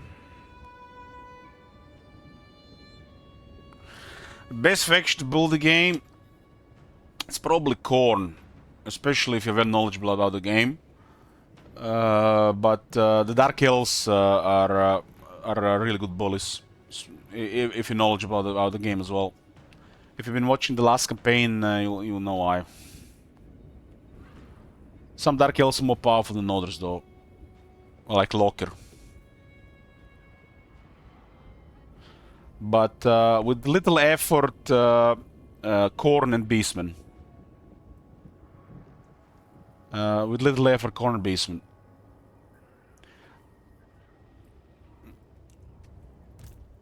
Best faction to build the game, it's probably Couronne, especially if you're very knowledgeable about the game. But the Dark Elves are really good bullies, if you're knowledgeable about the game as well. If you've been watching the last campaign, you'll know why. Some Dark Elves are more powerful than others, though, like Locker. But with little effort, Couronne and Beastmen. With little effort, Couronne and Beastmen.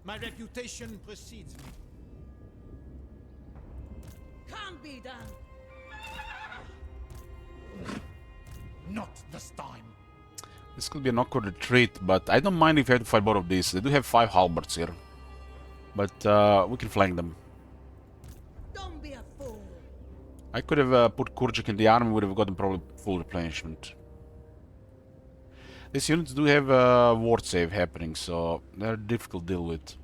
My reputation precedes me. Can't be done. Not this time. This could be an awkward retreat, but I don't mind if you have to fight both of these. They do have 5 halberds here. But we can flank them. Don't be a fool. I could have put Kurjik in the army, would have gotten probably full replenishment. These units do have ward save happening, so they're difficult to deal with.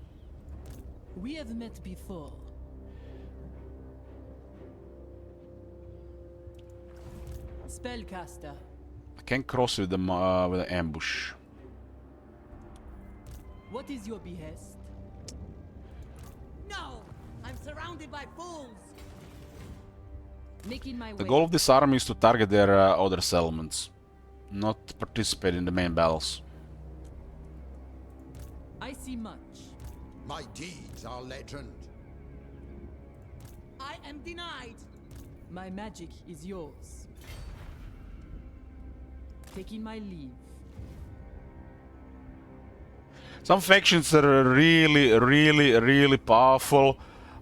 We have met before. Spellcaster. I can't cross with them with an ambush. What is your behest? No! I'm surrounded by fools! Making my way. The goal of this army is to target their other settlements, not participate in the main battles. I see much. My deeds are legend. I am denied! My magic is yours. Taking my leave. Some factions are really powerful,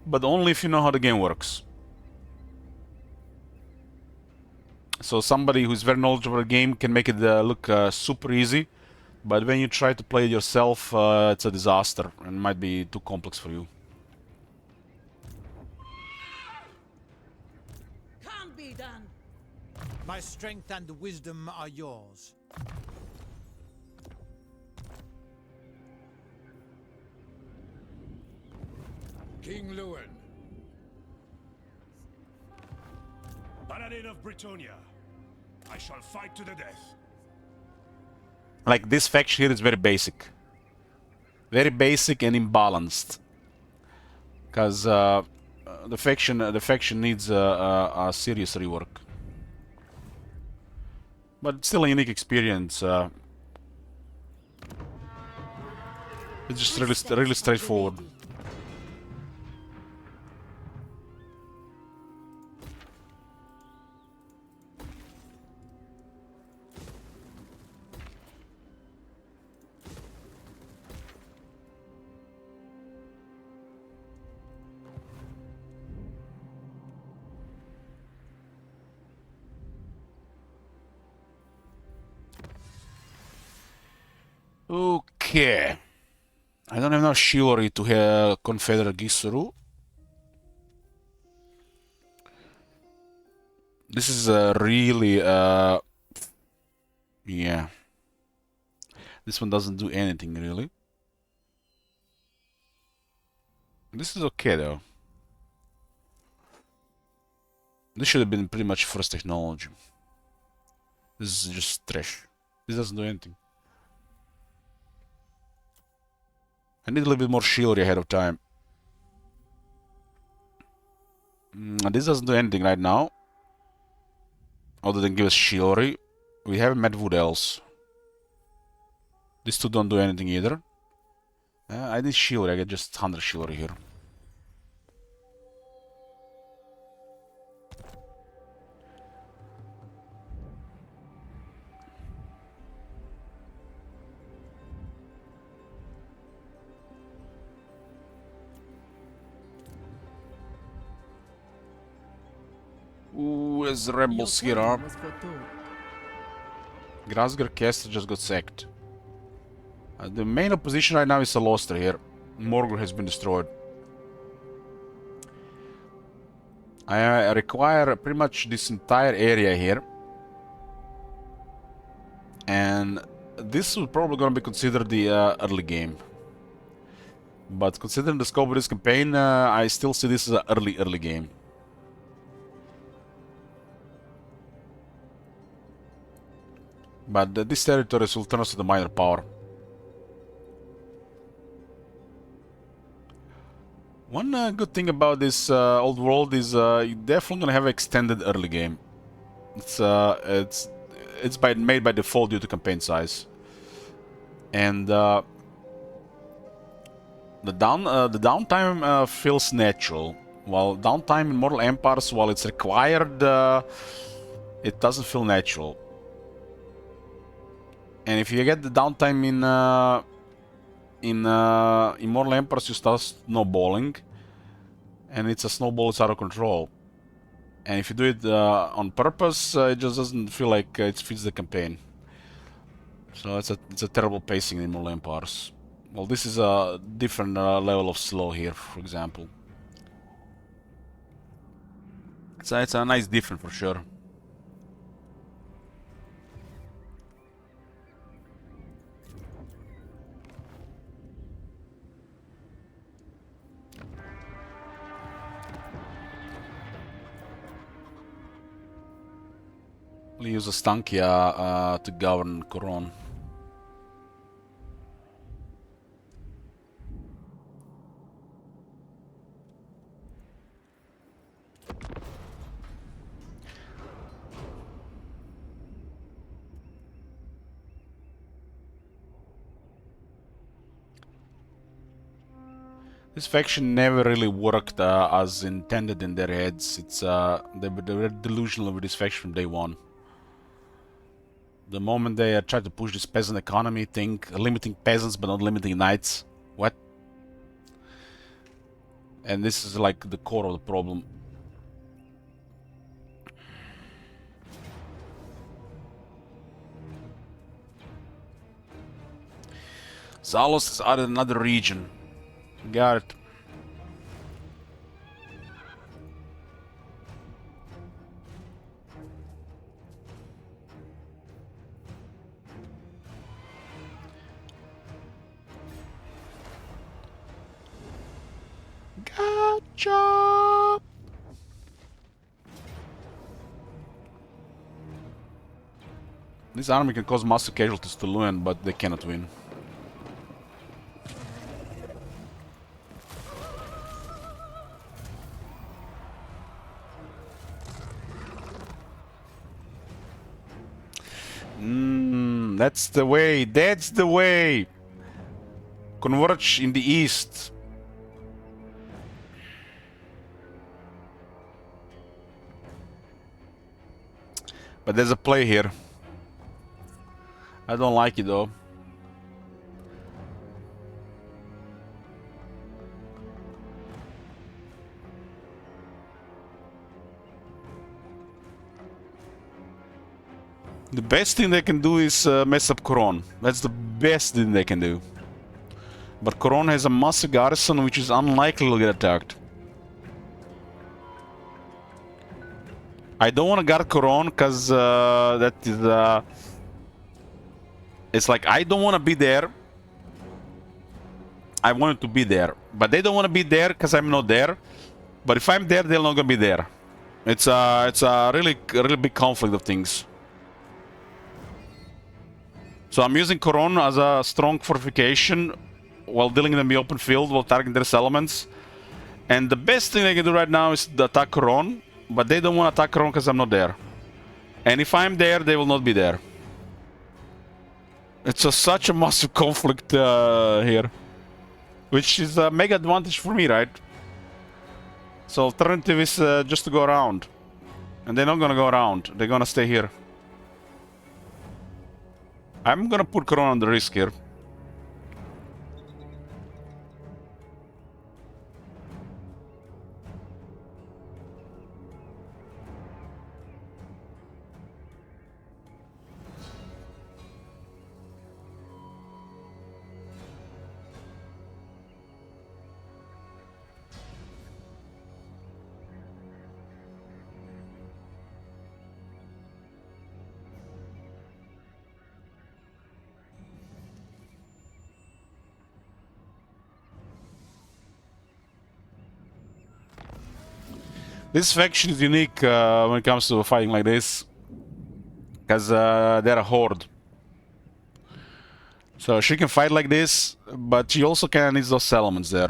but only if you know how the game works. So somebody who's very knowledgeable of the game can make it look super easy, but when you try to play it yourself, it's a disaster and might be too complex for you. Can't be done! My strength and wisdom are yours. King Lewin. Paladin of Britonia, I shall fight to the death. Like this faction here is very basic. Very basic and imbalanced. Because the faction needs a serious rework. But it's still a unique experience. It's just really straightforward. Okay. I don't have enough chivalry to have Confederate Gisuru. This is really yeah. This one doesn't do anything really. This is okay though. This should have been pretty much first technology. This is just trash. This doesn't do anything. I need a little bit more chivalry ahead of time. This doesn't do anything right now. Other than give us chivalry. We haven't met Wood Elves. These two don't do anything either. I need chivalry. I get just 100 chivalry here. Ooh, as rebels here are. Grasgar Castle just got sacked. The main opposition right now is Salostra here. Morgul has been destroyed. I require pretty much this entire area here. And this is probably going to be considered the early game. But considering the scope of this campaign, I still see this as an early game. But these territories will turn us to the minor power. One good thing about this old world is you're definitely gonna have an extended early game. It's made by default due to campaign size, and the downtime feels natural. While downtime in Mortal Empires, while it's required, it doesn't feel natural. And if you get the downtime in Mortal Empires, you start snowballing, and it's a snowball that's out of control. And if you do it on purpose, it just doesn't feel like it fits the campaign. So it's a terrible pacing in Mortal Empires. Well, this is a different level of slow here, for example. It's a nice difference for sure. We'll use a Stankia to govern Couronne. This faction never really worked as intended in their heads. It's they were delusional with this faction from day one. The moment they try to push this peasant economy thing, limiting peasants but not limiting knights. What? And this is like the core of the problem. Zalos is added another region. Got it. Gotcha! This army can cause massive casualties to Luen, but they cannot win. That's the way. That's the way. Converge in the east. But there's a play here. I don't like it though. The best thing they can do is mess up Couronne. That's the best thing they can do. But Couronne has a massive garrison, which is unlikely to get attacked. I don't want to guard Couronne because that is... it's like, I don't want to be there. I wanted to be there. But they don't want to be there because I'm not there. But if I'm there, they're not going to be there. It's a really big conflict of things. So I'm using Couronne as a strong fortification while dealing in the open field, while targeting their settlements. And the best thing they can do right now is to attack Couronne, but they don't want to attack Couronne because I'm not there. And if I'm there, they will not be there. It's such a massive conflict here. Which is a mega advantage for me, right? So alternative is just to go around. And they're not gonna go around, they're gonna stay here. I'm gonna put Couronne on the risk here. This faction is unique when it comes to fighting like this, because they're a horde. So she can fight like this, but she also kind of needs those settlements there.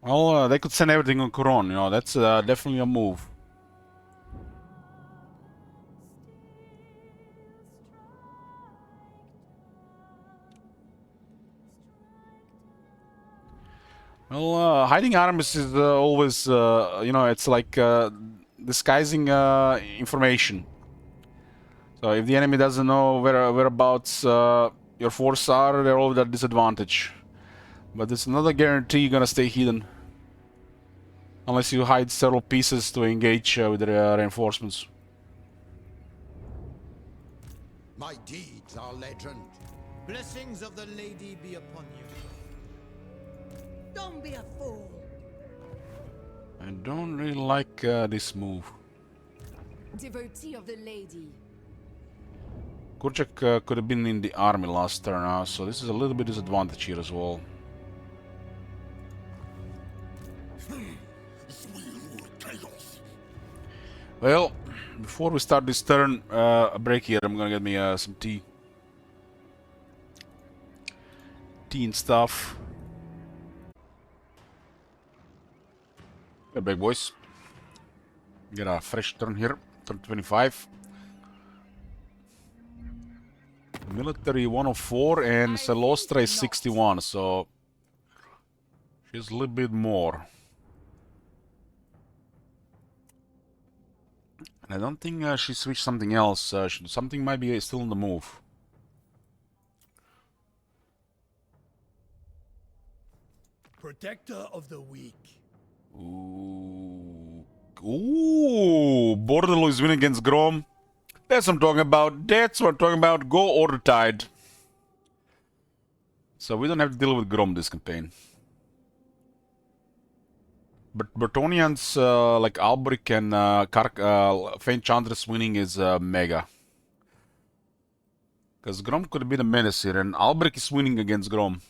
Well, they could send everything on Couronne, you know, that's definitely a move. Well, hiding armies is always, you know, it's like disguising information. So if the enemy doesn't know whereabouts your forces are, they're always at disadvantage. But there's another guarantee you're gonna stay hidden. Unless you hide several pieces to engage with the reinforcements. My deeds are legend. Blessings of the lady be upon you. Don't be a fool. I don't really like this move. Devotee of the lady. Kurchak could have been in the army last turn, so this is a little bit disadvantage here as well. Well, before we start this turn, a break here, I'm gonna get me some tea. Tea and stuff. Get back, boys. Get a fresh turn here, turn 25. Military 104 and Celostra is 61, so she's a little bit more. And I don't think she switched something else. Something might be still on the move. Protector of the weak. Ooh. Ooh, Bordello is winning against Grom. That's what I'm talking about. That's what I'm talking about. Go Order Tide. So we don't have to deal with Grom this campaign. But Bretonnians like Albrecht and Faint Chandra's winning is mega. Because Grom could have been a menace here, and Albrecht is winning against Grom.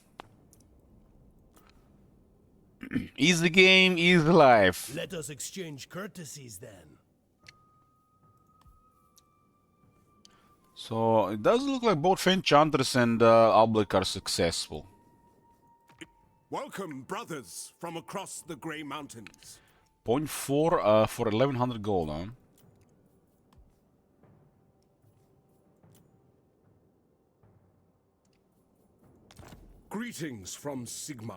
Easy game, easy life. Let us exchange courtesies then. So it does look like both Faint Chandra's and Albrecht are successful. Welcome, brothers, from across the Grey Mountains. 0.4 for 1100 gold, huh? Greetings from Sigmar.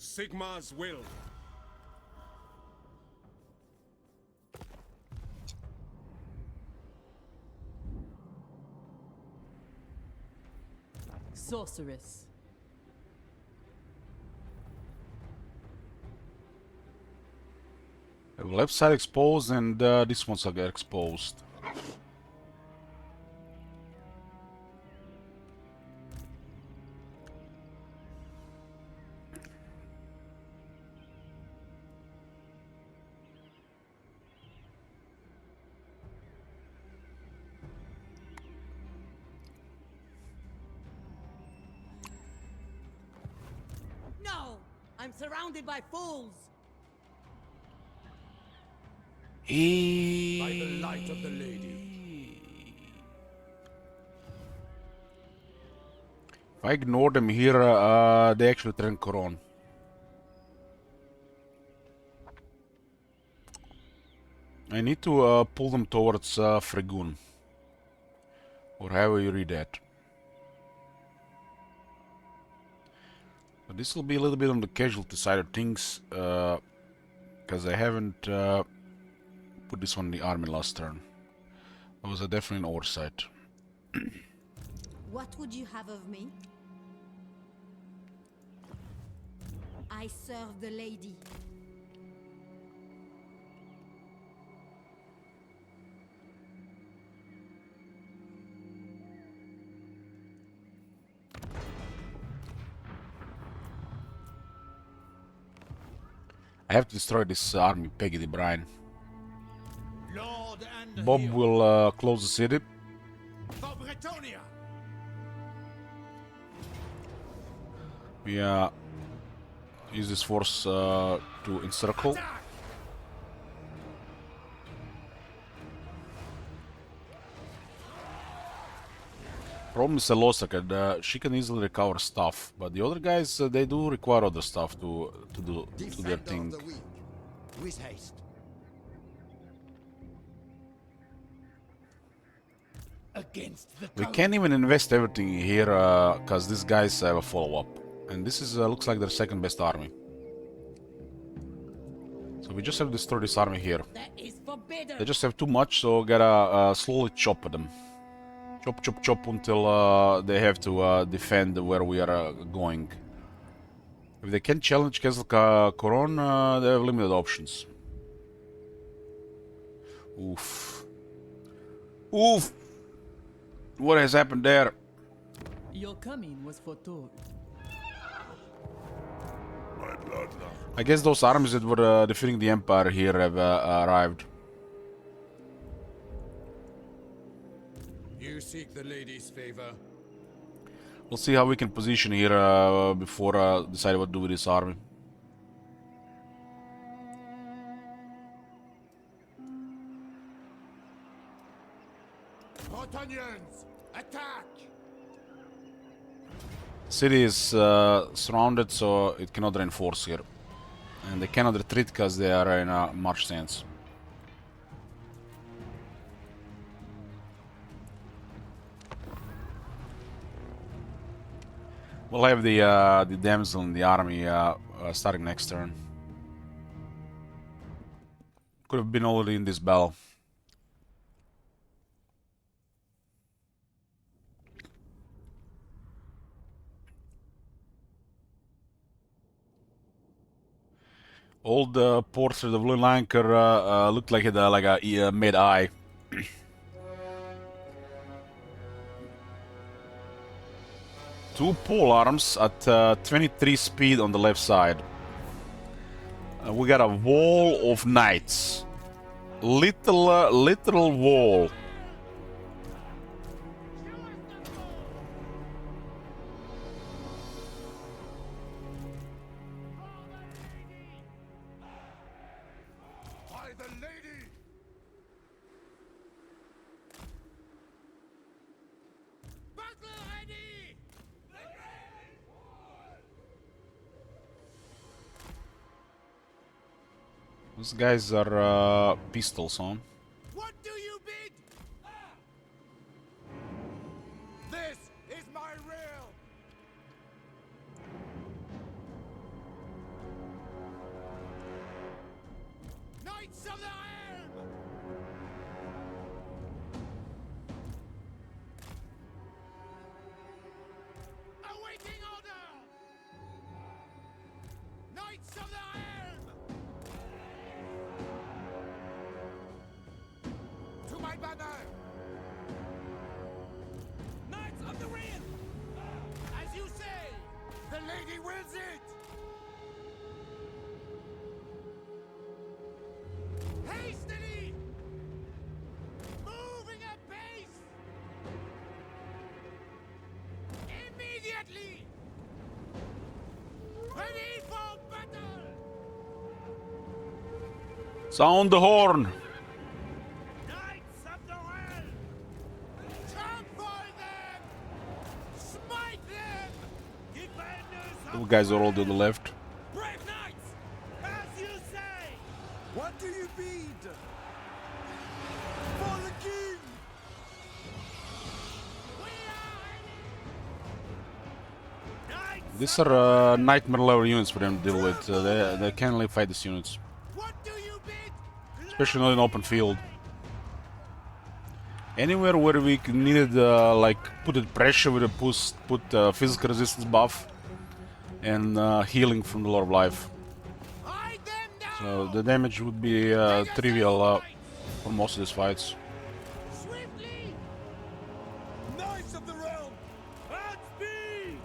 Sigmar's will. Sorceress. Left side exposed, and this one's get exposed. No! I'm surrounded by fools! By the light of the lady. If I ignore them here, they actually turn Couronne. I need to pull them towards Fregun. Or however you read that. But this will be a little bit on the casualty side of things, because I haven't put this one in the army last turn. It was definitely an oversight. What would you have of me? I serve the lady. I have to destroy this army, Peggy the Brine. Lord and Bob hero. will close the city. For Bretonia. We use this force to encircle. Problem is Selosaka, she can easily recover stuff, but the other guys they do require other stuff to do to their thing. Defender of the weak. With haste. Against the We can't even invest everything here because these guys have a follow-up, and this is looks like their second best army. So we just have to destroy this army here. That is forbidden! They just have too much, so gotta slowly chop at them. Chop, chop, chop until they have to defend where we are going. If they can challenge Castle Couronne, they have limited options. Oof. Oof! What has happened there? Your coming was foretold. I guess those armies that were defeating the Empire here have arrived. You seek the lady's favor. We'll see how we can position here before decide what to do with this army. Bretonians, attack! City is surrounded, so it cannot reinforce here. And they cannot retreat because they are in a march stance. We'll have the damsel in the army starting next turn. Could have been already in this battle. Old portrait of Lanker looked like it like a mid-eye. Two pole arms at 23 speed on the left side. We got a wall of knights. Literal wall. By the lady! Battle ready! These guys are pistols on. What do you bid? This is my will! Knights of the Realm! Awaiting order! Knights of the Realm! To my banner! Knights of the Realm! As you say, the lady wills it! Hastily! Moving at pace! Immediately! Ready for battle! Sound the horn! Knights of the Realm! Trample them! Smite them! Defenders The guys are all to the left. Brave knights! As you say! What do you bid? For the king! These are nightmare level units for them to deal with. They can't really fight these units. Especially not in open field. Anywhere where we needed like put it pressure with a put physical resistance buff and healing from the Lord of Life. So the damage would be trivial for most of these fights. Swiftly! Knights of the Realm! At speed!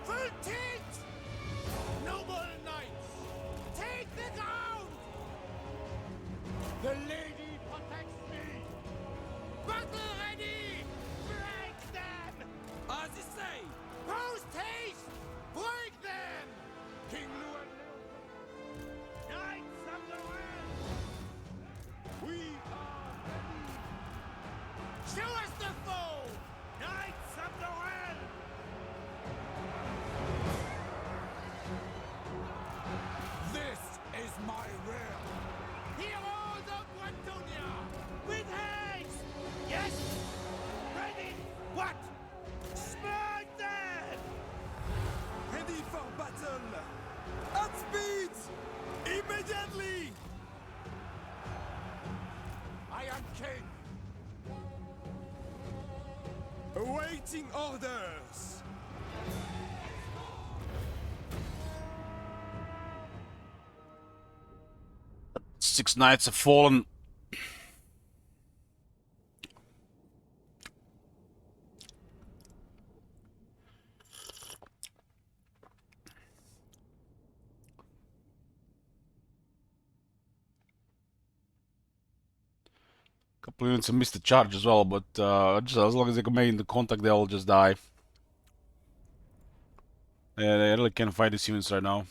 Full tilt! Noble knights! Take the ground! The lady protects me! Battle ready! Break them! As you say! Post haste! Break them! King Louis! Knights of the Realm! We are ready! Show us the foe! Knights of the Realm! This is my realm! Heroes of Bretonia! With haste! Yes! Ready! What? Smite them! Ready for battle! At speed! Immediately! I am king! Awaiting orders! 6 knights have fallen. Couple units have missed the charge as well, but just as long as they can make the contact, they'll just die. Yeah, they really can't fight these units right now.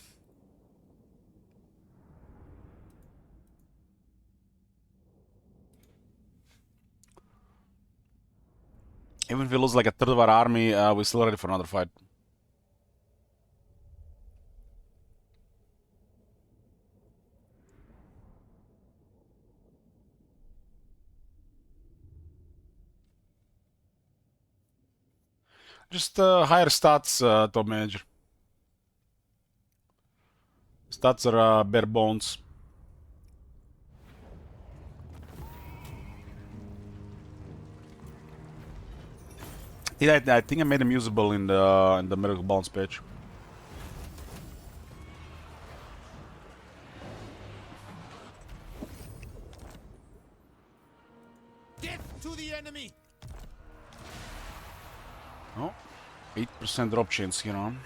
Even if we lose like a third of our army, we're still ready for another fight. Just higher stats, top manager. Stats are bare bones. Yeah, I think I made them usable in the Miracle Balance page. Death to the enemy! Oh, 8% drop chance here on.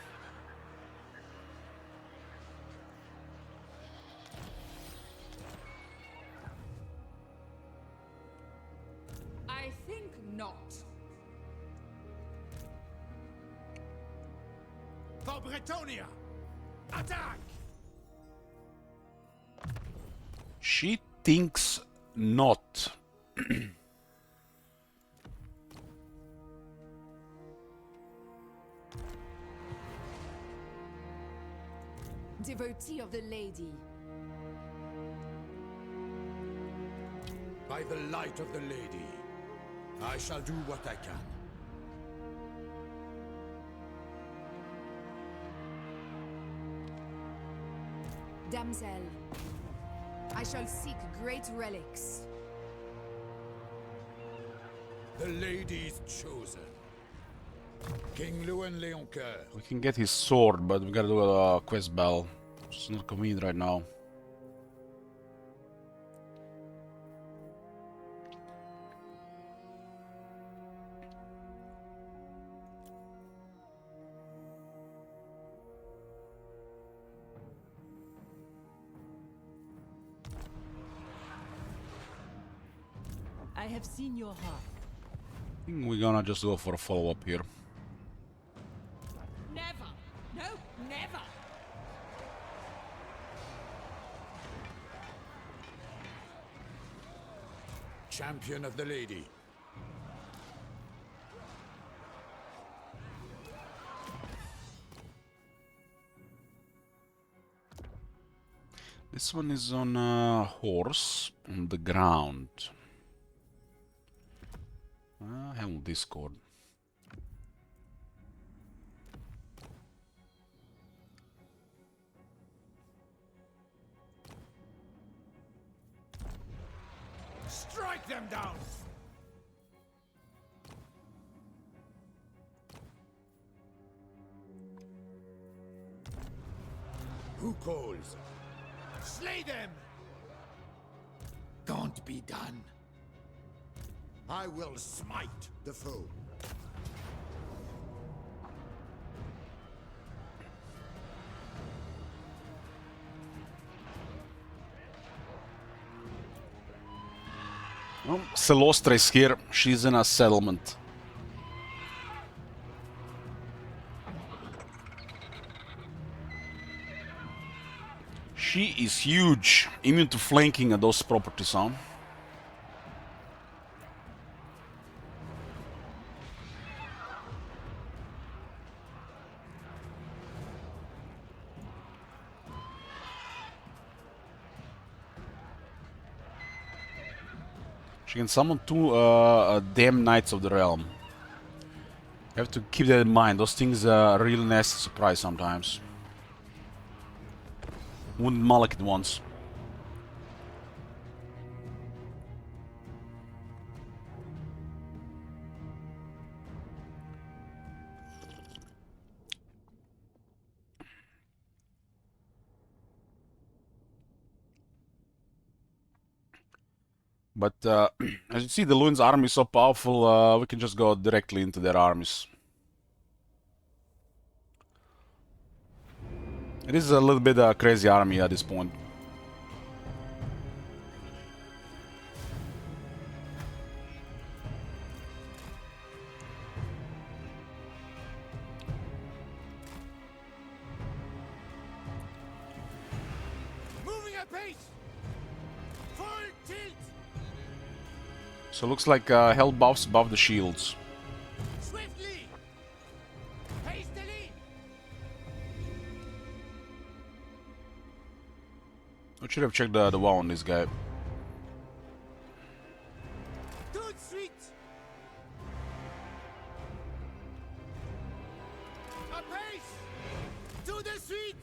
I think not. For Bretonia! Attack! She thinks not. Devotee of the Lady. By the light of the Lady, I shall do what I can. Damsel. I shall seek great relics. The lady's chosen. King Lewin Leoncoeur. We can get his sword, but we gotta do a quest bell, which is not convenient right now. I have seen your heart. I think we're gonna just go for a follow-up here. Never! No, never! Champion of the lady. This one is on a horse on the ground. Helm Discord. Strike them down! Who calls? Slay them! Can't be done. I will smite the foe. Well, Celostra is here. She's in a settlement. She is huge. Immune to flanking at those properties, huh? She can summon two damn Knights of the Realm. You have to keep that in mind. Those things are really nasty surprise sometimes. Wouldn't Malekith once. But as you see, the Luin's army is so powerful, we can just go directly into their armies. It is a little bit crazy army at this point. Moving at pace! Full tilt! So it looks like health buffs above the shields. Swiftly! Hastily! I should have checked the WoW on this guy. Tout de suite! A pace! To the suite!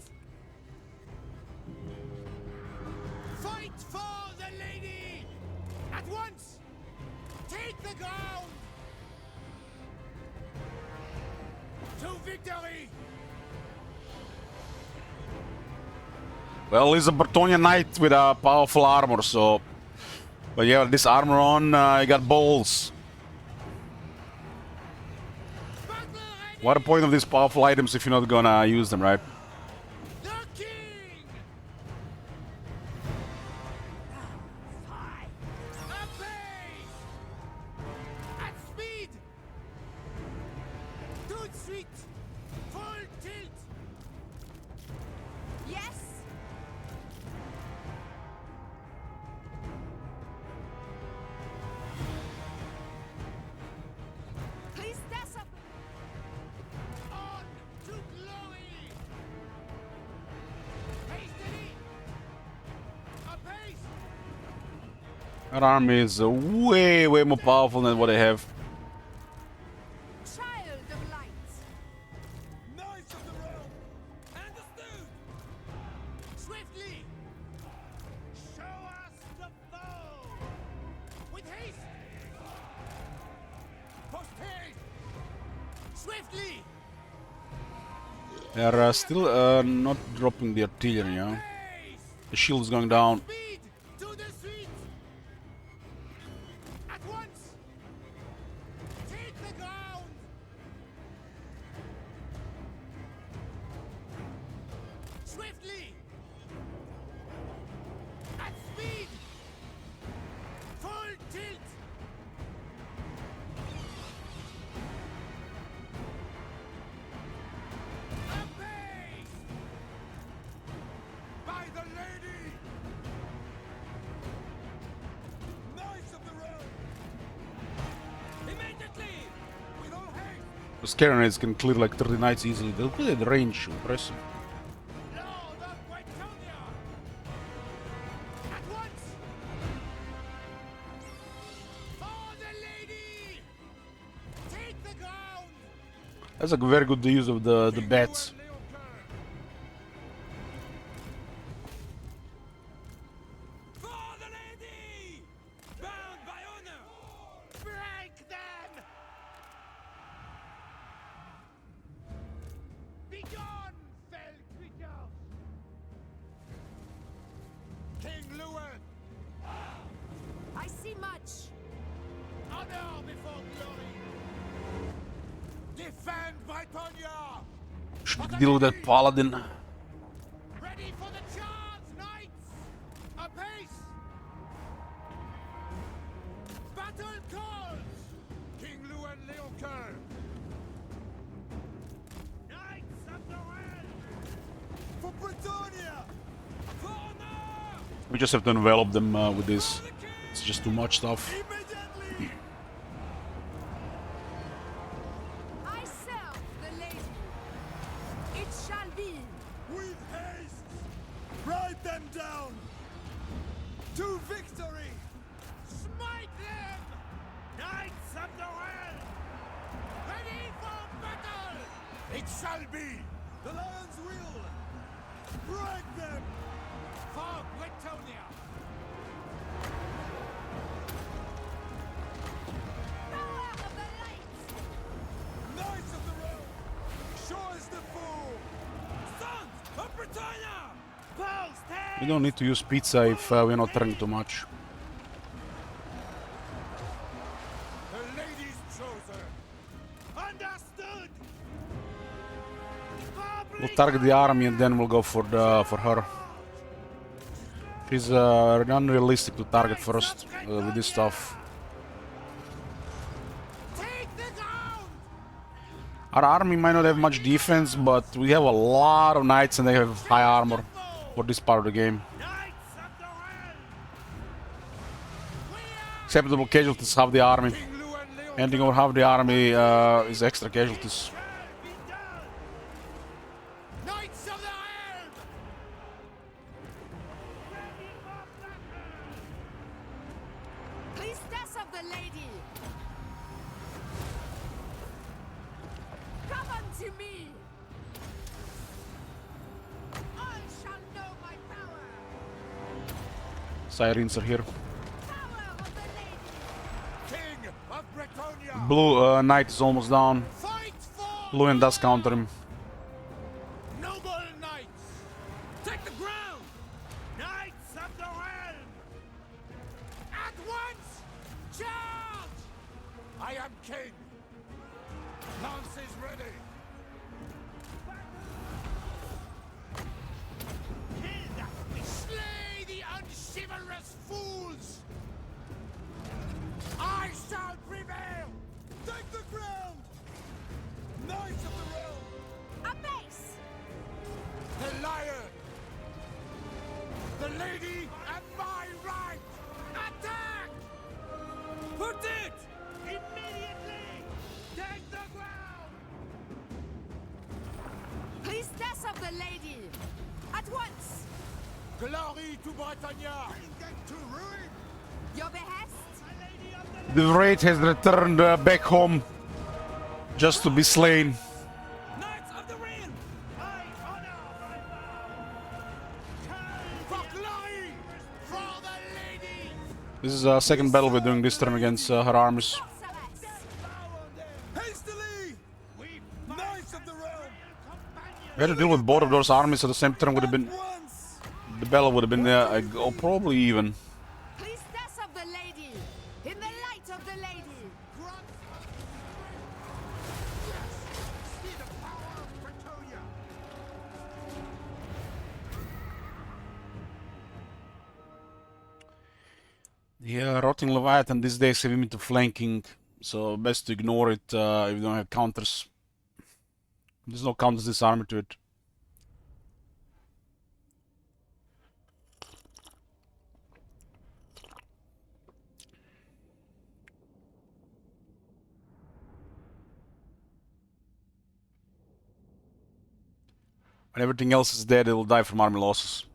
Fight for the lady! At once! Take the ground! To victory! Well, he's a Bretonnian knight with a powerful armor, so... But yeah, this armor on, you got balls. What the point of these powerful items if you're not gonna use them, right? The king! A pace! At speed! Tout de suite! Full tilt! Yes! Priestess of... On to glory! Hastily! A pace! That army is way more powerful than what they have. Child of light! Knights of the realm! Understood! Swiftly! Show Swiftly! They are still not dropping the artillery, yeah? The shield is going down. Speed! To the street! At once! Take the ground! Swiftly! At speed! Full tilt! Apace! By the lady! Knights of the road! Immediately! With all haste! Those carronades can clear like 30 knights easily. They'll clear the range, impressive. Lord of Wetonia! At once! For the lady! Take the ground! That's a very good use of the bats. For the lady! Bound by honor! Break them! Begone, fell creatures! King Lewin! I see much. Honor before glory! Defend Britannia! Should deal with that paladin. Ready for the charge, knights! Apace! Battle calls! King Lewin Leoncoeur! Knights of the Realm! For Britannia! For honor! We just have to envelop them with this. It's just too much stuff. Immediately! I serve the lady. It shall be. With haste! Ride them down! To victory! Smite them! Knights of the Realm! Ready for battle! It shall be! The Lion's will! Break them! For Bretonia! Power of the light. Knights of the Realm! Sure as the fool! Sons of Britannia! Post haste! We don't need to use pizza if we're not turning too much. The lady's chosen! Understood! We'll target the army and then we'll go for her. She's unrealistic to target first with this stuff. Take the ground! Our army might not have much defense, but we have a lot of knights and they have high armor for this part of the game. Knights of the Realm! Acceptable casualties, half the army. Anything over half the army is extra casualties. Knights of the Realm! Priestess of the lady. Come unto me. All shall know my power. Sirens are here. Power of the lady. King of Bretonia! Blue knight is almost down. Fight for Lewin does counter him. noble knights! Take the ground! Knights of the Realm! At once! Charge! I am king! Lances ready! Slay the unchivalrous fools! I shall prevail! Take the ground! Knights of the Realm! A base. The lion! The lady at my right! Attack! Put it! Immediately! Take the ground! Priestess of the lady. At once. Glory to Britannia! To ruin! Your behest. The Wraith has returned back home just to be slain. Knights of the Realm! I honor my vow! For glory! For the lady! This is our second battle we're doing this turn against her armies. Hastily! We We had to deal with both of those armies at the same time. Would have been the battle would have been probably even. Priestess of the Lady, in the light of the Lady. See the power of Pretoria. Yeah, Rotting Leviathan these days have him into flanking, so best to ignore it if you don't have counters. There's no counters this army to it. When everything else is dead, it will die from army losses.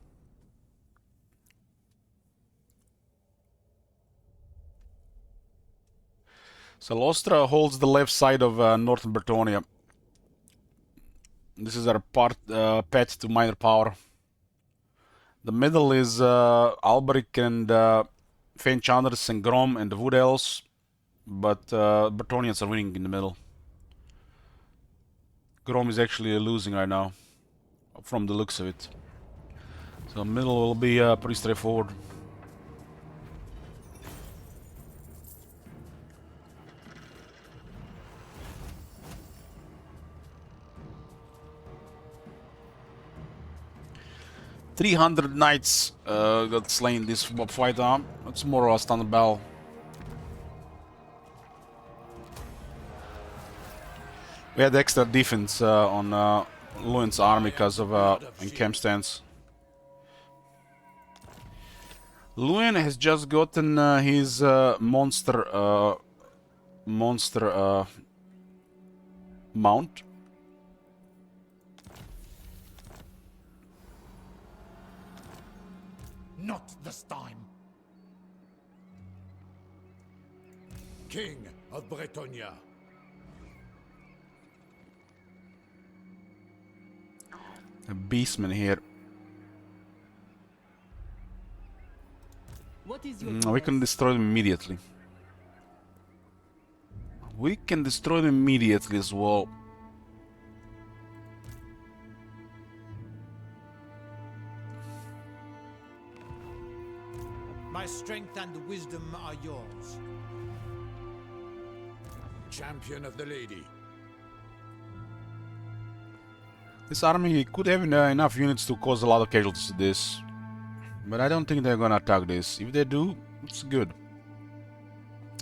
So Lostra holds the left side of northern Bretonia. This is our path to minor power. The middle is Alberic and Feinchanders and Grom and the Wood Elves, but Bretonians are winning in the middle. Grom is actually losing right now, from the looks of it. So middle will be pretty straightforward. "300 knights got slain this fight. It's more a standard battle. We had extra defense on Luen's army because of encamp stance. Luen has just gotten his monster mount. Not this time. King of Bretonia. A beastman here. What is your We can destroy them immediately. We can destroy them immediately as well. My strength and wisdom are yours. Champion of the Lady. This army could have enough units to cause a lot of casualties to this. But I don't think they're gonna attack this. If they do, it's good.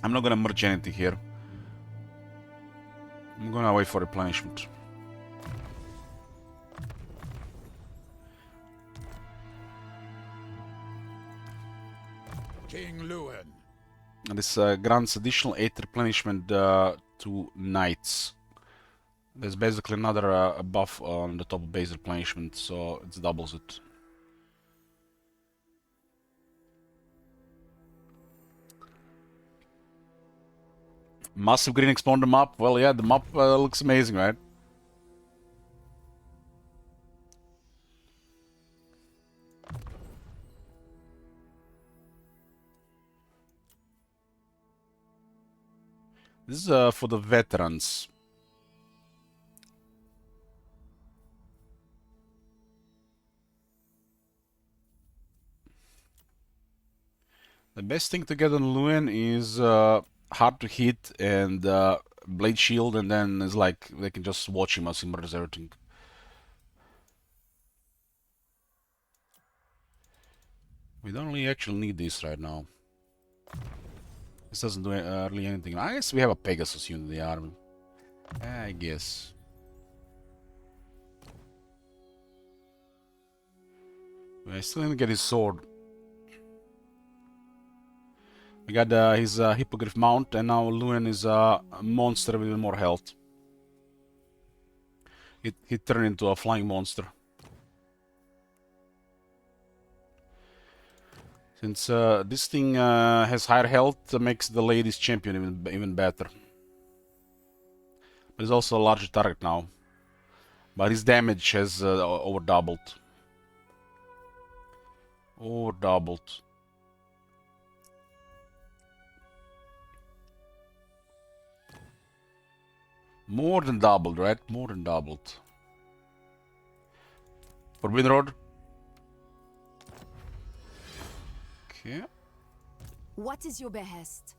I'm not gonna merge anything here. I'm gonna wait for replenishment. King Luen. And this grants additional 8 replenishment to knights. There's basically another buff on the top of base replenishment, so it doubles it. Massive green exploder map. Well, yeah, the map looks amazing, right? This is for the veterans. The best thing to get on Luen is hard to hit and blade shield, and then it's like they can just watch him as he murders everything. We don't really actually need this right now. This doesn't do really anything. I guess we have a Pegasus unit in the army. I guess. I still didn't get his sword. We got his Hippogriff mount, and now Luen is a monster with more health. He turned into a flying monster. Since this thing has higher health, makes the lady's champion even better. But he's also a larger target now. But his damage has over doubled. Over doubled. More than doubled, right? More than doubled. Forbidden Road. Okay. What is your behest?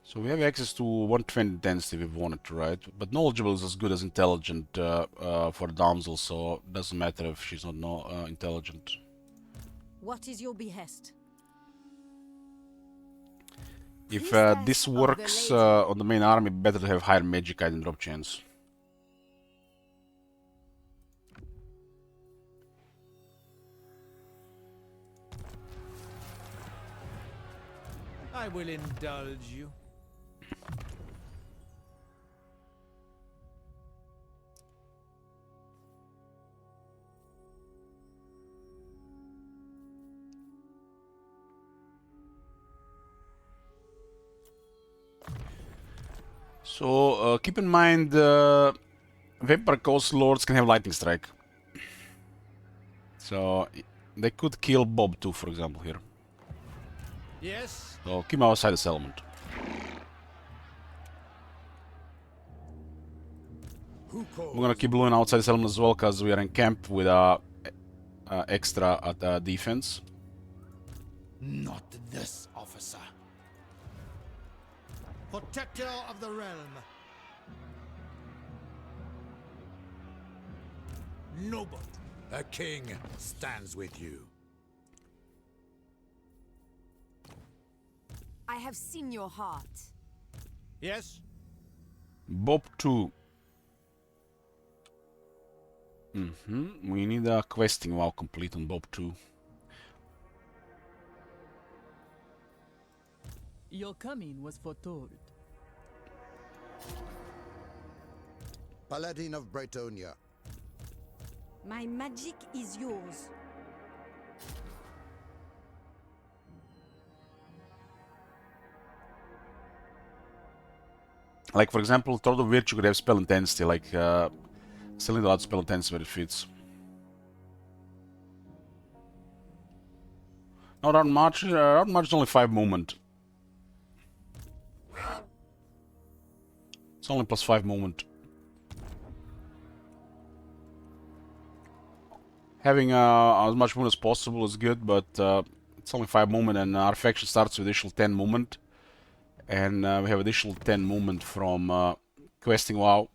So we have access to 120 density if we wanted to, right? But knowledgeable is as good as intelligent for a damsel, so it doesn't matter if she's not intelligent. What is your behest? If this works on the main army, better to have higher magic item drop chance. I will indulge you. So keep in mind, Vampire Coast Lords can have Lightning Strike. So they could kill Bob too, for example, here. Yes. So keep him outside the settlement. We're gonna keep Luin outside the settlement as well, because we are in camp with extra at defense. Not this, officer. Protector of the realm. Noble. A king stands with you. I have seen your heart. Yes. Bob 2. We need a questing while complete on Bob 2. Your coming was foretold. Paladin of Bretonia. My magic is yours. Like, for example, Throat of Virtue could have spell intensity, like, selling the lot spell intensity where it fits. No, round march is only 5 movement. It's only plus 5 movement. Having as much movement as possible is good, but it's only 5 movement, and our faction starts with additional 10 movement. And we have additional 10 movement from questing WoW,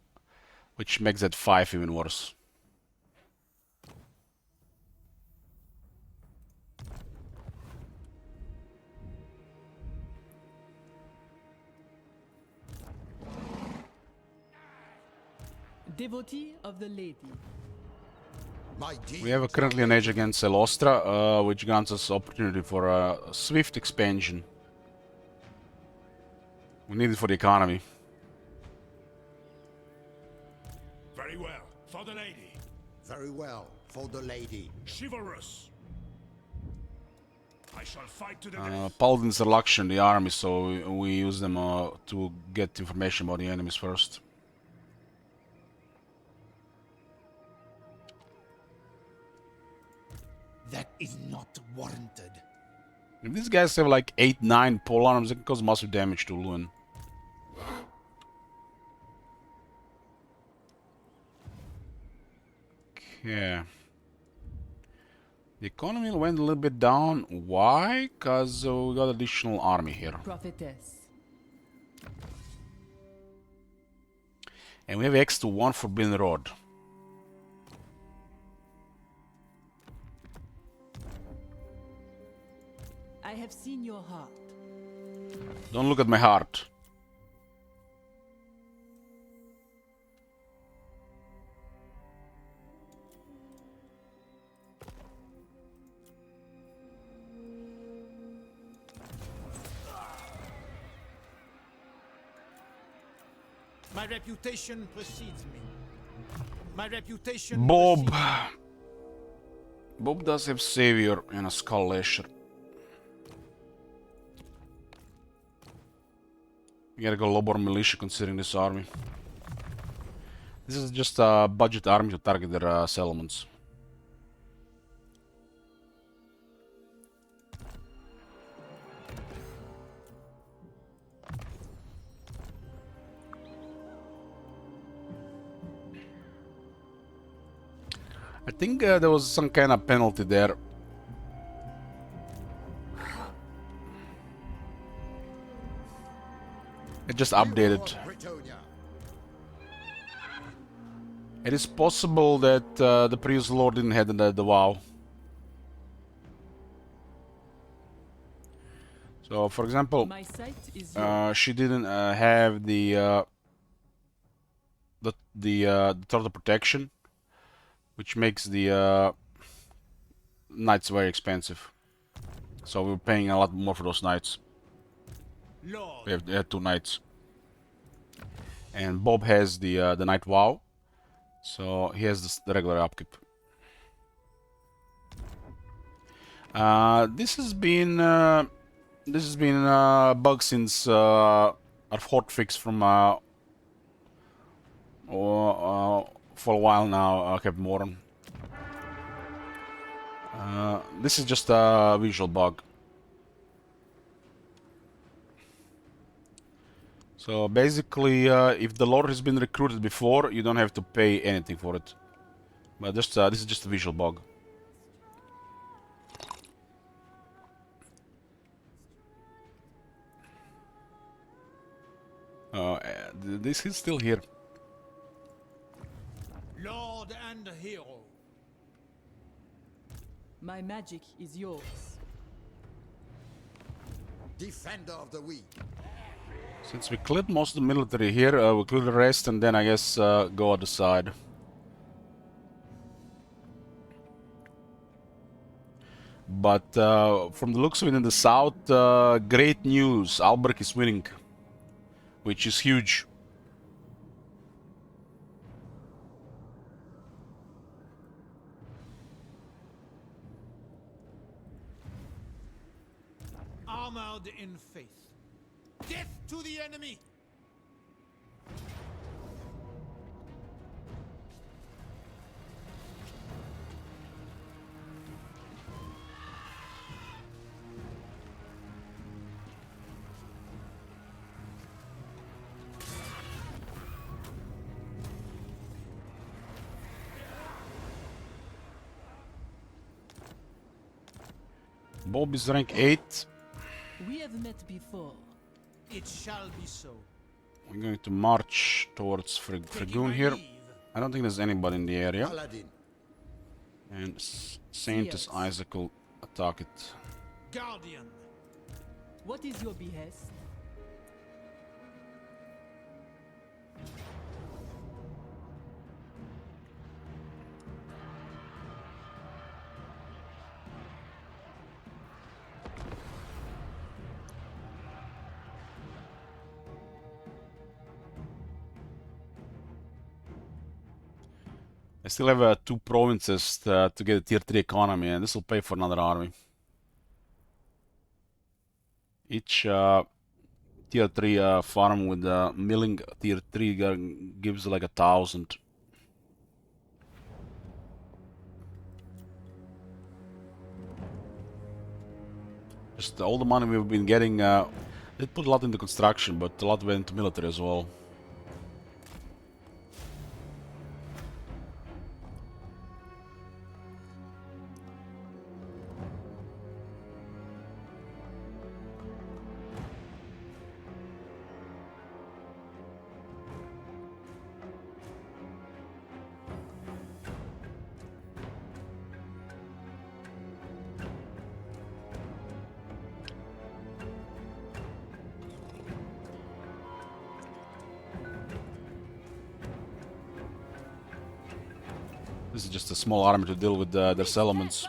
which makes that 5 even worse. Devotee of the Lady. We have currently an edge against Celostra, which grants us opportunity for a swift expansion. We need it for the economy. Very well, for the lady. Very well, for the lady. Chivalrous. I shall fight to the death. Paladins are luxury in the army, so we use them to get information about the enemies first. That is not warranted. If these guys have like 8-9 pole arms, it can cause massive damage to Luin. Okay. The economy went a little bit down. Why? Because we got additional army here. Prophetess. And we have X to 1 Forbidden Road. I have seen your heart. Don't look at my heart. My reputation precedes me. My reputation. Bob. Bob does have Savior and a Skull Lasher. We gotta go Lobor Militia considering this army. This is just a budget army to target their settlements. I think there was some kind of penalty there. It just updated. It is possible that the previous lord didn't have the WoW. So, for example, she didn't have the total protection, which makes the knights very expensive. So we're paying a lot more for those knights. We have 2 knights, and Bob has the knight WoW, so he has the regular upkeep. This has been a bug since our hotfix from for a while now, Captain Moran. This is just a visual bug. So basically, if the lord has been recruited before, you don't have to pay anything for it. But just this is just a visual bug. This is still here. Lord and hero. My magic is yours. Defender of the weak. Since we cleared most of the military here, we'll clear the rest and then I guess go other side. But from the looks of it in the south, great news. Albrecht is winning, which is huge. Armored in faith. Death to the enemy! Bob is rank 8. We have met before. It shall be so. I'm going to march towards Fregoon here. I don't think there's anybody in the area. Paladin. And Saint Isaac will attack it. Guardian. What is your behest? I still have 2 provinces to get a tier 3 economy, and this will pay for another army. Each tier 3 farm with milling tier 3 gives like 1,000. Just all the money we've been getting, they put a lot into construction, but a lot went into military as well. This is just a small army to deal with their settlements.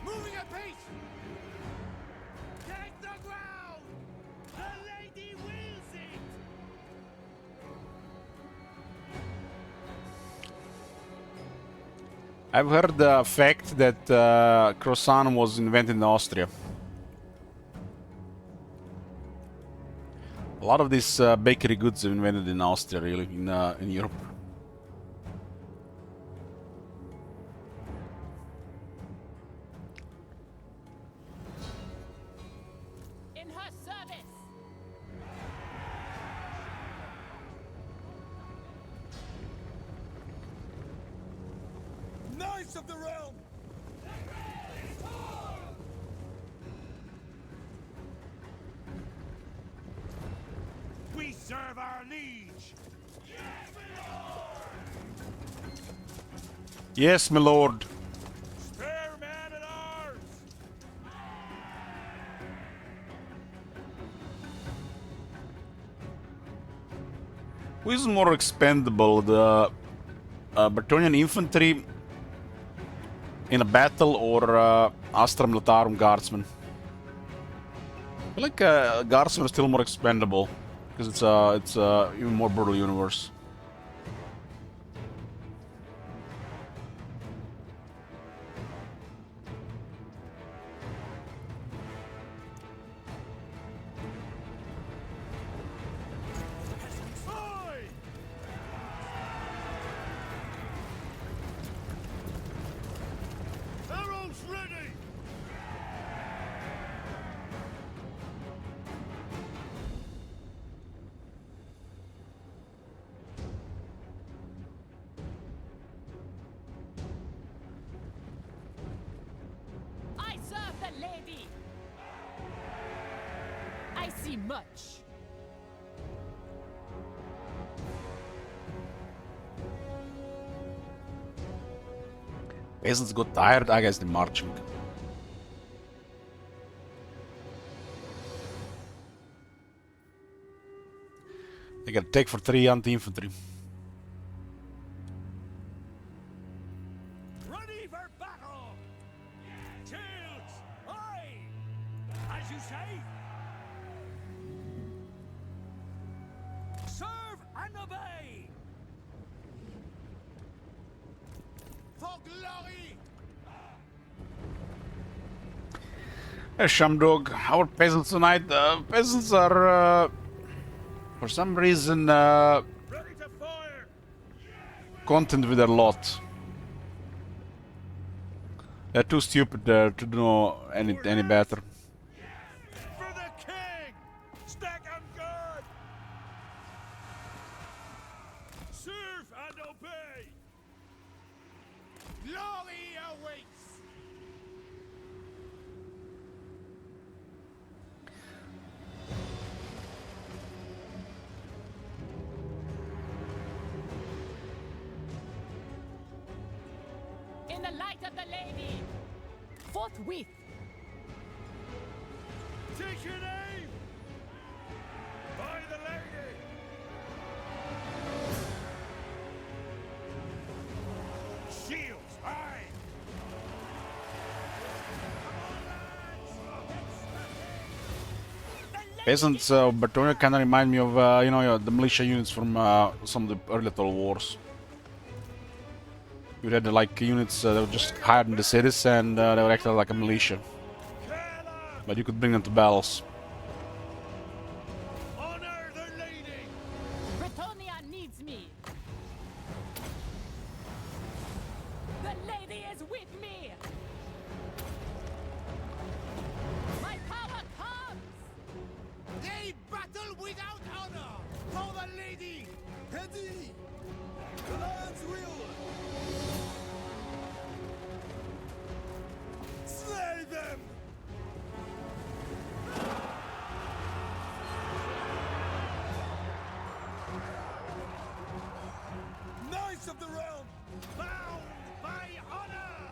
Moving at pace! Take the ground! The lady wills it! I've heard the fact that croissant was invented in Austria. A lot of these bakery goods are invented in Austria, really, in Europe. In her service. Knights of the realm! We serve our liege! Yes, my lord. Spare man at arms! Who is more expendable, the Bretonnian infantry in a battle or Astra Militarum guardsmen? I feel like guardsmen are still more expendable because it's even more brutal universe. Arrows ready! I serve the lady. I see much. Peasants got tired, I guess, the marching. They gotta take for 3 anti-infantry. Ready for battle! Shields! Aye! As you say! Serve and obey! For glory! Shamdog, our peasants tonight. Peasants are, for some reason, content with their lot. They're too stupid to know any better. For the king! Stack and guard! Serve and obey! Glory awaits! In the light of the lady. Forthwith. Take your aim! By the lady! Shields, aye! Peasants, Bretonnia kind of remind me of, you know, the militia units from some of the early Total Wars. You had like units that were just hired in the cities and they were acting like a militia. But you could bring them to battles. Honor the lady! Bretonnia needs me. The lady is with me. My power comes. They battle without honor! For the lady! Ready! The lion's will! Slay them! Knights of the realm! Bound by honor!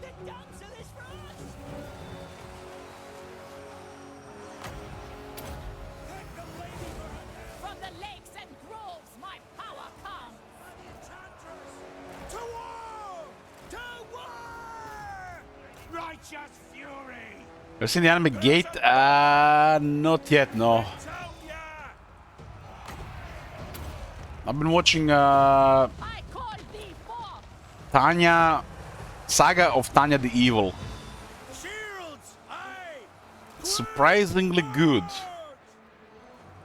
The council is for us! Take the lady for her death! From the lakes and groves, my power comes. To war! To war! Righteous fury! Have you seen the anime Gate? Not yet, no. I've been watching Tanya, Saga of Tanya the Evil. Shields, aye! Surprisingly good.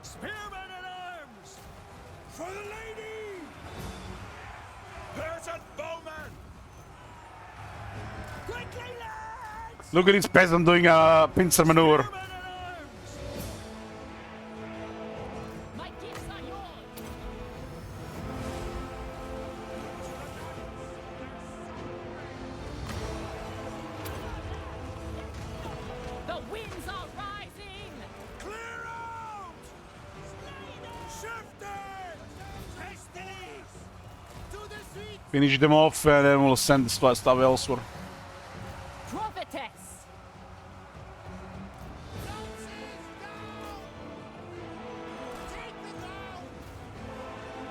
Spearmen Look at this peasant doing a pincer maneuver. My gifts are yours. The winds are rising. Clear out! Shifters! Hastilies! To the street! Finish them off and then we'll send the stuff elsewhere. Prophetess.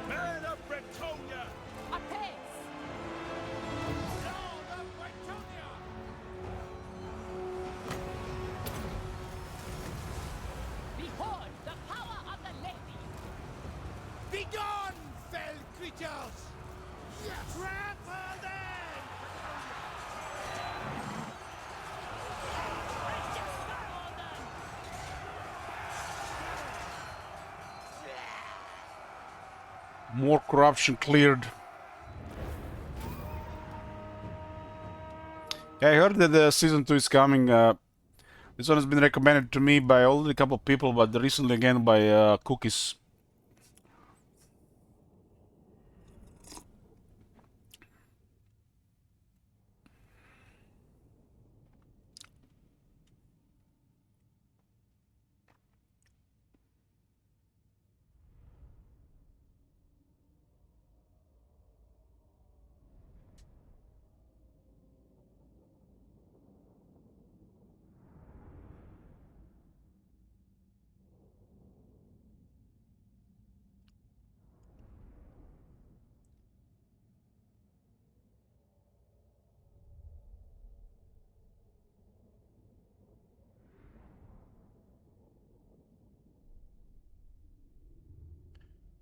Man of Bretonia! A pace. Lord of Bretonia! Behold the power of the lady. Begone, fell creatures! Trample them! More corruption cleared. Yeah, I heard that the season 2 is coming. This one has been recommended to me by already a couple of people, but recently again by Cookies.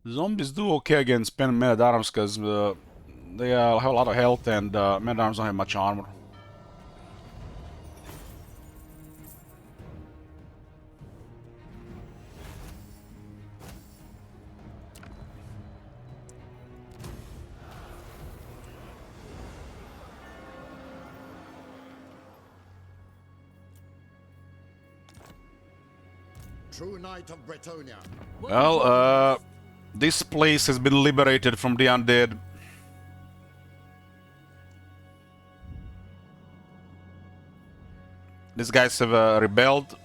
Zombies do okay against men-at-arms because they have a lot of health and men-at-arms don't have much armor. True Knight of Bretonia. Well, this place has been liberated from the undead. These guys have rebelled,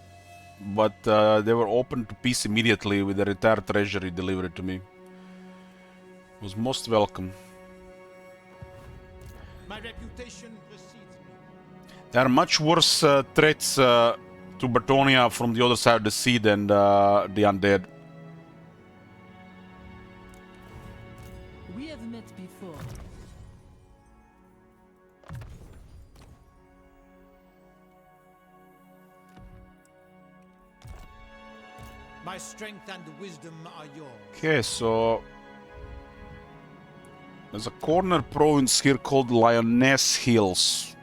but they were open to peace immediately with their entire treasury delivered to me. It was most welcome. My reputation precedes me. There are much worse threats to Bretonia from the other side of the sea than the undead. We have met before. My strength and wisdom are yours. Okay, so there's a corner province here called Lioness Hills.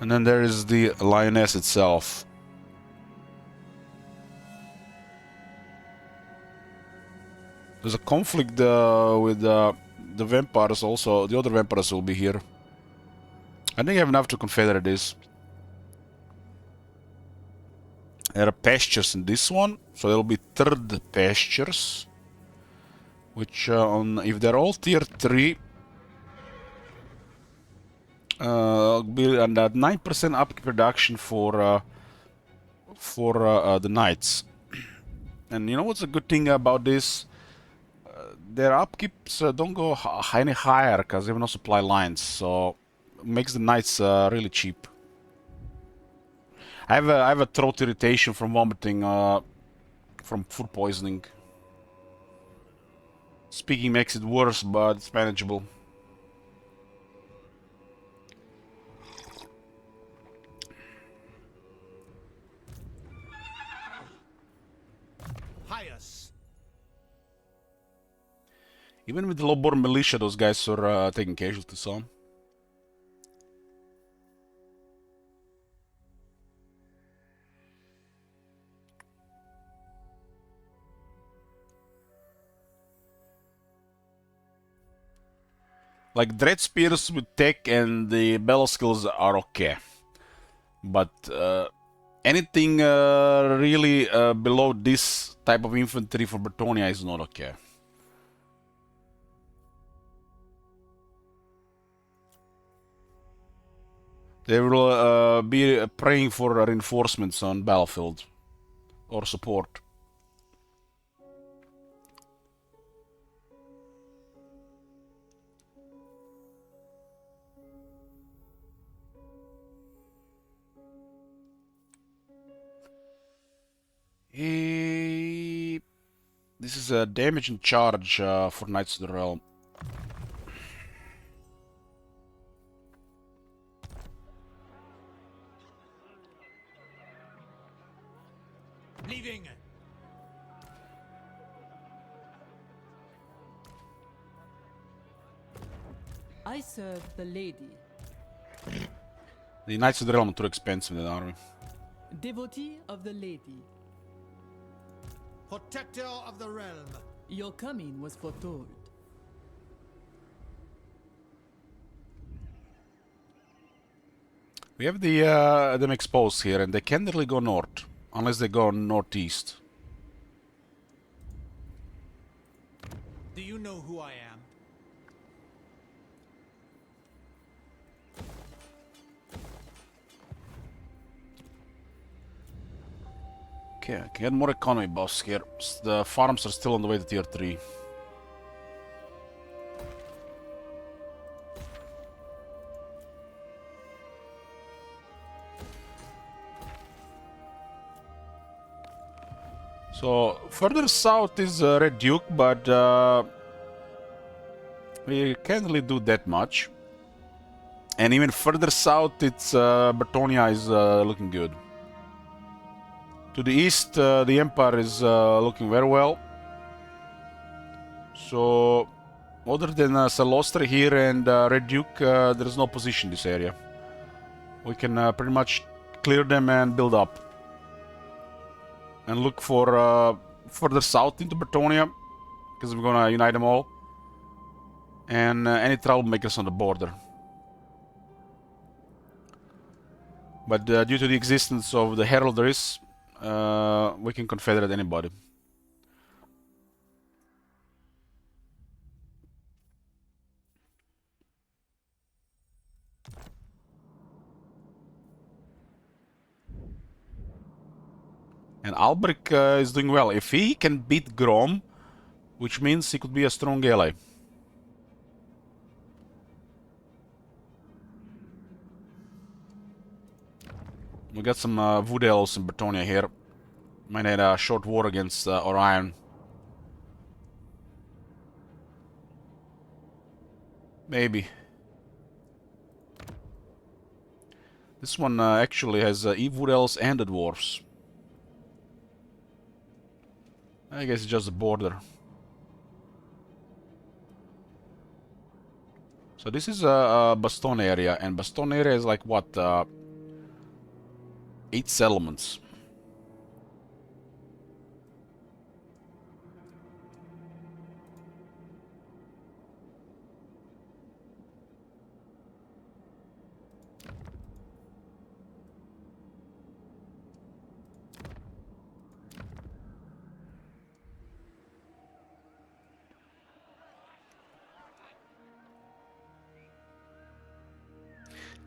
And then there is the Lioness itself. There's a conflict with the vampires also. The other vampires will be here. I think I have enough to confederate this. There are pastures in this one, so there will be third pastures. Which, if they're all tier 3, be and 9% upkeep reduction for the knights. And you know what's a good thing about this? Their upkeeps don't go any higher because they have no supply lines, so it makes the knights really cheap. I have a throat irritation from vomiting from food poisoning. Speaking makes it worse, but it's manageable. Highest. Even with the low-born militia, those guys are taking casualties, so. Like Dread Spears with tech and the battle skills are okay. But anything really below this type of infantry for Bretonia is not okay. They will be praying for reinforcements on battlefield or support. This is a damage and charge for Knights of the Realm. Leaving. I serve the lady. The Knights of the Realm are too expensive in that army. Devotee of the lady. Protector of the realm. Your coming was foretold. We have the them exposed here, and they can't really go north unless they go northeast. Do you know who I am? Okay, I can get more economy buffs here. The farms are still on the way to tier 3. So, further south is Red Duke, but we can't really do that much. And even further south, it's Bretonia is looking good. To the east, the Empire is looking very well. So, other than Salostre here and Red Duke, there is no position in this area. We can pretty much clear them and build up. And look for further south into Bretonia, because we're gonna unite them all. And any troublemakers on the border. But due to the existence of the heraldries, we can confederate anybody. And Albrecht is doing well. If he can beat Grom, which means he could be a strong ally. We got some Wood Elves in Bretonia here. Might have a short war against Orion. Maybe. This one actually has Eve Wood Elves and the Dwarves. I guess it's just the border. So this is a Baston area, and Baston area is like what? 8 settlements.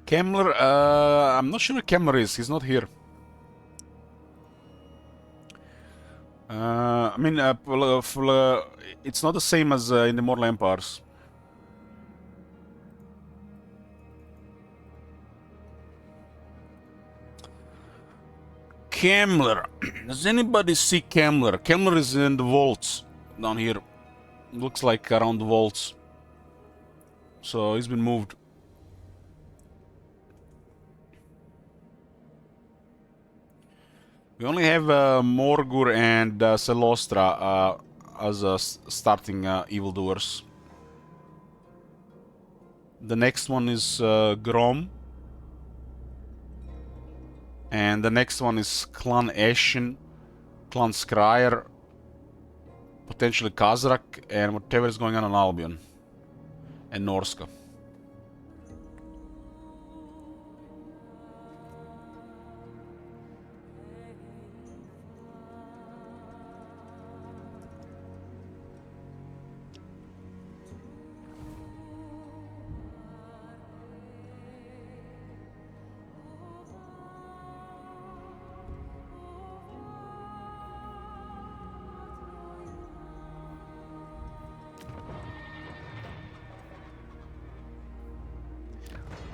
Kemmler, I'm not sure where Kemmler is. He's not here. I mean, it's not the same as in the Mortal Empires. Kemmler. Does anybody see Kemmler? Kemmler is in the vaults down here. Looks like around the vaults. So he's been moved. We only have Morgur and Celostra as starting evildoers. The next one is Grom. And the next one is Clan Ashen, Clan Scryer, potentially Kazrak, and whatever is going on Albion. and Norska.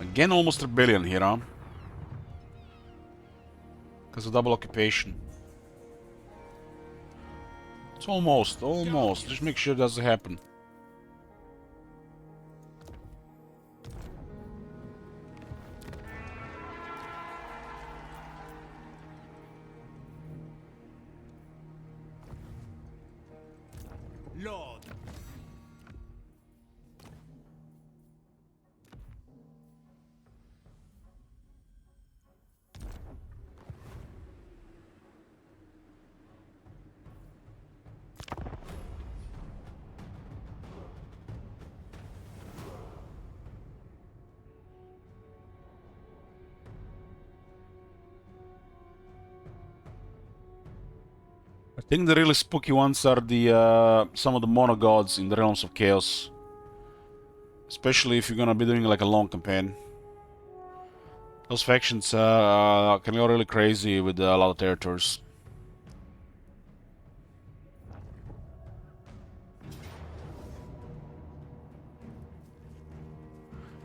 Again, almost rebellion here, huh? Because of double occupation. It's almost. Just make sure it doesn't happen. Lord. I think the really spooky ones are the some of the mono gods in the realms of chaos. Especially if you're gonna be doing like a long campaign. Those factions can go really crazy with a lot of territories.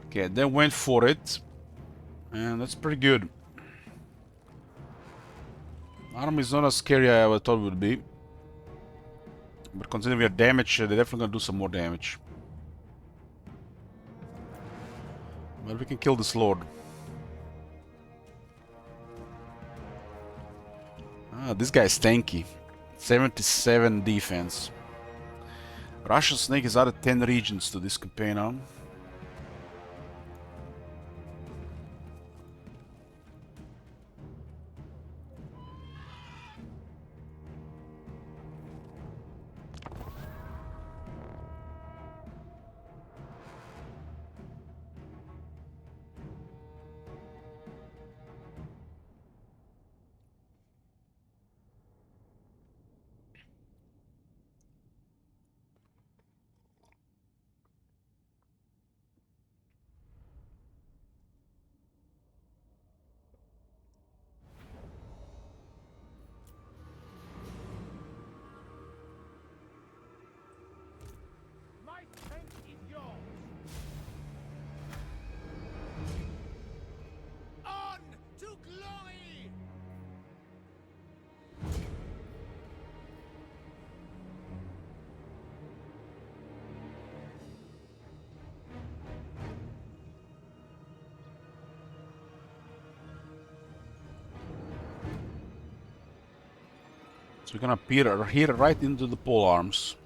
Okay, they went for it. And that's pretty good. Army is not as scary as I thought it would be. But considering we have damage, they're definitely gonna do some more damage. But we can kill this lord. Ah, this guy is tanky. 77 defense. Russian Snake has added 10 regions to this campaign now. So we're gonna peer here right into the pole arms.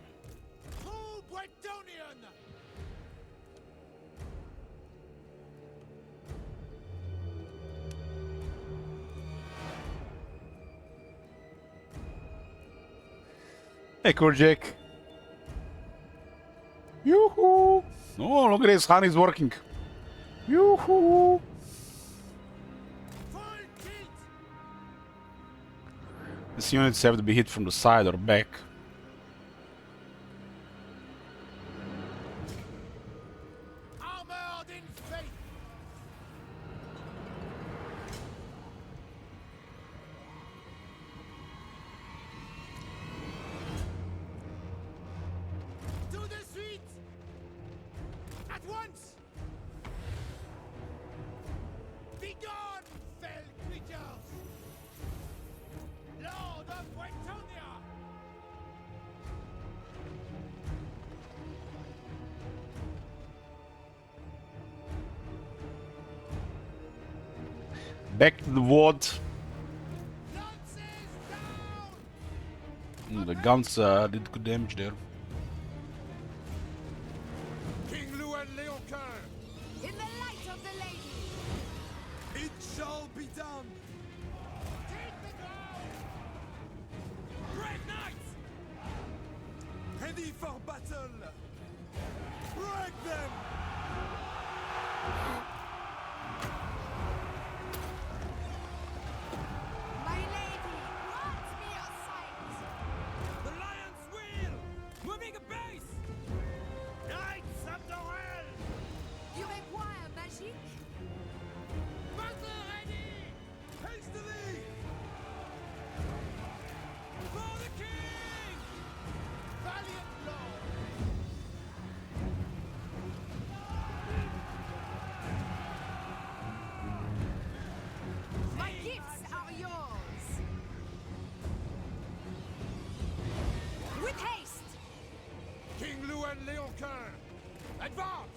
Hey, Kurjek. Yoo-hoo! Oh, look at this. Honey's working. Yoo-hoo! These units have to be hit from the side or back. Armored in faith. To the suite. At once. Be gone, fell creatures. Lord of Wetonia! Back to the ward. The guns did good damage there. King Luan Leoncoeur! In the light of the lady! It shall be done! Take the ground! Brave knights! Ready for battle! Break them! My lady, grant me your sight. The lion's wheel! Moving a base! Knights of the realm! You require magic? Battle ready! Hastily! For the king! Valiant lord! My gifts are yours. With haste! King Llewellyn Leoncoeur! Advance!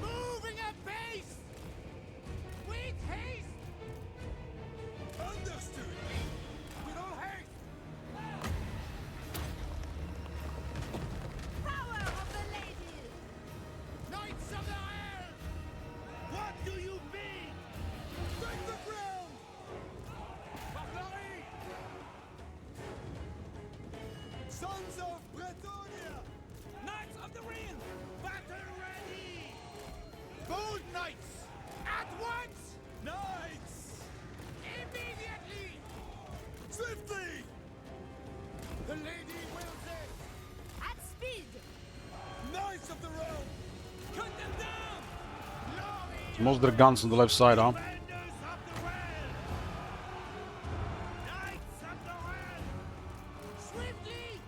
Moving at pace! With haste! Understood! With all haste! Power of the lady! Knights of the Air! What do you mean? Break the ground! Barbarie! Sons of Bretonia! Knights of the Realm! Battle ready! Bold knights! At once! Knights! Immediately! Swiftly! The lady wills it! At speed! Knights of the realm! Cut them down! Glory! Most of their guns on the left side, huh? Defenders of the realm! Knights of the realm! Swiftly!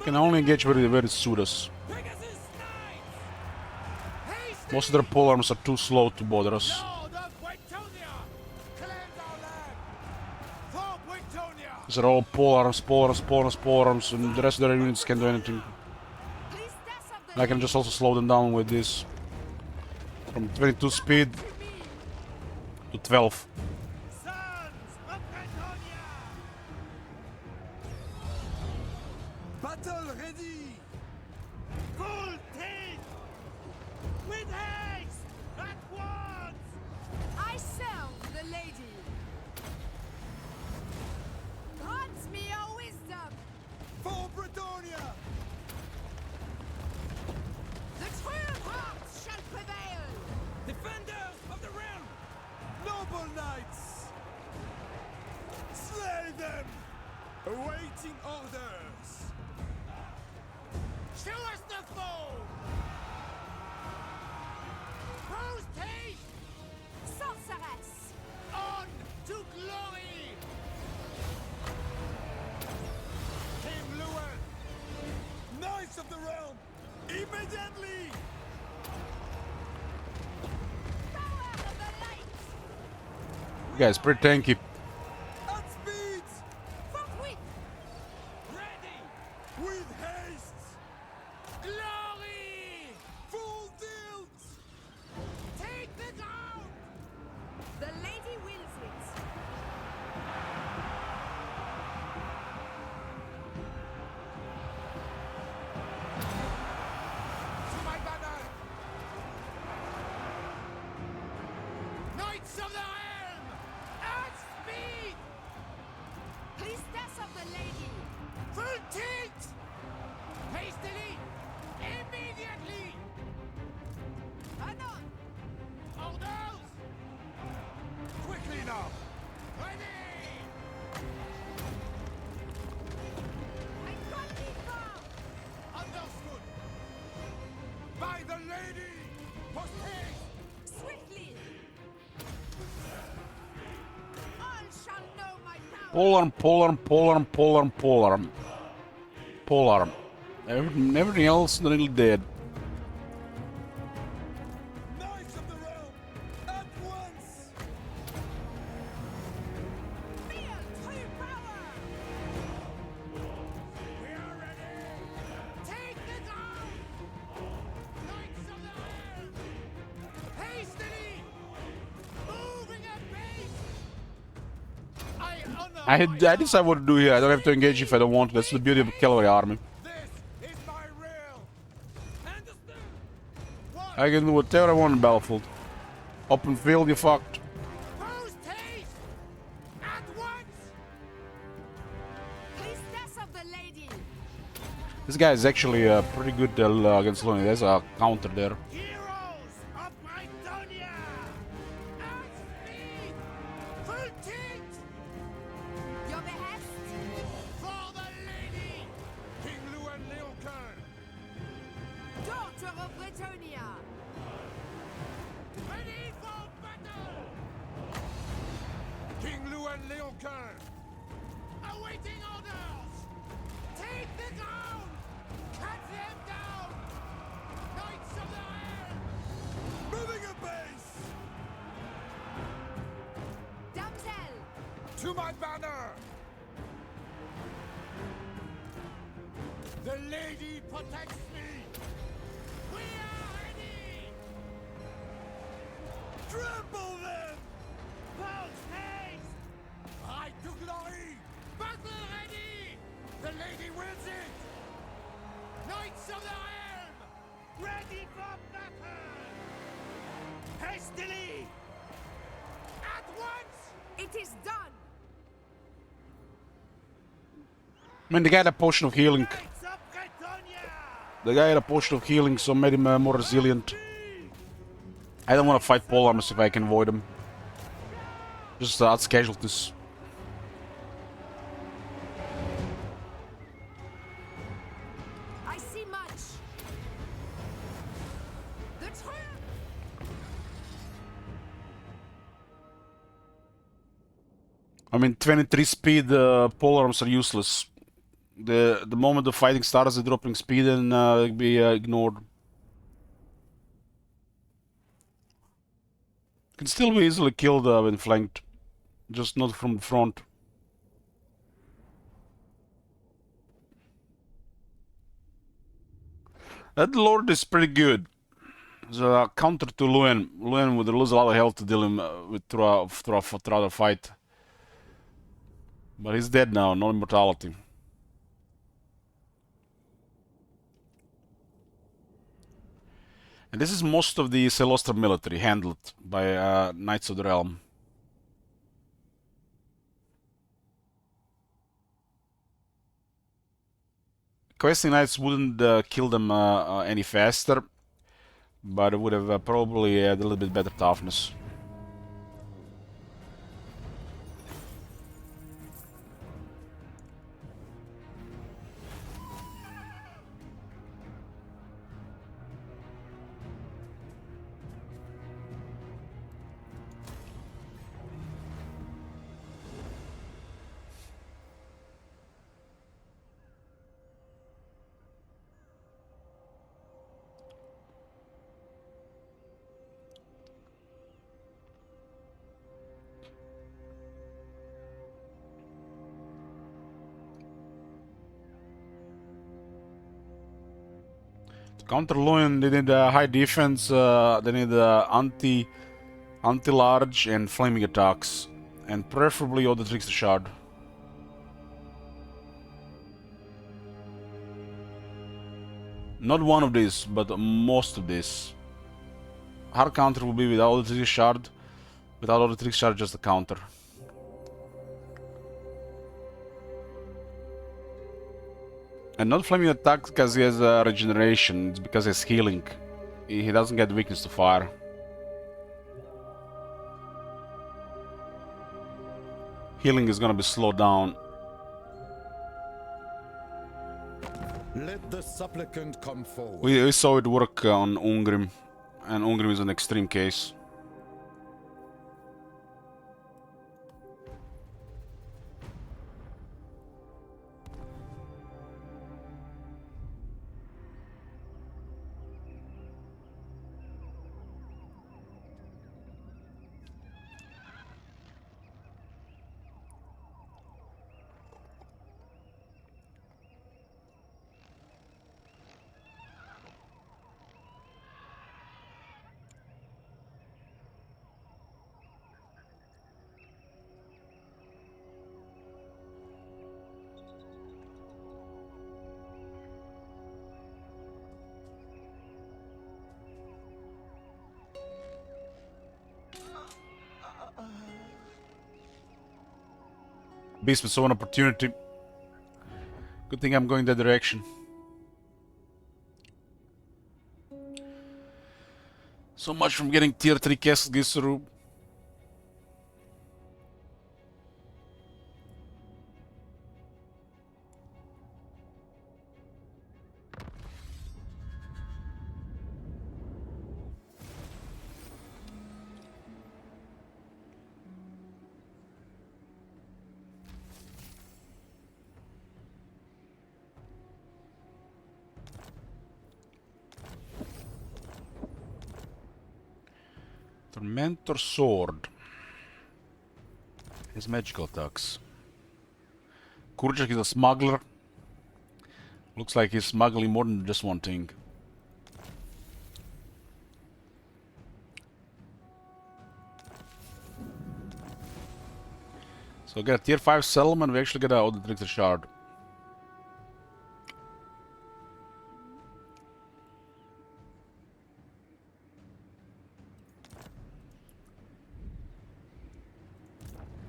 Can only engage where it suits us. Pegasus knights! Haste! Most of their polearms are too slow to bother us. Lord of Bretonia! Cleanse our land! For Bretonia! These are all polearms, and the rest of their units can't do anything. And I can just also slow them down with this. From 22 speed to 12. Sons of Bretonia! Battle ready! Full tilt! With haste! At once! I serve the lady! Grant me your wisdom! For Bretonia! The true hearts shall prevail! Defenders of the realm! Noble knights! Slay them! Awaiting orders! Show us the foe! Post haste! Sorceress! On to glory! King Llewellyn! Knights of the realm! Immediately! Power of the light! You guys, pretty tanky. At speed! Forthwith! Ready! With haste! Glory! Full tilt! Take the ground! The lady wills it! To my banner! Knights of the realm! At speed! Priestess of the lady! Full tilt! Hastily! Immediately! Anon! Orders! Quickly now! Ready! I call thee forth! Understood! By the lady! Post haste! Swiftly! All shall know my power! Polearm. Everything else is nearly dead. Knights of the realm! At once! Feel true power! We are ready! Take the ground! Knights of the realm! Hastily! Moving at pace! I honor I decide what to do here. I don't have to engage if I don't want to. That's the beauty of a cavalry army. This is my realm! Understood! I can do whatever I want in Battlefield. Open field, you fucked. Post haste! At once! Priestess of the lady! This guy is actually pretty good against Loni. There's a counter there. Heroes of my teach! Your behest? For the lady! King Luan Leoncoeur! Daughter of Bretonia! Ready for battle! King Luan Leoncoeur! Awaiting orders! Take the ground! Cut them down! Knights of the Realm! Moving a base! Damsel! To my banner! The lady protects me! We are ready! Trample them! Post haste! Ride to glory! Battle ready! The lady wills it! Knights of the Realm! Ready for battle! Hastily! At once! It is done! I mean, the guy had a potion of healing. Knights of Bretonia! The guy had a potion of healing, so made him more resilient. I don't want to fight polearmors if I can avoid them. Just adds casualties. I see much! The triumph! I mean, 23 speed polearms are useless. The moment the fighting starts, they're dropping speed and be ignored. Can still be easily killed when flanked, just not from the front. That lord is pretty good. As a counter to Luen. Luen would lose a lot of health to deal him with throughout the fight. But he's dead now, no immortality. And this is most of the Celostra military handled by Knights of the Realm. Questing Knights wouldn't kill them any faster, but it would have probably had a little bit better toughness. Counter Luen, they need high defense, they need anti-large and flaming attacks, and preferably all the Trickster Shard. Not one of these, but most of these. Hard counter will be without the Trickster Shard, without all the Trickster Shard, just a counter. And not flaming attack because he has regeneration, it's because he's healing. He doesn't get weakness to fire. Healing is gonna be slowed down. Let the supplicant come forward. We saw it work on Ungrim, and Ungrim is an extreme case. Beast saw an opportunity. Good thing I'm going that direction. So much from getting tier 3 Castle Gisuru. Fermentor sword. His magical attacks. Kurjak is a smuggler. Looks like he's smuggling more than just one thing. So get a tier 5 settlement, we actually get a Odditrictor shard.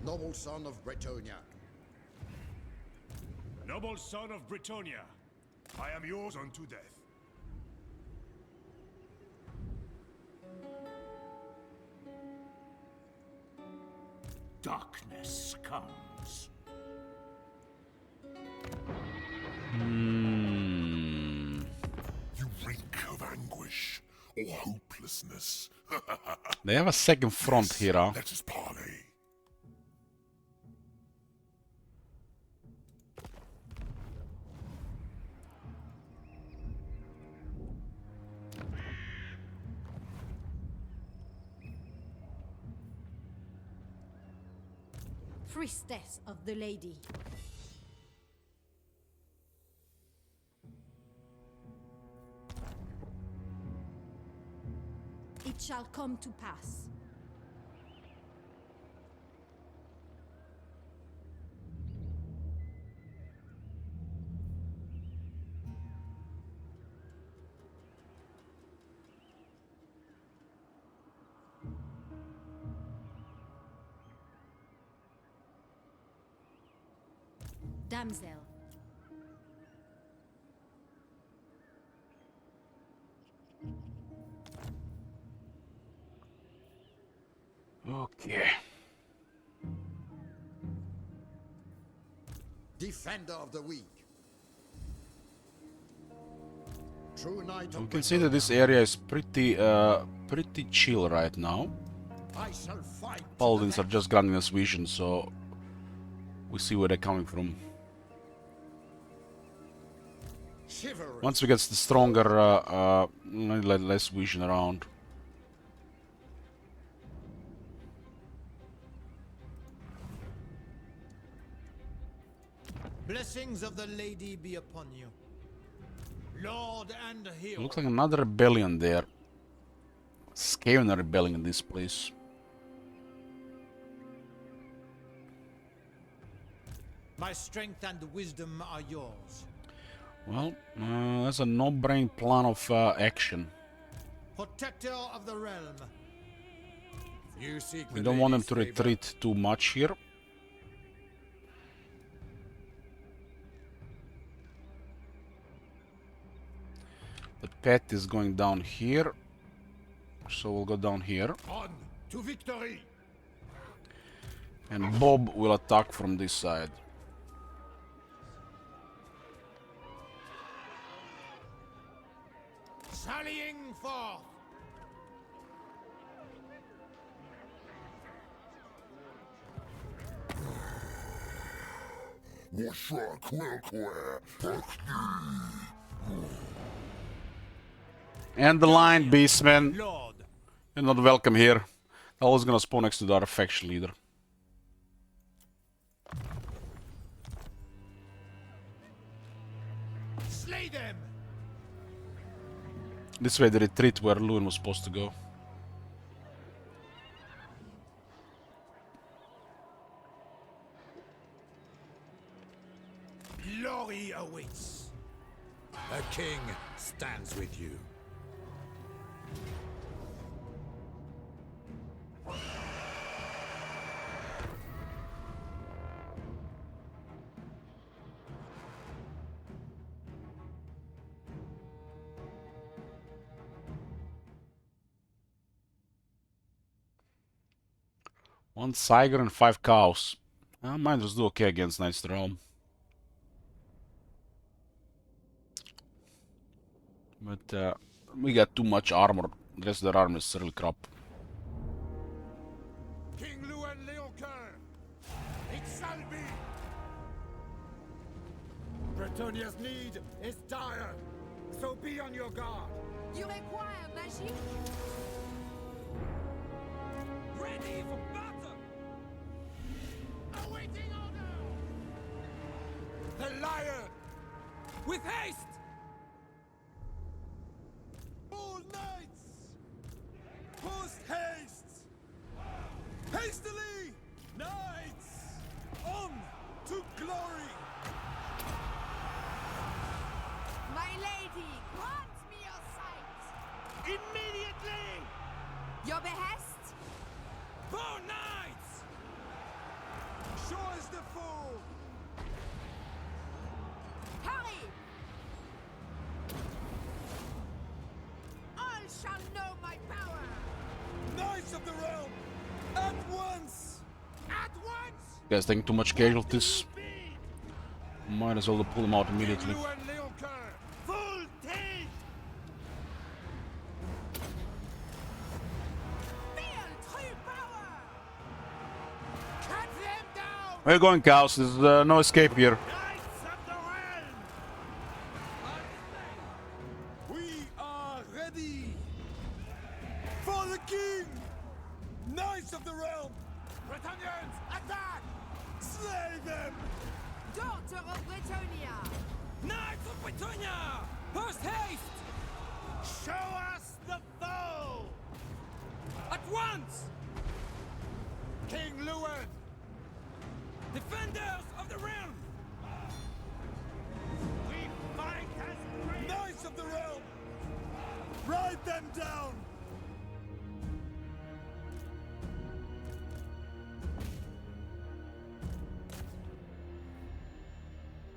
Noble son of Bretonia. Noble son of Bretonia, I am yours unto death. Darkness comes. You reek of anguish or hopelessness. They have a second front here, huh? Let us parley. Priestess of the Lady. It shall come to pass. Damsel. Okay. Defender of the weak. True knight We of can see that this area is pretty chill right now. I shall fight. Paladins are just granting us vision, so we see where they're coming from. Once we get the stronger, less vision around. Blessings of the Lady be upon you. Lord and hero. Looks like another rebellion there. Skaven rebelling in this place. My strength and wisdom are yours. Well, that's a no-brain plan of action. Protector of the realm. You seek We don't want them to retreat too much here. The pet is going down here, so we'll go down here. On to victory. And Bob will attack from this side. Sallying forth. And the line, beastmen. You're not welcome here. I was gonna spawn next to the other faction leader. Slay them. This way, the retreat where Lewin was supposed to go. Glory awaits. A king stands with you. One Tiger and 5 cows. Mine was do okay against Knight's Realm. But we got too much armor. The rest of their armor is really crap. King Lewin Leoncoeur. It shall be. Bretonia's need is dire, so be on your guard. You require magic? Ready for battle! Awaiting order! The lion! With haste! All knights! Post haste! Hastily! Knights! On to glory! My lady, grant me your sight! Immediately! Your behest? Four knights! Sure as the fool! Hurry! All shall know my power! Knights of the realm! At once! At once! You guys taking too much casualties? Might as well pull them out immediately. Full teeth! Feel true power! Cut them down! Where you going, cows? There's no escape here. Knights of the realm! We are ready! For the king! Knights of the realm! Bretonians, attack! Slay them! Daughter of Bretonia! Knights of Bretonia! Post haste! Show us the foe! At once! King Lewin! Defenders of the realm! We fight as great Knights of the realm! Ride them down!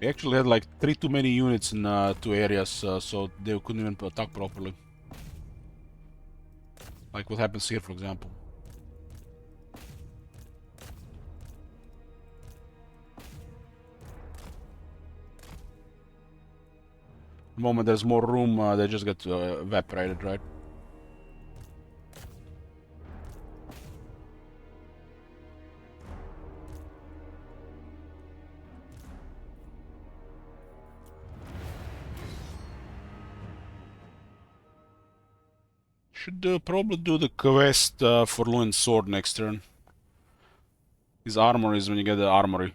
We actually had like 3 too many units in 2 areas, so they couldn't even attack properly. Like what happens here, for example. The moment there's more room, they just get evaporated, right? Should probably do the quest for Lewin's sword next turn. His armor is when you get the armory.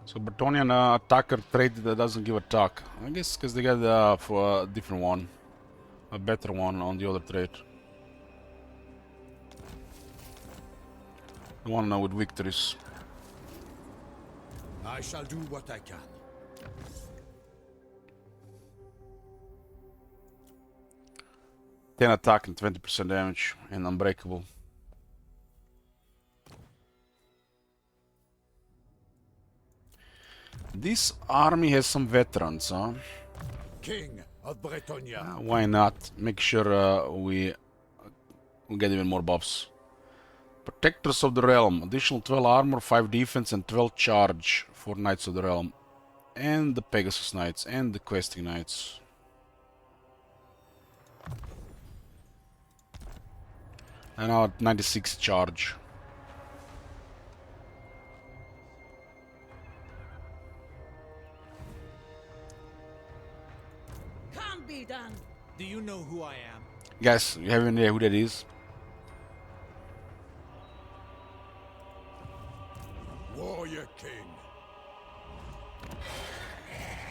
So Bretonian attacker trait that doesn't give attack. I guess because they got for a different one. A better one on the other trait. The one with victories. I shall do what I can. Ten attack and 20% damage and unbreakable. This army has some veterans, huh? King of Bretonia. Why not? Make sure we get even more buffs. Protectors of the Realm. Additional 12 armor, 5 defense, and 12 charge for Knights of the Realm. And the Pegasus Knights, and the Questing Knights. And now 96 charge. Can't be done. Do you know who I am? Guys, you have any idea who that is? Warrior King.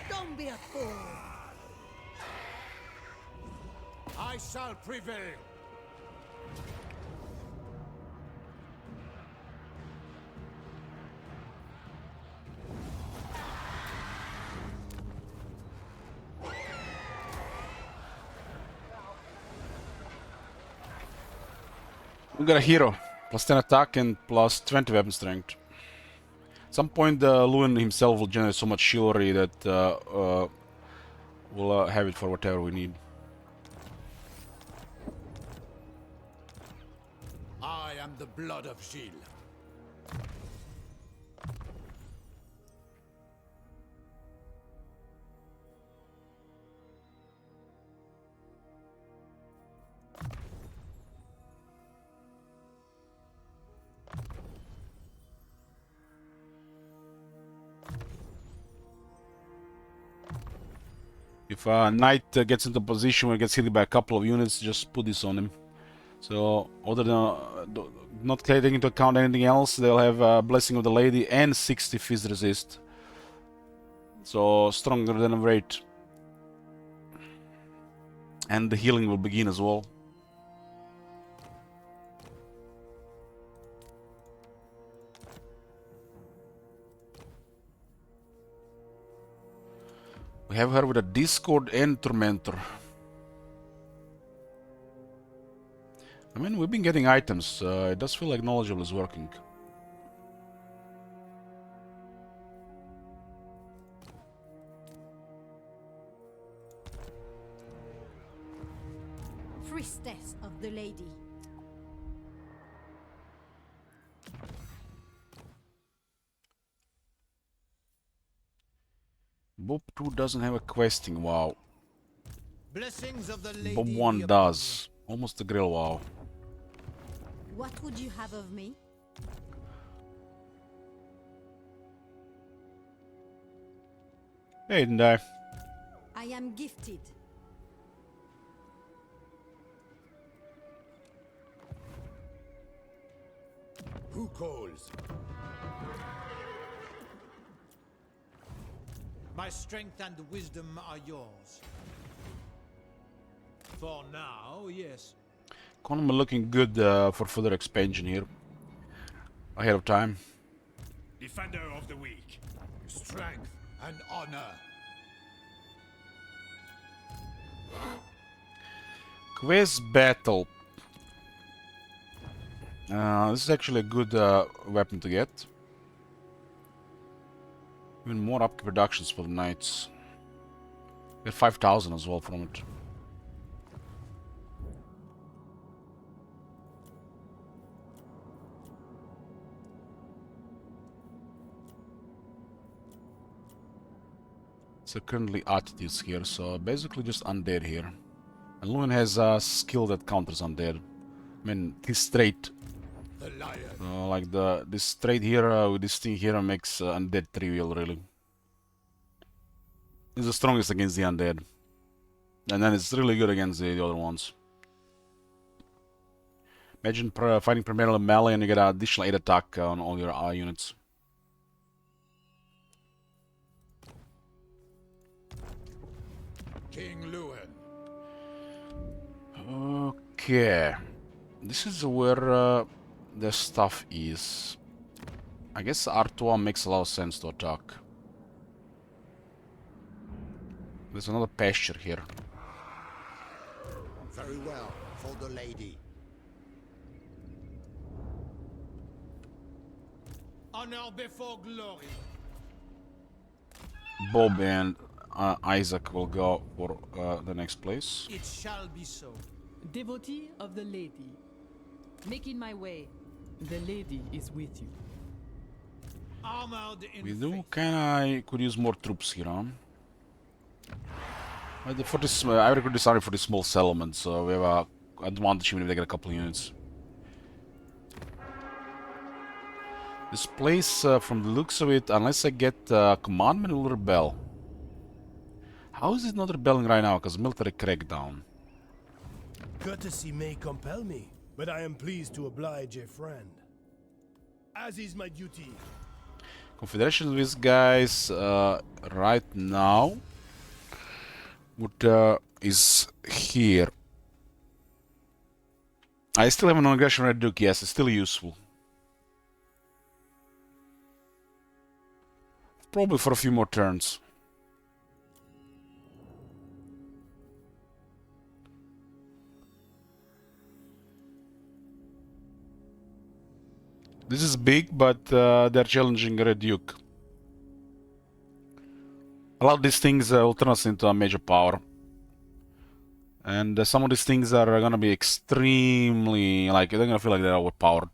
Don't be a fool. I I shall prevail. We got a hero. Plus 10 attack and plus 20 weapon strength. At some point, Lewin himself will generate so much chivalry that we'll have it for whatever we need. I am the blood of Gilles. If a knight gets into position where he gets hit by a couple of units, just put this on him. So, other than not taking into account anything else, they'll have Blessing of the Lady and 60 Fizz resist. So, stronger than a Wraith. And the healing will begin as well. We have her with a Discord and Tormentor. I mean, we've been getting items. It does feel like Knowledgeable is working. Priestess of the Lady. Bob 2 doesn't have a questing, wow. Blessings of the Lady Bob 1 does. Almost a grill, wow. What would you have of me? Hey, didn't I? I am gifted. Who calls? My strength and wisdom are yours. For now, yes. Couronne looking good for further expansion here. Ahead of time. Defender of the weak. Strength and honor. Quest battle. This is actually a good weapon to get. Even more upkeep reductions for the knights. Get 5,000 as well from it. So currently attitudes here, so basically just undead here. And Lewin has a skill that counters undead. I mean, his straight. The lion. Like this straight here with this thing here makes undead trivial, really. It's the strongest against the undead. And then it's really good against the other ones. Imagine fighting primarily melee and you get an additional 8 attack on all your units. King Lewin. Okay. This is where the stuff is. I guess Artois makes a lot of sense to attack. There's another pasture here. Very well, for the lady. Honor before glory. Bob and Isaac will go for the next place. It shall be so. Devotee of the Lady. Making my way. The Lady is with you. Armored in We do kinda could use more troops here, huh? For this, I recruit this army for this small settlement, so we have a advantage even if they get a couple of units. This place, from the looks of it, unless I get commandment, will rebel. How is it not rebelling right now? Because military crackdown. Courtesy may compel me, but I am pleased to oblige a friend. As is my duty. Confederation with these guys right now would, is here. I still have an aggression Red Duke, yes, it's still useful. Probably for a few more turns. This is big, but they're challenging Red Duke. A lot of these things will turn us into a major power. And some of these things are gonna be extremely, like, they're gonna feel like they're overpowered.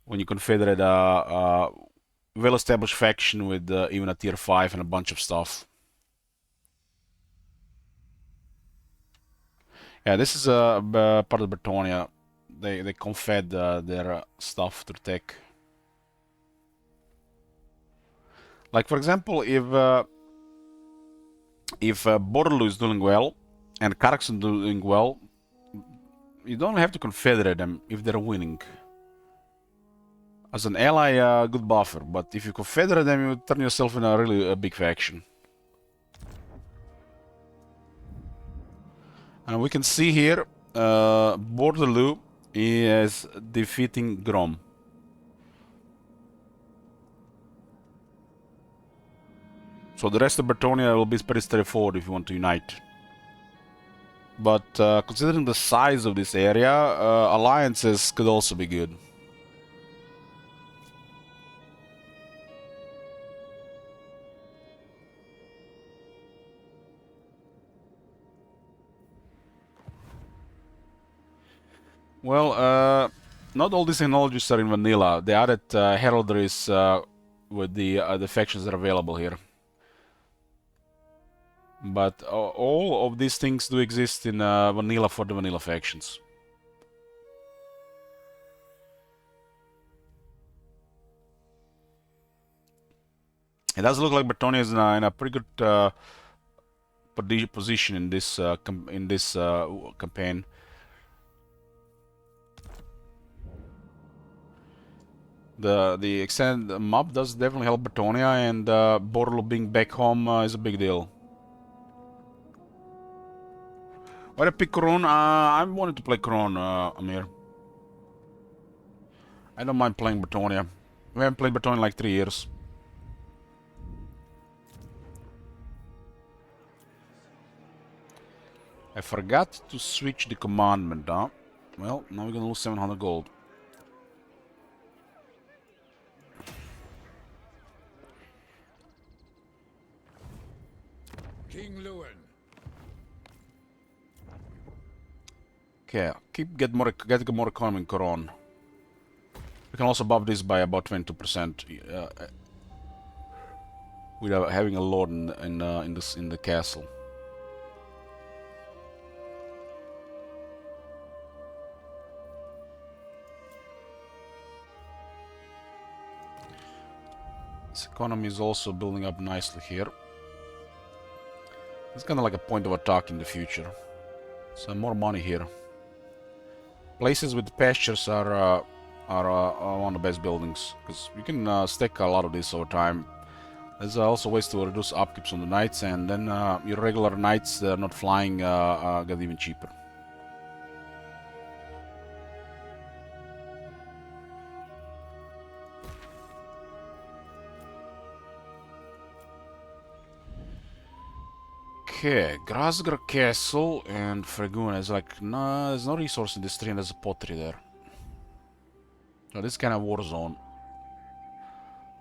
When you confederate a well-established faction with even a tier 5 and a bunch of stuff. Yeah, this is part of Bretonia. They confed their stuff to tech. Like, for example, if Borderloo is doing well and Carcassonne doing well, you don't have to confederate them if they're winning. As an ally, good buffer, but if you confederate them, you turn yourself in a really big faction. And we can see here, Borderloo is defeating Grom. So the rest of Bretonia will be pretty straightforward if you want to unite. But considering the size of this area, alliances could also be good. Well, not all these technologies are in vanilla. They added heraldries with the factions that are available here. But all of these things do exist in vanilla for the vanilla factions. It does look like Bretonia is in a pretty good position in this campaign. The extended map does definitely help Bretonia, and Borderloo being back home is a big deal. Why did I pick Couronne? I wanted to play Couronne, Amir. I don't mind playing Bretonia. We haven't played Bretonia in like 3 years. I forgot to switch the commandment, huh? Well, now we're gonna lose 700 gold. King Lewin. Okay, get more economy in Couronne. We can also buff this by about 22%, without having a lord in the castle. This economy is also building up nicely here. It's kind of like a point of attack in the future. So more money here. Places with pastures are one of the best buildings, because you can stack a lot of this over time. There's also ways to reduce upkeeps on the knights, and then your regular knights not flying get even cheaper. Okay, Grasgar Castle and Fregun is like, no, there's no resource in this tree, and there's a pottery there. So this is kind of war zone.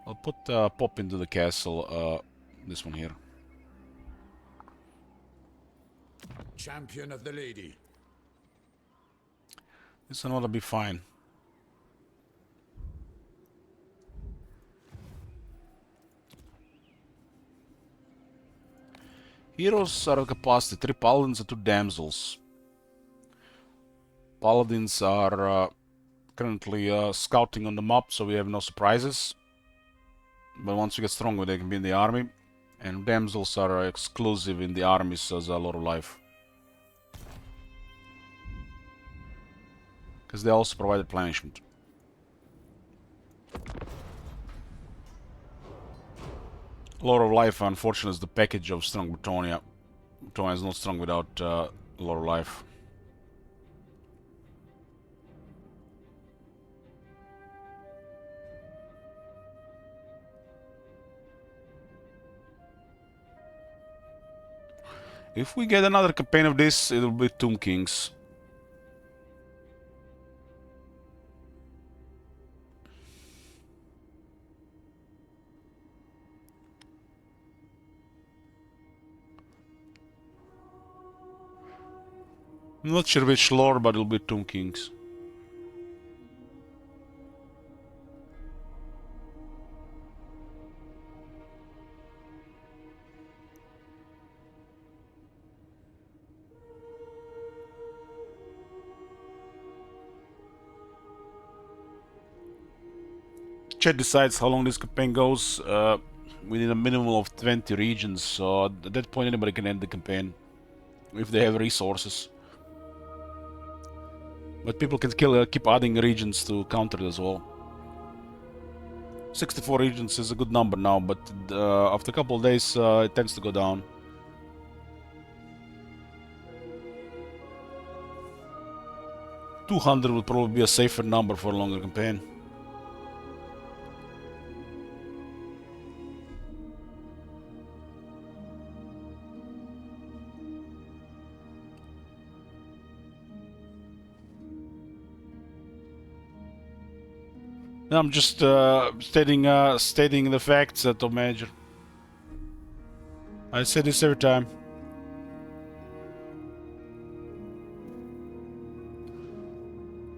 I'll put Pop into the castle, this one here. Champion of the lady. This one ought to be fine. Heroes are at capacity, 3 paladins and 2 damsels. Paladins are currently scouting on the map, so we have no surprises. But once we get stronger, they can be in the army. And damsels are exclusive in the armies as a lot of life. Because they also provide replenishment. Lord of Life, unfortunately, is the package of strong Bretonia. Bretonia is not strong without Lord of Life. If we get another campaign of this, it'll be Tomb Kings. I'm not sure which lore, but it'll be Tomb Kings. Chat decides how long this campaign goes. We need a minimum of 20 regions, so at that point anybody can end the campaign if they have resources. But people can keep adding regions to counter it as well. 64 regions is a good number now, but after a couple of days it tends to go down. $200 would probably be a safer number for a longer campaign. I'm just stating the facts, Top Manager. I say this every time.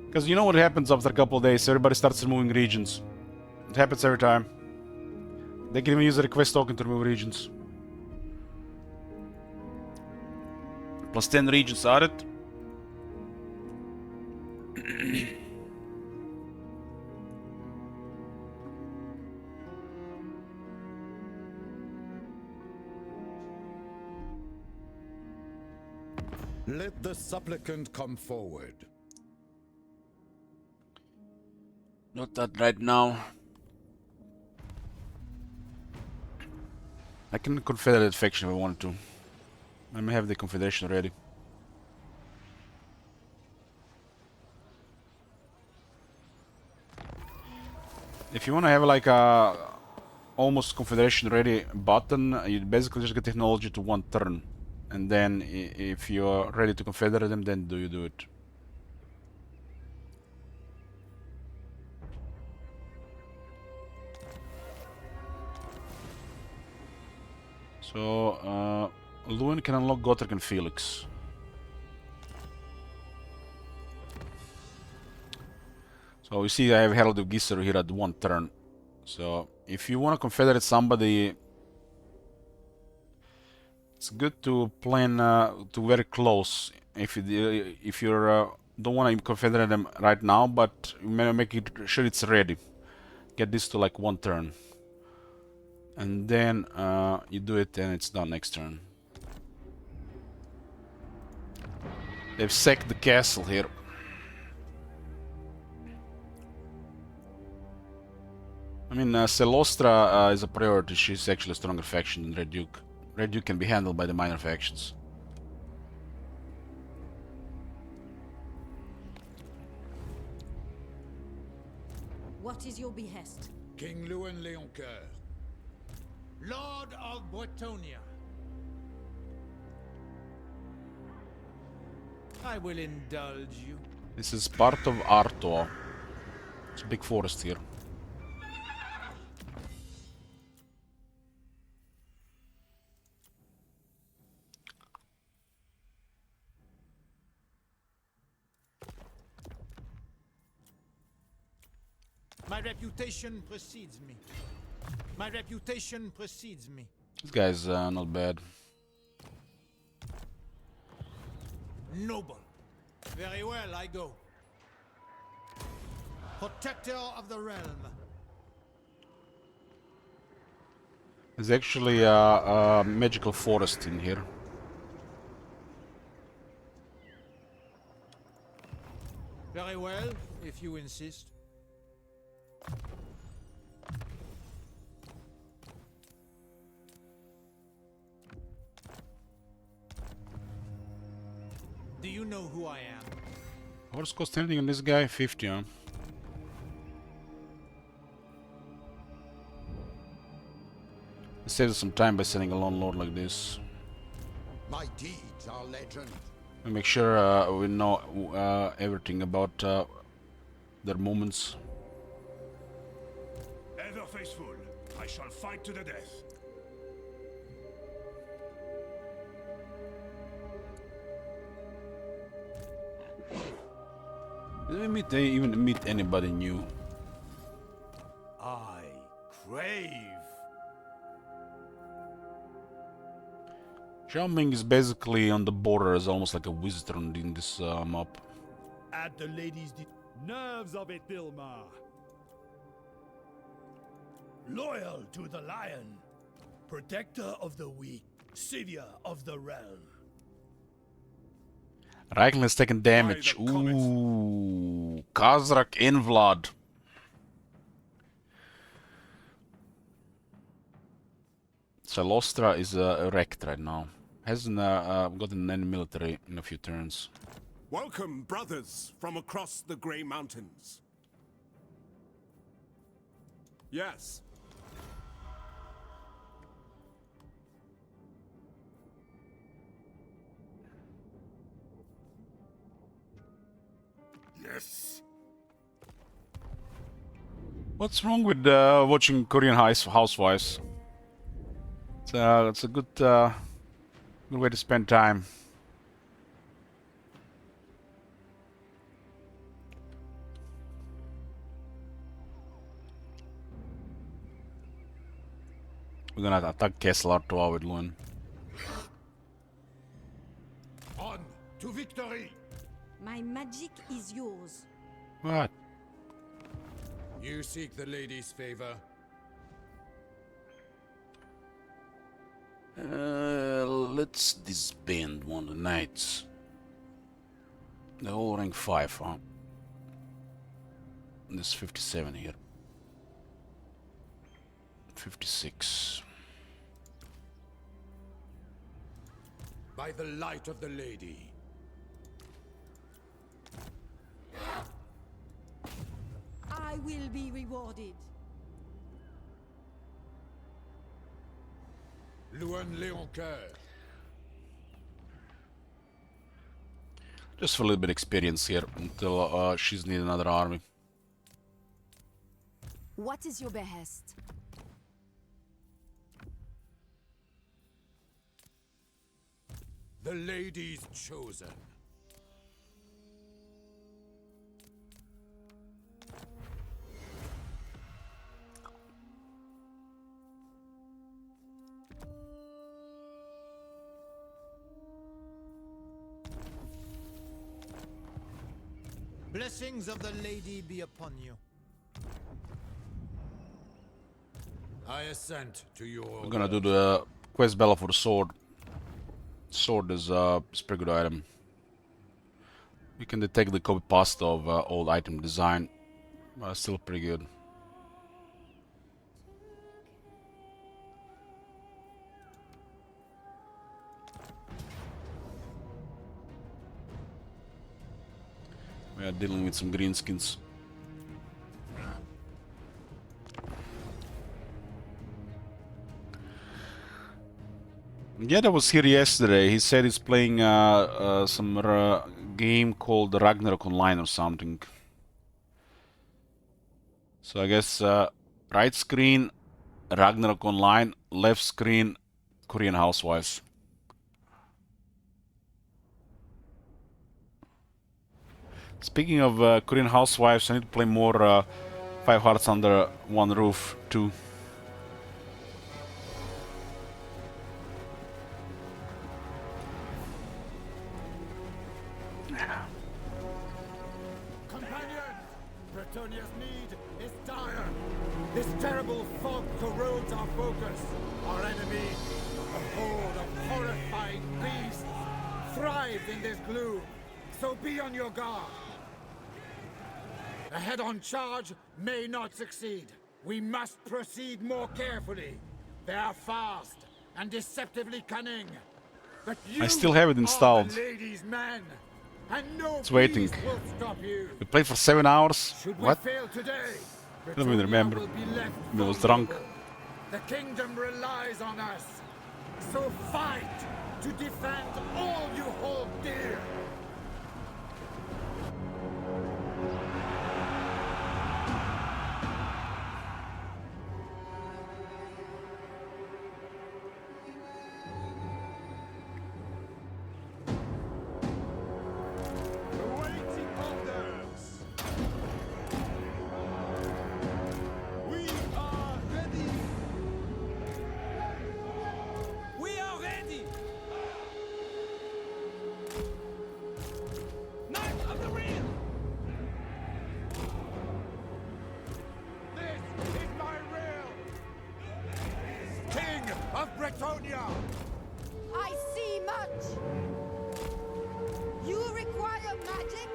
Because you know what happens after a couple of days? Everybody starts removing regions. It happens every time. They can even use a request token to remove regions. Plus 10 regions added. Let the supplicant come forward. Not that right now. I can confederate faction if I wanted to. I may have the confederation ready. If you want to have like a almost confederation ready button, you basically just get technology to 1 turn. And then if you're ready to confederate them, then you do it. So, Lewin can unlock Gotrek and Felix. So you see I have Herald of Gisser here at 1 turn. So if you want to confederate somebody, it's good to plan to very close. If you don't want to confederate them right now, but you may make it sure it's ready. Get this to like 1 turn. And then you do it and it's done next turn. They've sacked the castle here. I mean, Celostra is a priority. She's actually a stronger faction than Red Duke. Red Duke can be handled by the minor factions. What is your behest? King Lewin Leoncoeur, Lord of Bretonia. I will indulge you. This is part of Artois. It's a big forest here. My reputation precedes me. My reputation precedes me. This guy's not bad. Noble. Very well, I go. Protector of the realm. There's actually a magical forest in here. Very well, if you insist. Do you know who I am? Horse cost anything on this guy? 50, huh? It saves some time by sending a lone lord like this. My deeds are legend. We make sure we know everything about their movements. Ever faithful, I shall fight to the death. Did we even meet anybody new? I crave. Zhao Ming is basically on the border as almost like a wizard in this map. At the lady's nerves of it, Dilmar. Loyal to the lion, protector of the weak, savior of the realm. Raiklen has taken damage. Ooh, Khazrak in Vlad. Salostra is wrecked right now. Hasn't gotten any military in a few turns. Welcome, brothers, from across the Grey Mountains. Yes. Yes. What's wrong with watching Korean housewives? It's a good way to spend time. We're gonna attack Castle Artois with Lun. On to victory! My magic is yours. What? You seek the lady's favor. Let's disband one of the knights. They're all rank 5, huh? There's 57 here. 56. By the light of the lady. I will be rewarded. Luan Léoncoeur. Just for a little bit of experience here until she's need another army. What is your behest? The lady's chosen. Blessings of the lady be upon you. I assent to your. We're gonna do the quest battle for the sword. Sword is a pretty good item. You can detect the copy pasta of old item design, but it's still pretty good. We are dealing with some greenskins. Yeda was here yesterday. He said he's playing some game called Ragnarok Online or something. So I guess right screen Ragnarok Online, left screen Korean Housewives. Speaking of Korean Housewives, I need to play more Five Hearts Under One Roof 2. Companions, Bretonia's need is dire. This terrible fog corrodes our focus. Our enemy, a horde of horrifying beasts, thrives in this gloom. So be on your guard. A head-on charge may not succeed. We must proceed more carefully. They are fast and deceptively cunning. But you I still have it installed. are the lady's men, and no It's waiting. peace will stop you. We played for 7 hours. Should What? we fail today, I don't even remember. will be left I was drunk. vulnerable. The kingdom relies on us. So fight to defend all you hold dear. Awaiting orders. We are ready. We are ready. Knights of the Realm. This is my realm. King of Bretonia. I see much. You require magic?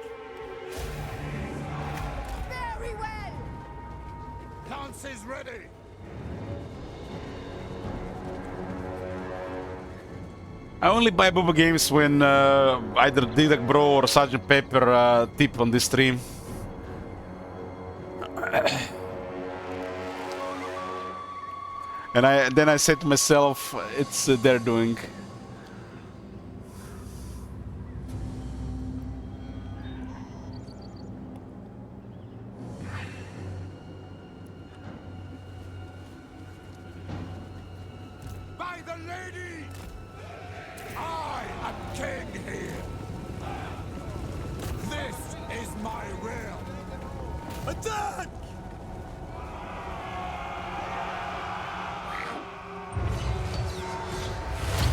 Very well. Lance is ready. I only buy Boba games when either Didac Bro or Sergeant Pepper tip on this stream. And then I say to myself, it's their doing. By the lady! I am king here! This is my realm! Attack!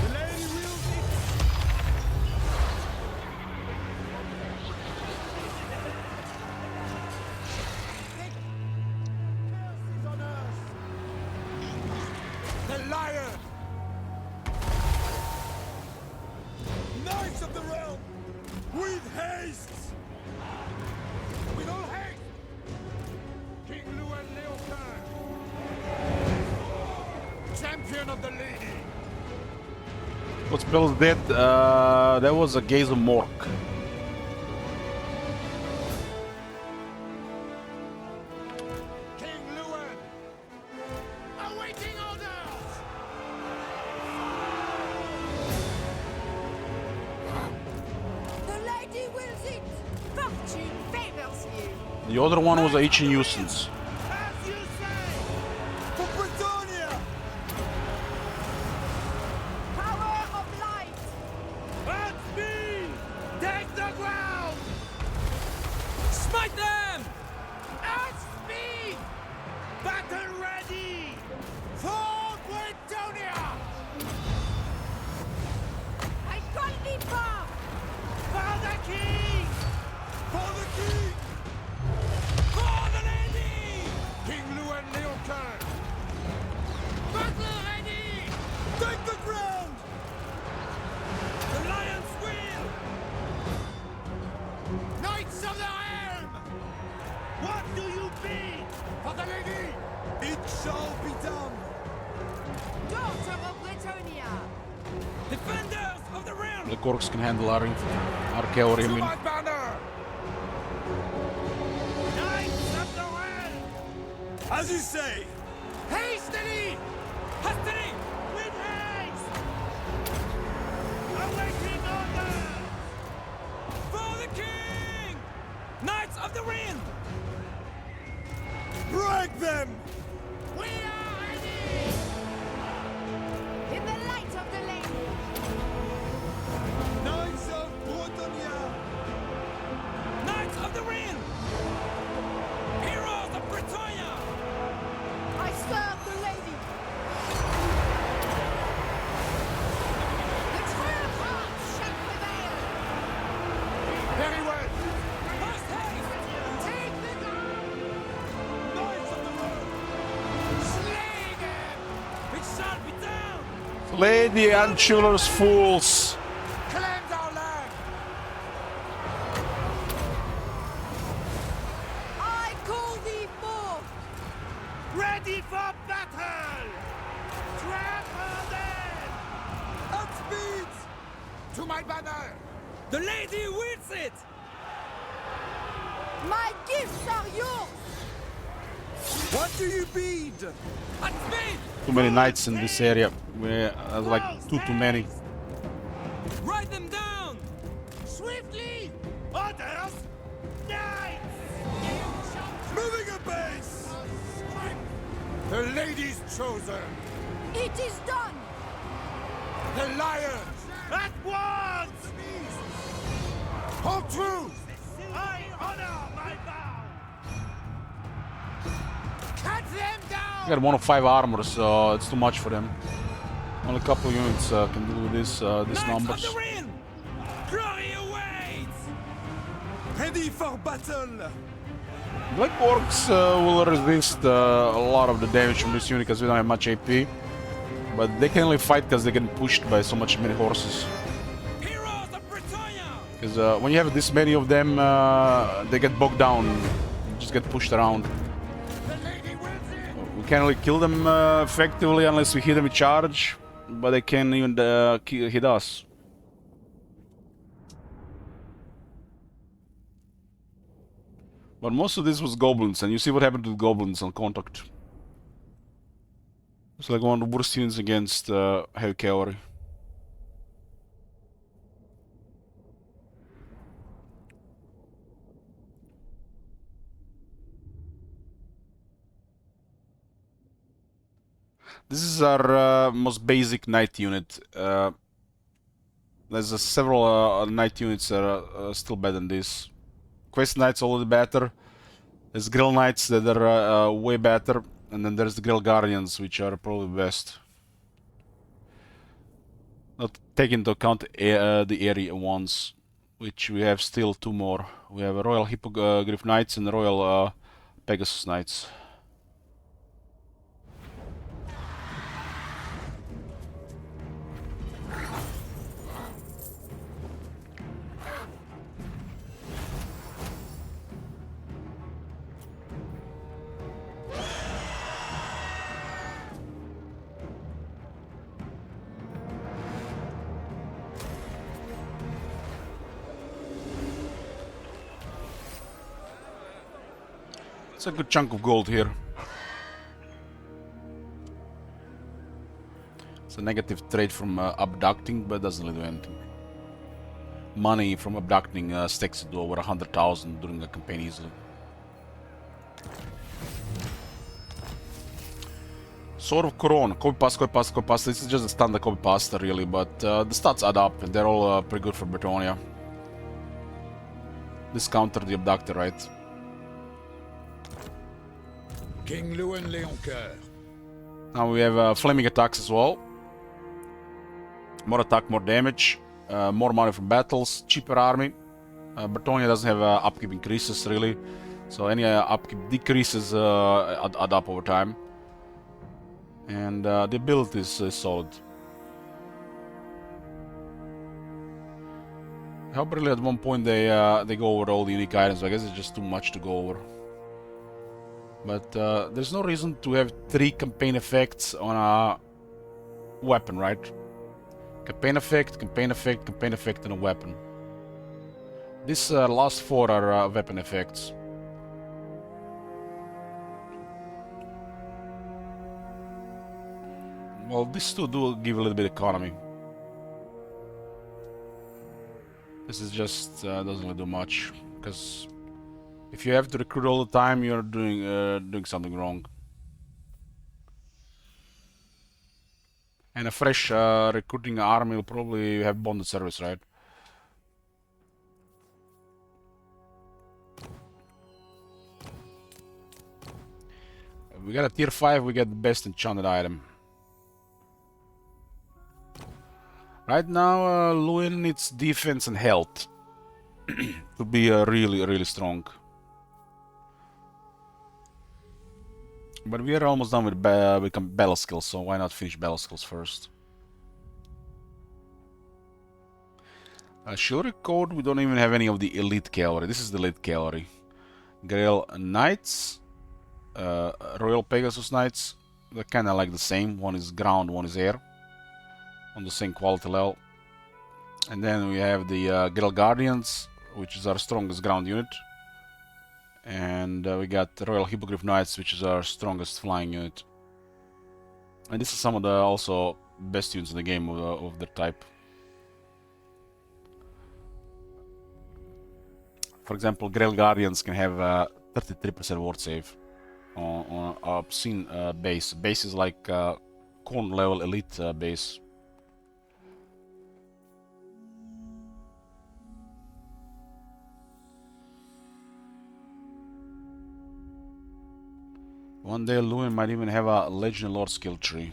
The lady wields it. Curses on earth. The lion! Knights of the realm! With haste! With all haste! King Luan Leocan! Champion of the lady! What spell is that? That was a Gaze of Mork. King Luan! Awaiting orders! The lady wills it. Fortune favors you. The other one was a itchy nuisance. As you say! For Bretonia! Power of light. At speed! Take the ground! Smite them! At speed! Battle ready! For Bretonia! I call thee forth. For the king! For the king! For the lady! King Luan Leocan! Battle ready! Take the ground! The lion's wheel! Knights of the Realm! What do you bid? For the lady! It shall be done! Daughter of Bretonia. Defenders of the realm! The Gorks can handle our cavalry. I To mean. my banner! Knights of the realm! As you say. Hastily! Hastily! With haste! Awaiting orders! For the king! Knights of the Realm! Break them. We are ready! In the light of the lady. Knights of Bretonia. Knights of the Realm! Heroes of Bretonia! I serve the lady. The true hearts shall prevail. Very well! Post haste! Take the ground. Knights of the Realm! Slay them! It shall be done! Lady and Chiller's fools! Cleanse our land! I call thee forth. Ready for battle! Trample them! At speed! To my banner! The lady wills it! My gifts are yours. What do you bid? At speed! Too many knights in this area. Like too many. Write them down! Swiftly! Orders! Knights! Moving a base! The lady's chosen! It is done! The lions! At once! Hold true! I honor my vow! Cut them down! We got 1 of 5 armor, so it's too much for them. Only a couple units can deal with these numbers. Of the Ring! Glory awaits! Ready for battle! Black Orcs will resist a lot of the damage from this unit because we don't have much AP. But they can only fight because they're getting pushed by so many horses. Because when you have this many of them, they get bogged down. You just get pushed around. We can't really kill them effectively unless we hit them with charge. But they can even hit us. But most of this was goblins, and you see what happened to the goblins on contact. It's like one of the worst units against heavy cavalry. This is our most basic knight unit. There's several knight units that are still better than this. Quest Knights already better. There's Grill Knights that are way better. And then there's the Grill Guardians, which are probably best. Not take into account the area ones, which we have still 2 more. We have Royal Hippogriff Knights and Royal Pegasus Knights. It's a good chunk of gold here. It's a negative trade from abducting, but doesn't really do anything. Money from abducting stacks to over 100,000 during a campaign easily. Sword of Couronne, copy paste, copy paste, copy paste. This is just a standard copy paste really, but the stats add up and they're all pretty good for Bretonia. This countered the abductor, right? King Lewin Leoncoeur. Now we have flaming attacks as well. More attack, more damage, more money from battles, cheaper army. Bretonia doesn't have upkeep increases really, so any upkeep decreases add up over time. And the ability is solid. I hope really at one point they go over all the unique items. I guess it's just too much to go over. But there's no reason to have 3 campaign effects on a weapon, right? Campaign effect, campaign effect, campaign effect, and a weapon. These last 4 are weapon effects. Well, these 2 do give a little bit of economy. This is just doesn't really do much, because if you have to recruit all the time, you're doing something wrong. And a fresh recruiting army will probably have bonded service, right? We got a tier 5, we get the best enchanted item. Right now, Lewin needs defense and health to be really strong. But we are almost done with battle skills, so why not finish battle skills first? Chivalry Code, we don't even have any of the elite cavalry. This is the elite cavalry. Grail Knights, Royal Pegasus Knights, they're kind of like the same. One is ground, one is air, on the same quality level. And then we have the Grill Guardians, which is our strongest ground unit. And we got Royal Hippogriff Knights, which is our strongest flying unit. And this is some of the also best units in the game of their type. For example, Grail Guardians can have 33% ward save on a obscene base. Base is like Couronne level elite base. One day Lewin might even have a Legend Lord skill tree.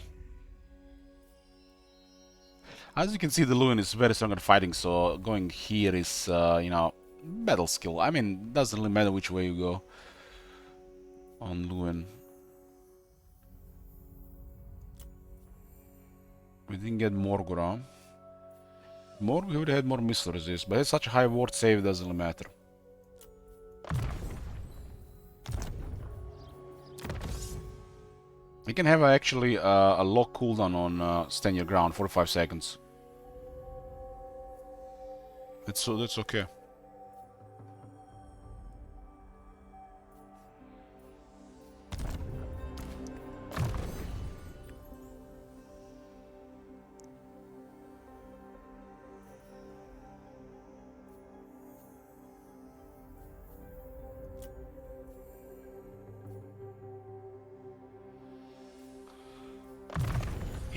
As you can see, the Lewin is very strong at fighting, so going here is, you know, battle skill. I mean, doesn't really matter which way you go on Lewin. We didn't get Morgura. We would have had more missile resist, but it's such a high ward save, it doesn't really matter. You can have actually a low cooldown on stand your ground, 45 seconds. That's okay.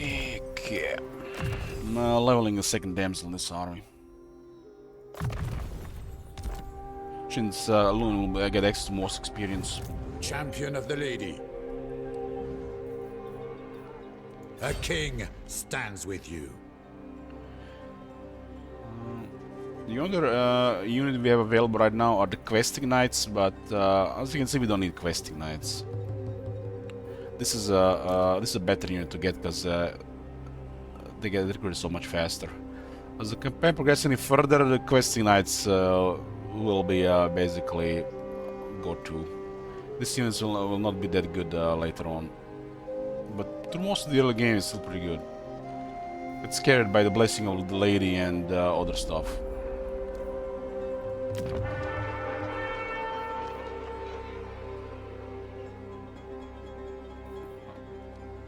Okay. Leveling the second damsel in this army. Since Lewin will get extra more experience. Champion of the lady. A king stands with you. The other unit we have available right now are the questing knights, but as you can see, we don't need questing knights. This is a better unit to get because they get recruited so much faster. As the campaign progresses any further, the questing knights will be basically go-to. This unit will not be that good later on, but through most of the early game, it's still pretty good. It's carried by the blessing of the lady and other stuff.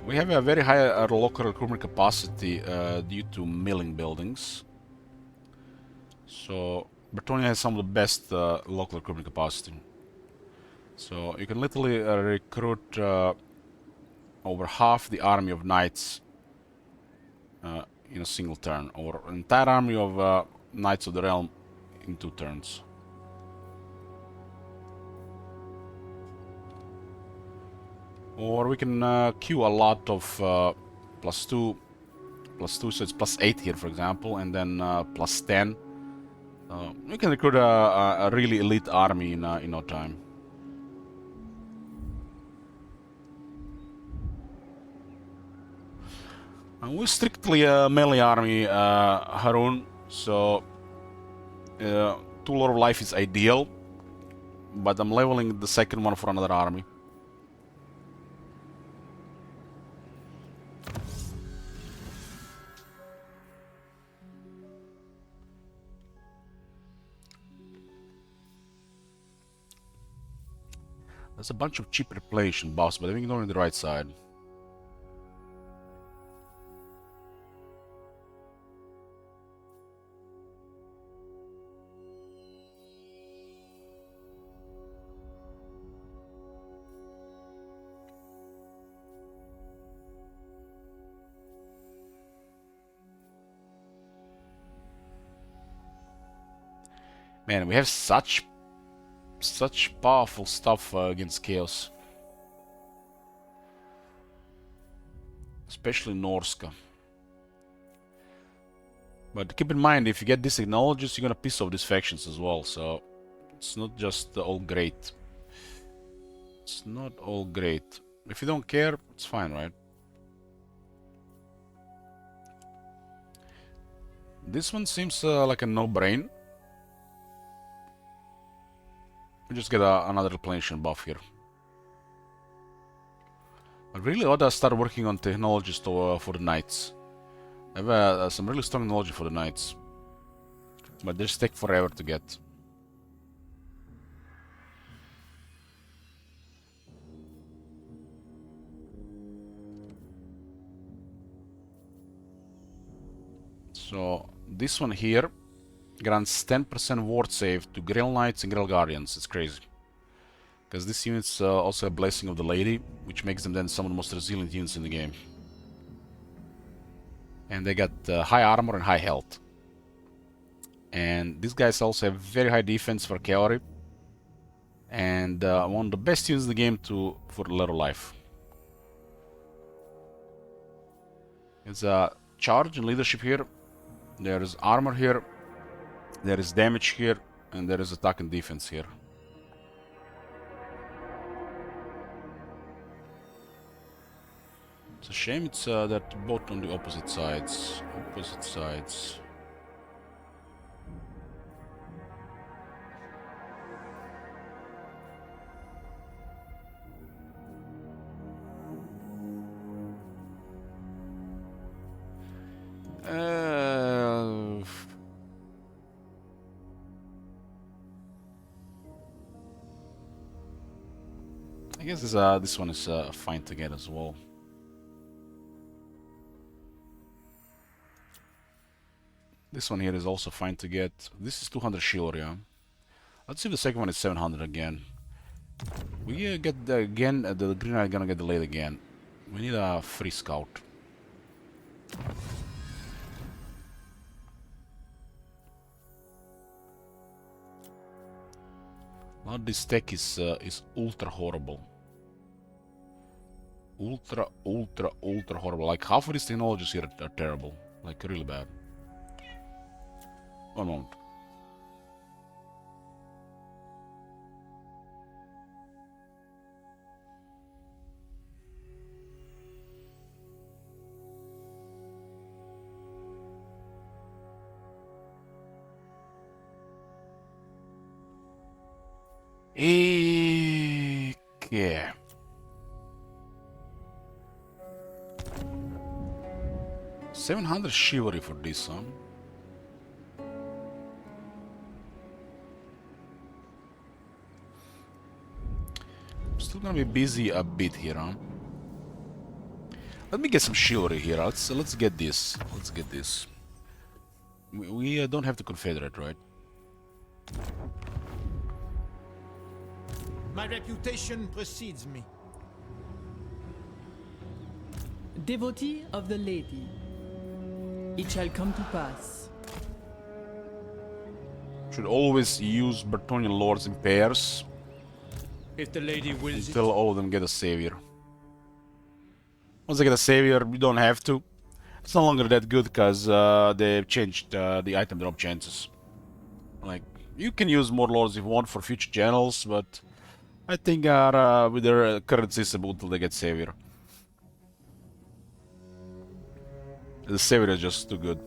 We have a very high local recruitment capacity due to milling buildings. So Bretonnia has some of the best local recruitment capacity. So you can literally recruit over half the army of knights in a single turn, or an entire army of knights of the realm in 2 turns. Or we can queue a lot of +2, so it's +8 here, for example, and then +10. We can recruit a really elite army in no time. We're strictly a melee army, Couronne, so 2 Lord of Life is ideal, but I'm leveling the second one for another army. There's a bunch of cheap replenishment buffs, but I think they're on the right side. Man, we have such powerful stuff against Chaos. Especially Norska. But keep in mind, if you get these technologies, you're gonna piss off these factions as well, so it's not just all great. It's not all great. If you don't care, it's fine, right? This one seems like a no-brain. We just get another replenishment buff here. I really ought to start working on technologies for the knights. I have some really strong knowledge for the knights, but they just take forever to get. So this one here grants 10% ward save to Grail Knights and Grail Guardians. It's crazy. Because this unit's also a Blessing of the Lady, which makes them then some of the most resilient units in the game. And they got high armor and high health. And these guys also have very high defense for cavalry. And one of the best units in the game for later life. There's a charge and leadership here. There is armor here. There is damage here. And there is attack and defense here. It's a shame it's that both on the opposite sides. Opposite sides. I guess this one is fine to get as well. This one here is also fine to get. This is 200 shield, yeah. Let's see if the second one is 700 again. We get again, the green knight gonna get delayed again. We need a free scout. Now this tech is ultra horrible. Ultra horrible. Like half of these technologies here are terrible. Like really bad. One moment. Okay. $700 chivalry for this, huh? Still gonna be busy a bit here, huh? Let me get some chivalry here. Let's get this. Let's get this. We don't have to confederate, right? My reputation precedes me. Devotee of the Lady. It shall come to pass. Should always use Bretonnian lords in pairs. If the lady wills until all of them get a savior. Once they get a savior, you don't have to. It's no longer that good because they've changed the item drop chances. Like, you can use more lords if you want for future channels, but I think with their current system until they get savior. The savior is just too good.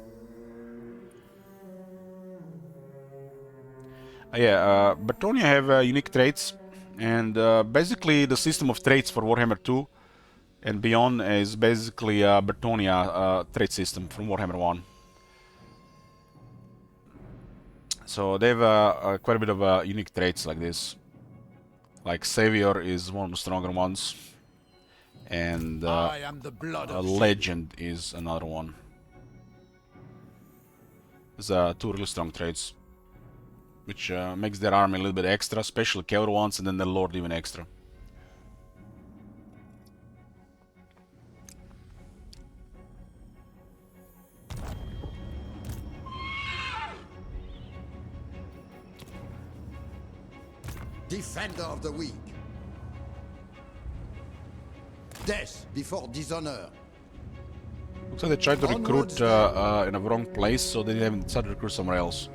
Bretonnia have unique traits, and basically the system of traits for Warhammer 2 and beyond is basically Bretonnia trait system from Warhammer 1. So they have quite a bit of unique traits like this. Like Savior is one of the stronger ones, and I am the blood of Legend is another one. There's two really strong traits, which makes their army a little bit extra, especially cavalry ones, and then the Lord even extra. Defender of the weak. Death before dishonor. Looks like they tried to recruit in a wrong place, so they haven't decided to recruit somewhere else.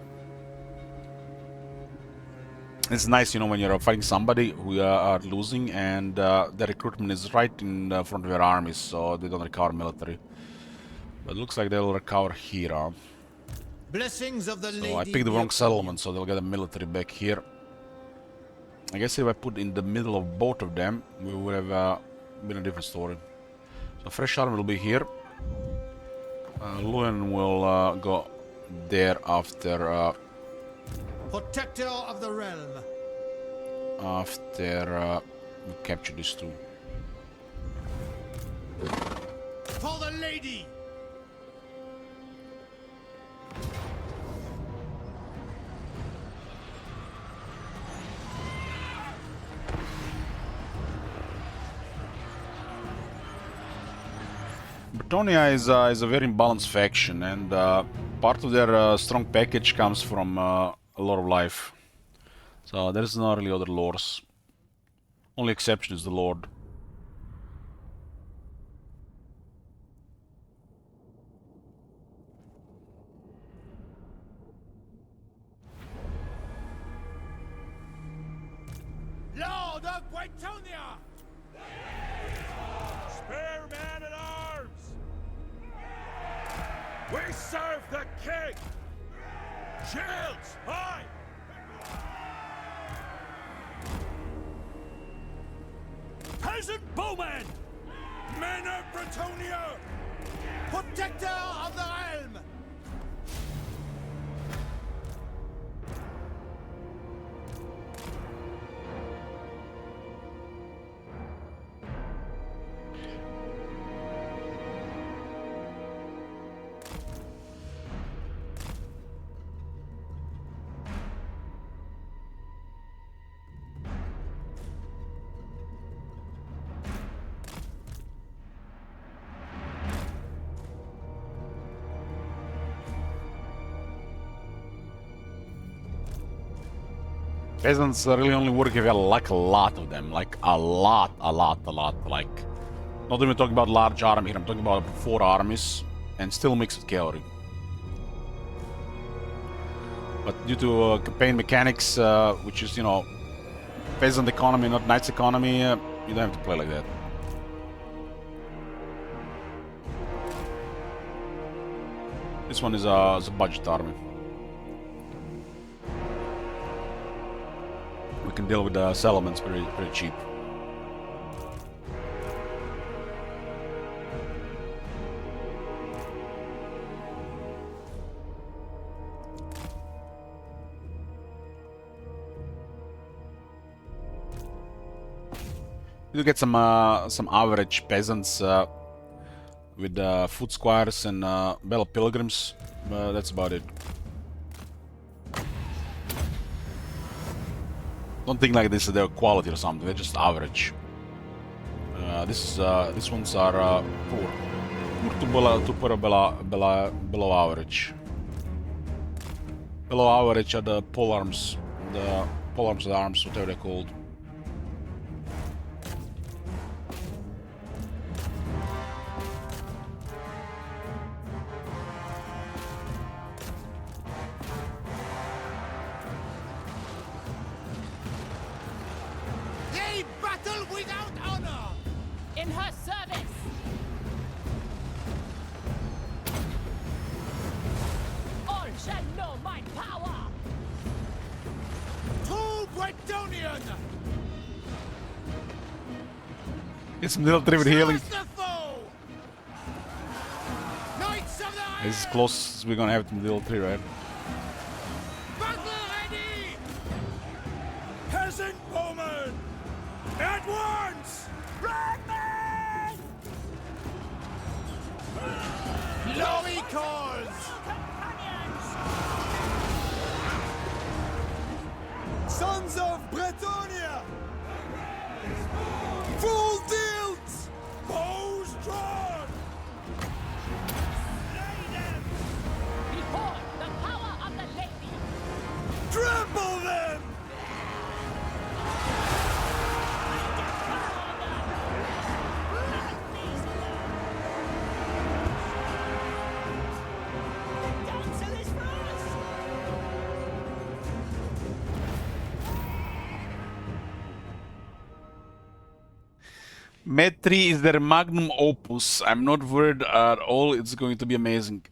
It's nice, you know, when you're fighting somebody who are losing and the recruitment is right in front of your armies, so they don't recover military. But it looks like they'll recover here. Huh? Blessings of the So lady I picked the wrong settlement, so they'll get a military back here. I guess if I put in the middle of both of them, we would have been a different story. So fresh army will be here. Luen will go there after. Protector of the realm. After we capture these two. For the lady. Bretonia is a very imbalanced faction, and part of their strong package comes from a lot of life. So there's not really other lords. Only exception is the Lord. Lord of Bretonia! Spare man at arms! We serve the king! Shields, high! Peasant bowmen! Men of Bretonia! Protector of the realm! Peasants really only work if you have like a lot of them, like a lot, like not even talking about large army here, I'm talking about 4 armies and still mixed with cavalry. But due to campaign mechanics, which is, you know, peasant economy, not knights economy, you don't have to play like that. This one is a budget army. We can deal with the settlements pretty cheap. You get some average peasants with foot squires and bell pilgrims, but that's about it. Don't think like this is their quality or something. They're just average. These ones are poor. Poor to below average. Below average are the polearms, of the arms, whatever they're called. They battle without honor! In her service! All shall know my power! To Bretonian! Get some little with healing. Smash the foe! Knights of the This is close as we're gonna have to little tree, right? battle ready! Peasant bowmen! At once! Redmen! Glory calls! Sons of Bretonia! Full tilt! Bows drawn! Slay them! Behold the power of the lady! Trample them! Metri is their magnum opus. I'm not worried at all. It's going to be amazing.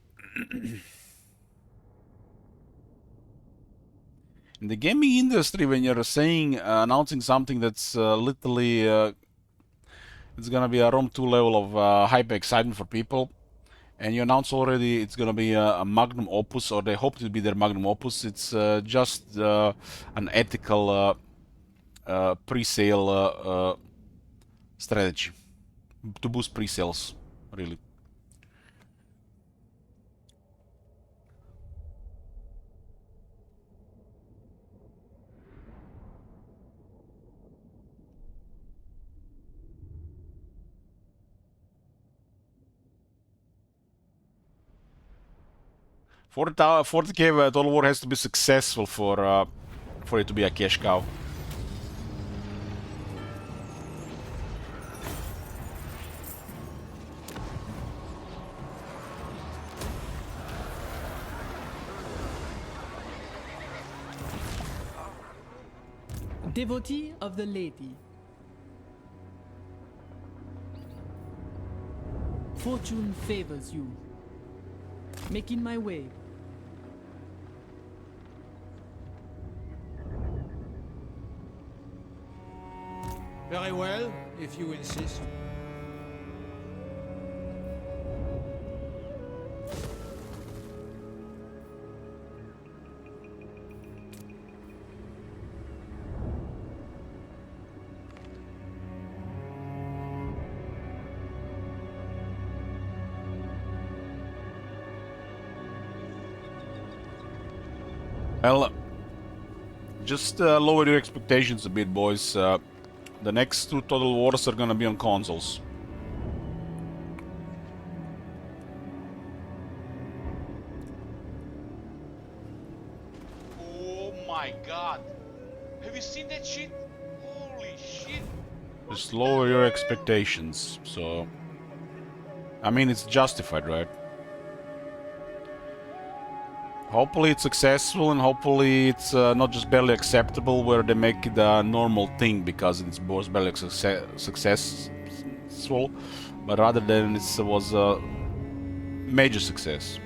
In the gaming industry, when you're saying, announcing something that's literally, it's gonna be a ROM 2 level of hyper excitement for people, and you announce already it's gonna be a magnum opus, or they hope to be their magnum opus, it's just an ethical pre-sale strategy to boost pre-sales, really. 40k Total War has to be successful for it to be a cash cow. Devotee of the Lady. Fortune favors you. Making my way. Very well, if you insist. Well, just lower your expectations a bit, boys. The next 2 Total Wars are gonna be on consoles. Oh my god! Have you seen that shit? Holy shit! Just lower your expectations, so... I mean, it's justified, right? Hopefully it's successful, and hopefully it's not just barely acceptable where they make it a normal thing because it's both barely successful, but rather than it was a major success.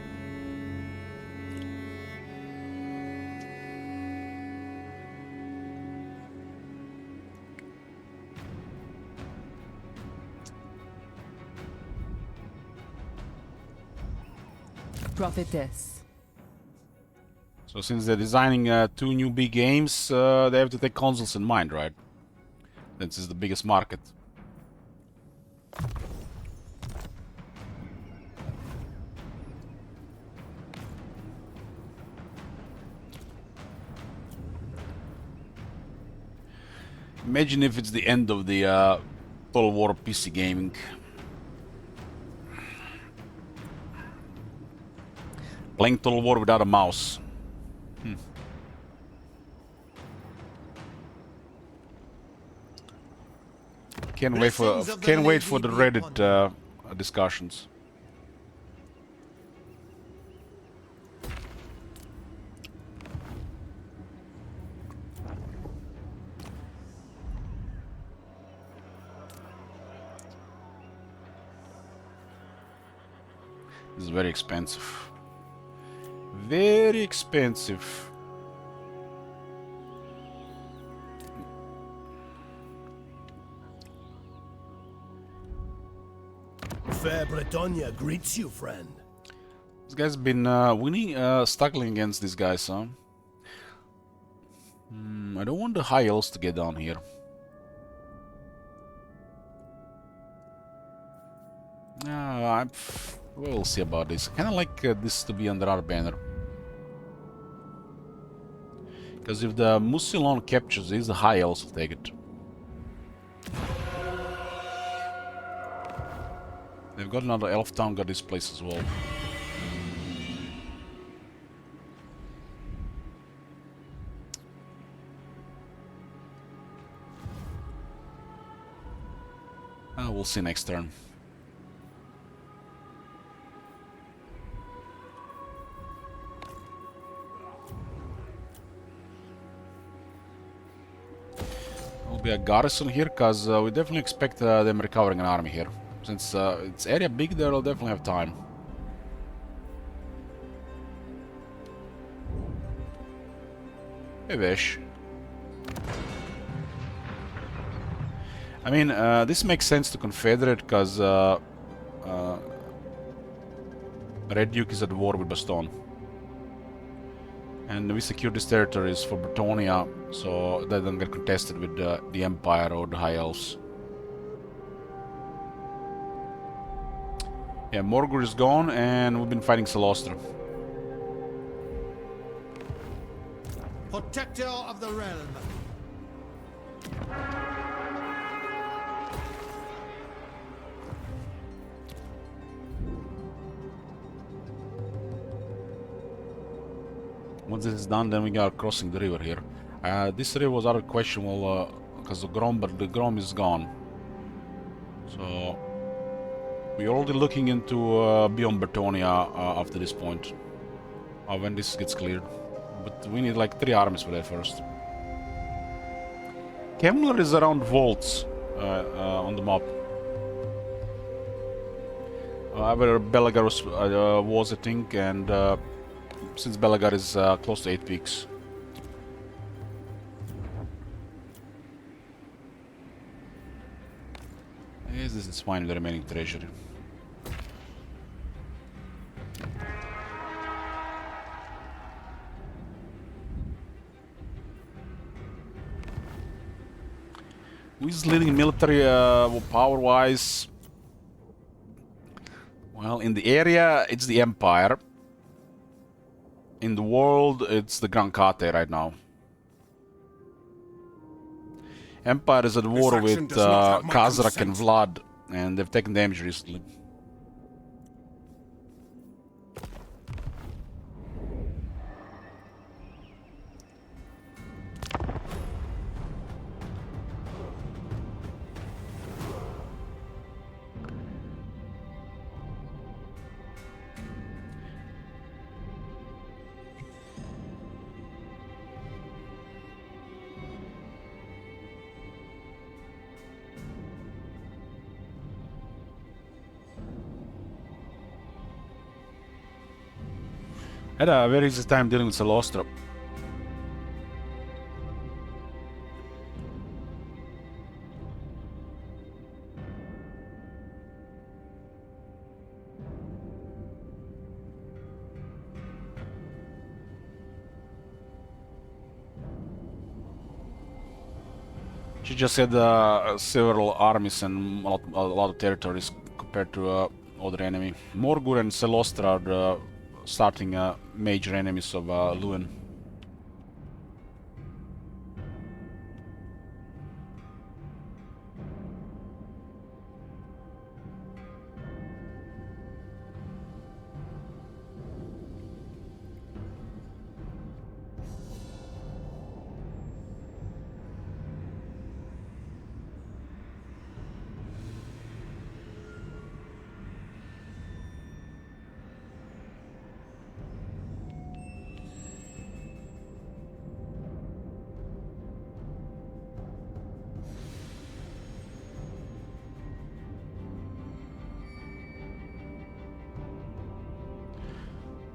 Prophetess. So since they're designing 2 new big games, they have to take consoles in mind, right? This is the biggest market. Imagine if it's the end of the Total War PC gaming. Playing Total War without a mouse. Can't wait for the Reddit discussions. This is very expensive. Very expensive. Fair Bretonia greets you, friend. This guy's been struggling against these guys, huh? I don't want the high elves to get down here. We'll see about this. I kind of like this to be under our banner. Because if the Musilon captures this, the high elves will take it. They've got another elf town, got this place as well. We'll see next turn. Will be a garrison here, because we definitely expect them recovering an army here. Since it's area big, they'll definitely have time. Hey, Vish. I mean, this makes sense to Confederate, because Red Duke is at war with Baston. And we secure these territories for Bretonia, so they don't get contested with the Empire or the High Elves. Yeah, Morgur is gone, and we've been fighting Celostra. Protector of the realm. Once this is done, then we are crossing the river here. This river was out of question, because the Grom is gone. So we're already looking into beyond Bertonia after this point, when this gets cleared. But we need like 3 armies for that first. Kemmler is around Volts on the map. Where Belagar was, I think, and since Belagar is close to 8 peaks. Yes, this is fine with the remaining treasury. Who's leading military power-wise? Well, in the area, it's the Empire. In the world, it's the Grand Kate right now. Empire is at war with Kazrak and Vlad, and they've taken damage recently. Had a very easy time dealing with Celostra. She just had several armies and a lot of territories compared to other enemy. Morgur and Celostra are starting major enemies of Luen.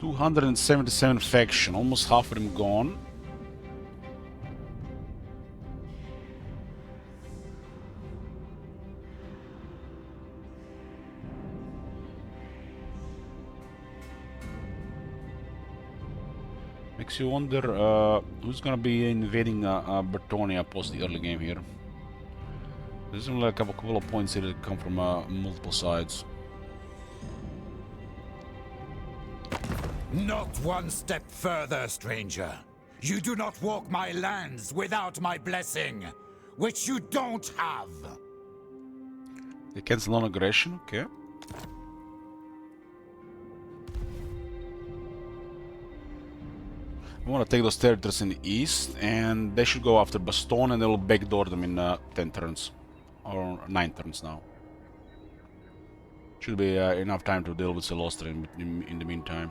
$277 faction, almost half of them gone. Makes you wonder who's gonna be invading Bertonia post the early game here. There's only like a couple of points here that come from multiple sides. Not one step further, stranger. You do not walk my lands without my blessing, which you don't have. They cancel non-aggression, okay. I want to take those territories in the east, and they should go after Baston, and they will backdoor them in 10 turns. Or 9 turns now. Should be enough time to deal with Celostra in the meantime.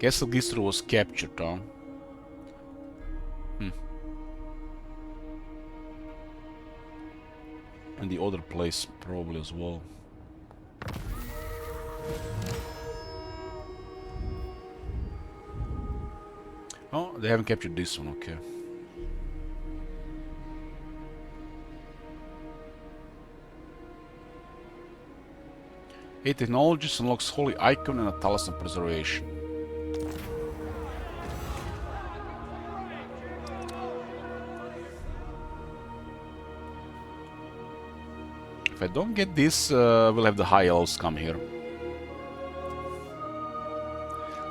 Castle Gistra was captured, huh? And the other place probably as well. Oh, they haven't captured this one, okay. Eight technologies unlocks Holy Icon and a Talisman Preservation. If I don't get this, we'll have the High Elves come here.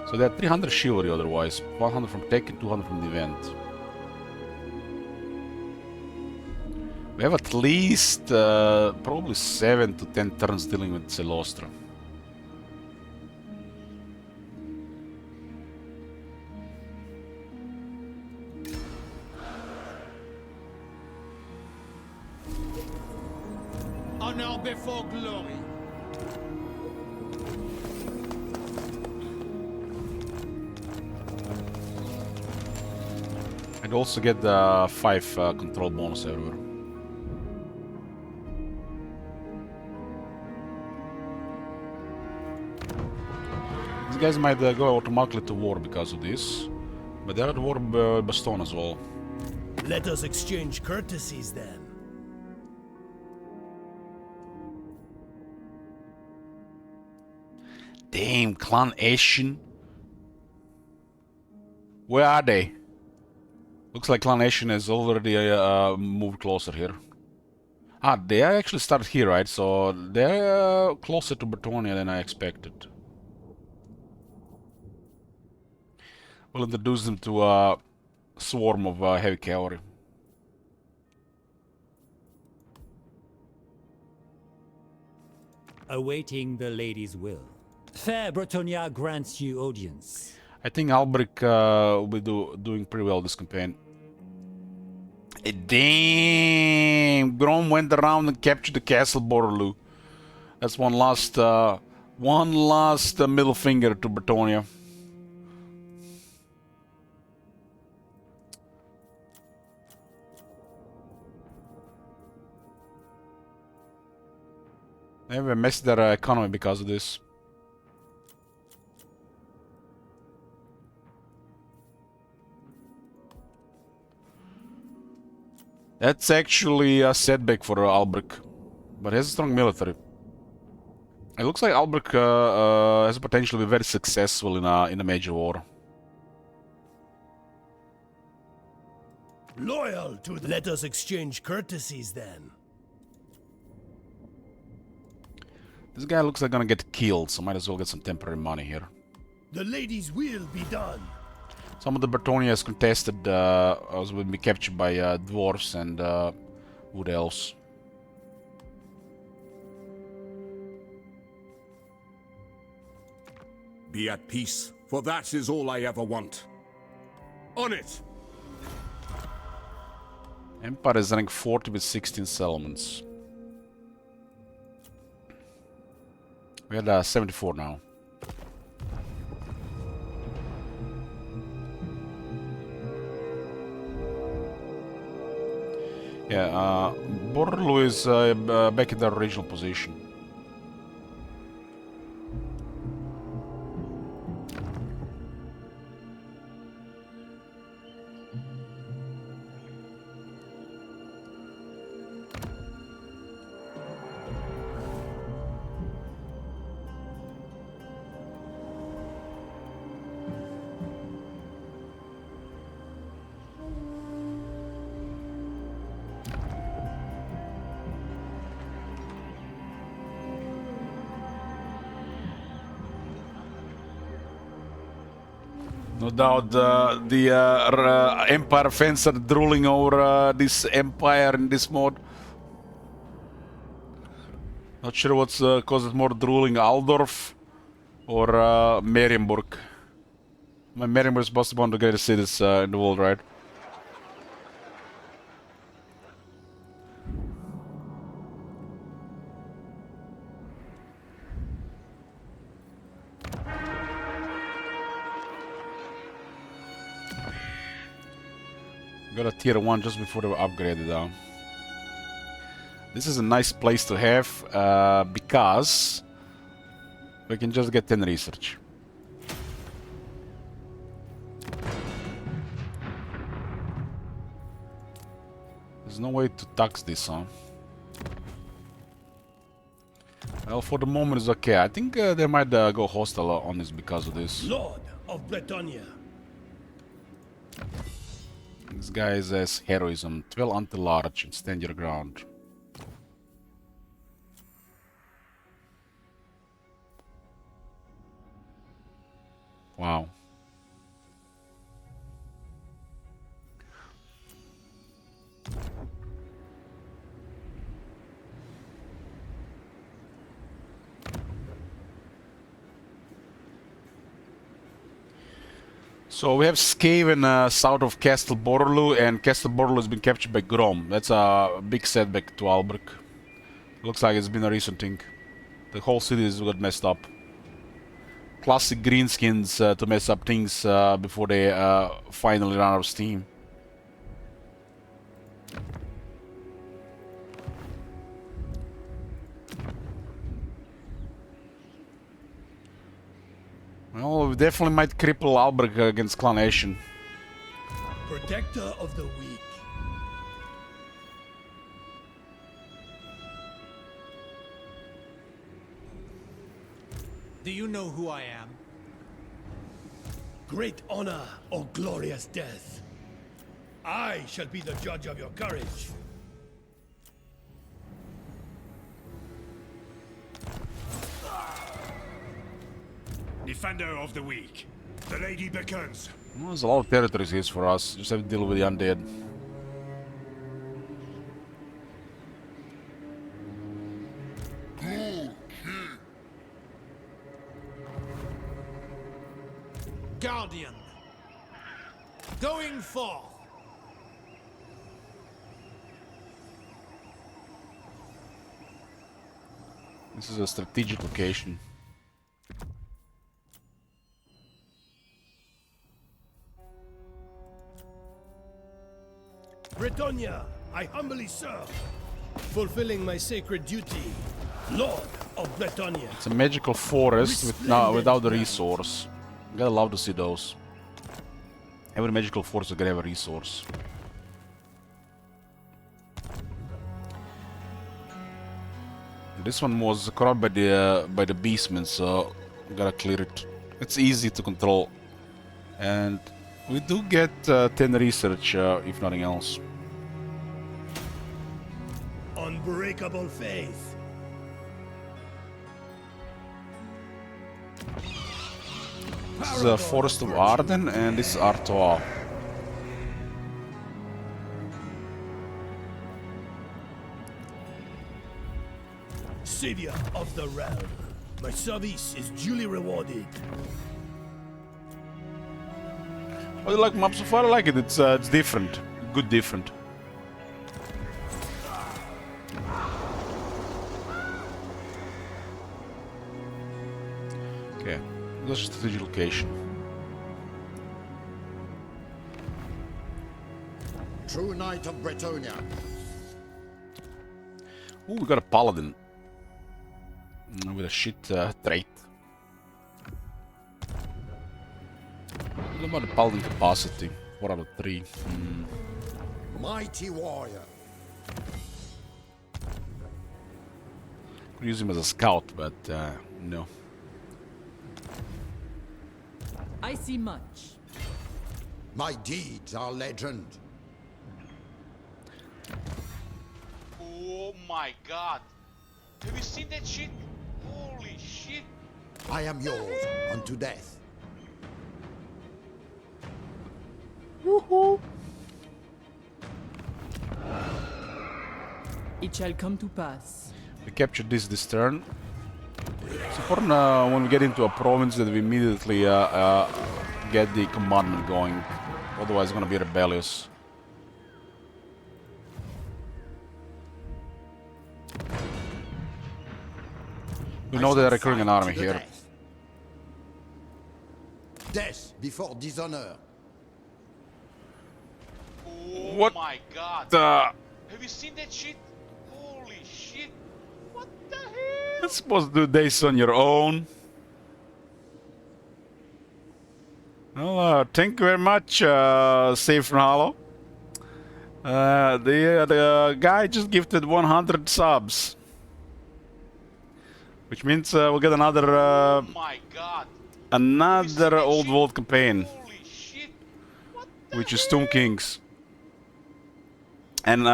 So they are 300 chivalry otherwise, 100 from tech and 200 from the event. We have at least probably 7 to 10 turns dealing with Celostra. honor before glory. And also get the 5 control bonus everywhere. These guys might go automatically to war because of this, but they're at war with Baston as well. Let us exchange courtesies then. Damn, Clan Ashen. Where are they? Looks like Clan Ashen has already moved closer here. Ah, they actually started here, right? So they're closer to Bretonia than I expected. We'll introduce them to a swarm of heavy cavalry. Awaiting the lady's will. Fair Bretonia grants you audience. I think Albrecht will be doing pretty well this campaign. Damn! Grom went around and captured the castle Borloo. That's one last middle finger to Bretonia. They have messed their economy because of this. That's actually a setback for Albrecht, but he has a strong military. It looks like Albrecht has the potential to be very successful in a major war. Loyal to the... Let us exchange courtesies then. This guy looks like gonna get killed, so might as well get some temporary money here. The lady's will be done. Some of the Bretonia is contested will be captured by dwarves and wood elves. Be at peace, for that is all I ever want. On it! Empire is rank 40 with 16 settlements. We had 74 now. Yeah, Borloo is back in their original position. No doubt the Empire fans are drooling over this Empire in this mode. Not sure what's causes more drooling, Aldorf or Marienburg. Marienburg is supposed to be one of the greatest cities in the world, right? Got a tier 1 just before they were upgraded. This is a nice place to have because we can just get 10 research. There's no way to tax this, huh? Well, for the moment it's okay. I think they might go hostile on this because of this. Lord of Bretonia. This guy has heroism, 12 anti-large, and stand your ground. Wow. So we have Skaven south of Castle Borloo, and Castle Borloo has been captured by Grom. That's a big setback to Albrecht. Looks like it's been a recent thing. The whole city has got messed up. Classic greenskins to mess up things before they finally run out of steam. Well, we definitely might cripple Alberg against Clan Ashen. Protector of the weak. Do you know who I am? Great honor or glorious death. I shall be the judge of your courage. Defender of the weak. The lady beckons. Well, there's a lot of territories here for us. Just have to deal with the undead. Guardian. Going forth. This is a strategic location. Bretonia, I humbly serve, fulfilling my sacred duty, Lord of Bretonia. It's a magical forest without the resource. You gotta love to see those. Every magical forest is gonna have a resource. This one was corrupted by the beastmen, so gotta clear it. It's easy to control, and we do get 10 research if nothing else. Unbreakable faith. This is the Forest of Arden, and this is Artois. Savior of the realm, my service is duly rewarded. Oh, you like map so far? I like it. It's different. Good different. Okay, that's just a strategic location. True Knight of Bretonia. Oh, we got a paladin with a shit trait. What about the paladin capacity? 4 out of 3. Mighty warrior. Could use him as a scout, but no. I see much. My deeds are legend. Oh my god. Have you seen that shit? Holy shit. I am yours unto death. Woohoo! It shall come to pass. We captured this turn. It's important when we get into a province that we immediately get the commandment going. Otherwise it's gonna be rebellious. We know they're recruiting an army here. Death before dishonor. Oh What my god. the? Have you seen that shit? Holy shit. What the hell? You're supposed to do this on your own. Well, thank you very much, Safe from Hollow. The guy just gifted 100 subs. Which means we'll get another Oh my god. another Old World campaign. Holy shit. What the Which is Tomb Kings. And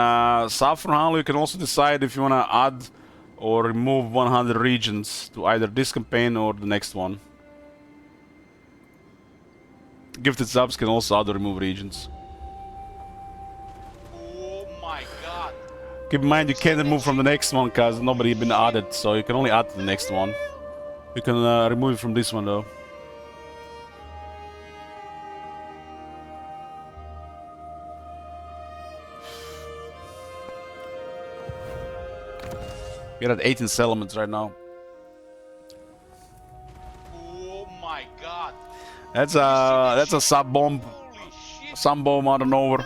Saffron Hollow, you can also decide if you want to add or remove 100 regions to either this campaign or the next one. Gifted subs can also add or remove regions. Oh my god. Keep in mind you can't remove from the next one because nobody been added, so you can only add to the next one. You can remove it from this one though. We're at 18 settlements right now. Oh my god. That's a sub bomb. Some bomb out of nowhere.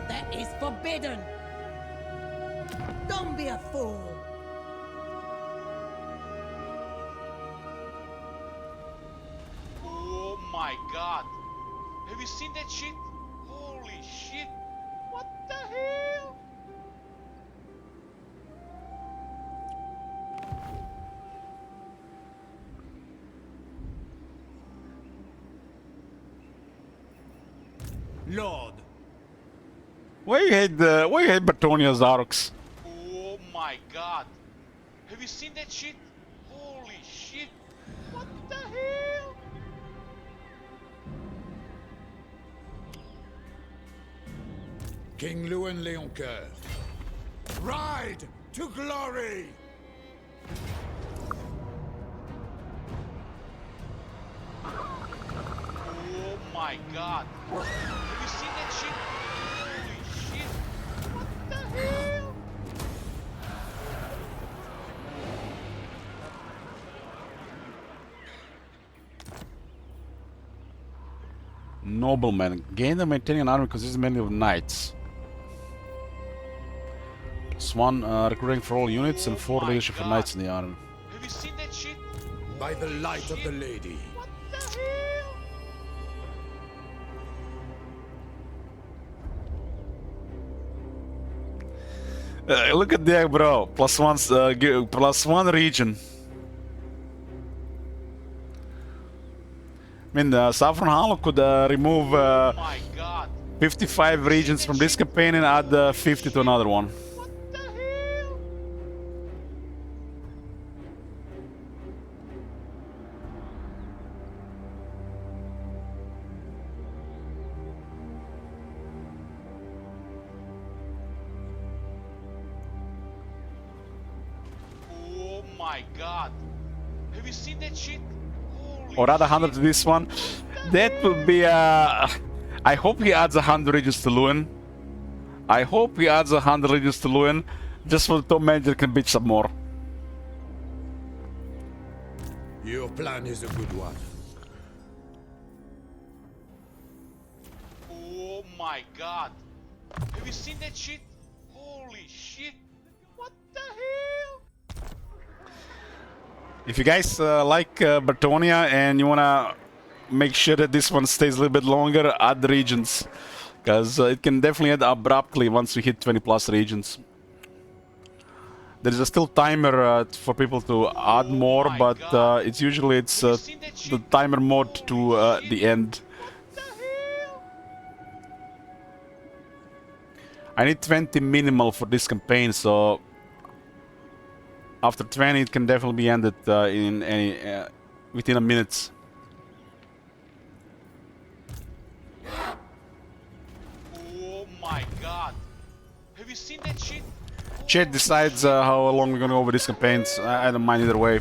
That is forbidden. Don't be a fool. Oh my god. Have you seen that shit? Holy shit. What the hell? Lord. Why you hate Bretonia's arcs? Oh my god. Have you seen that shit? Holy shit. What the hell? King Lewin Leoncoeur. Ride to glory! Oh my god. Have you seen that shit? Holy shit. What the hell? Nobleman. Gain and maintain an army consists mainly of knights. +1 recruiting for all units and 4 leadership for knights in the army. Have you seen that shit? By the light of the lady. What the hell? Look at that, bro. +1 region. I mean, Saffron Hollow could remove 55 regions from this campaign and add 50 to another one. Oh my god. Have you seen that shit? Or add 100 to this one. That will be I hope he adds 100 regions to Lewin. I hope he adds 100 regions to Lewin. Just so the top manager can bitch some more. Your plan is a good one. Oh my god. Have you seen that shit? Holy shit. What the hell? If you guys like Bretonia and you wanna make sure that this one stays a little bit longer, add the regions. Because it can definitely end abruptly once we hit 20 plus regions. There is a still timer for people to add more, but it's usually the timer mode to the end. I need 20 minimal for this campaign, so after 20 it can definitely be ended in within a minute. Oh my god. Have you seen that shit? Chat decides how long we're gonna go over these campaigns. I don't mind either way.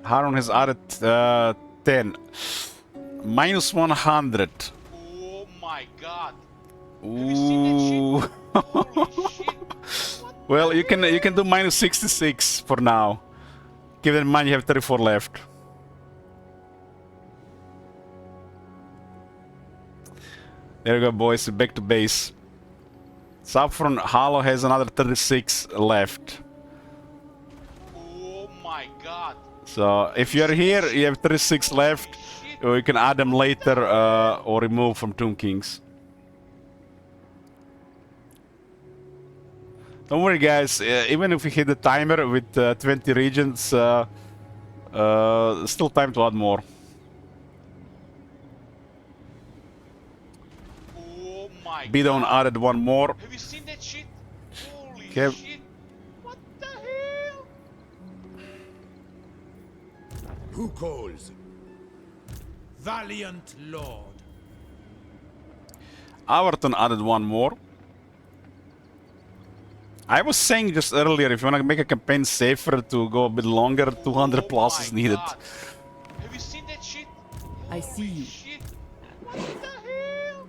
Harun has added 10. Minus 100. Oh my god. Ooh. Well, you can do minus 66 for now. Keep in mind you have 34 left. There you go, boys. Back to base. Saffron Hollow has another 36 left. Oh my god. So if you're here, you have 36 left. Or you can add them later or remove from Tomb Kings. Don't worry, guys. Even if we hit the timer with 20 regions, still time to add more. Oh my Bidon added one more. Have you seen that shit? Holy Okay. shit. What the hell? Who calls? Valiant Lord. Averton added one more. I was saying just earlier, if you want to make a campaign safer to go a bit longer, 200 plus is needed. God. Have you seen that shit? I see you. Shit. What the hell?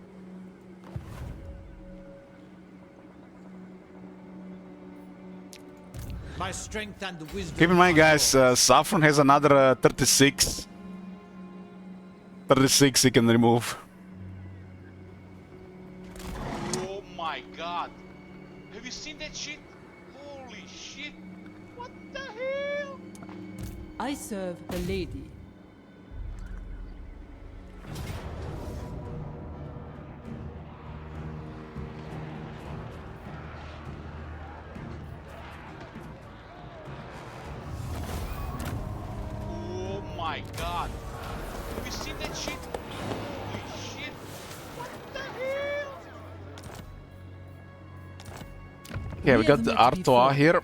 My strength and wisdom. Keep in mind, guys, Saffron has another 36. 36 he can remove. Oh my god. Have you seen that shit? Holy shit. What the hell? I serve the lady. Oh my god. Have you seen that shit? Holy shit. What the hell? Yeah, we got the Artois here.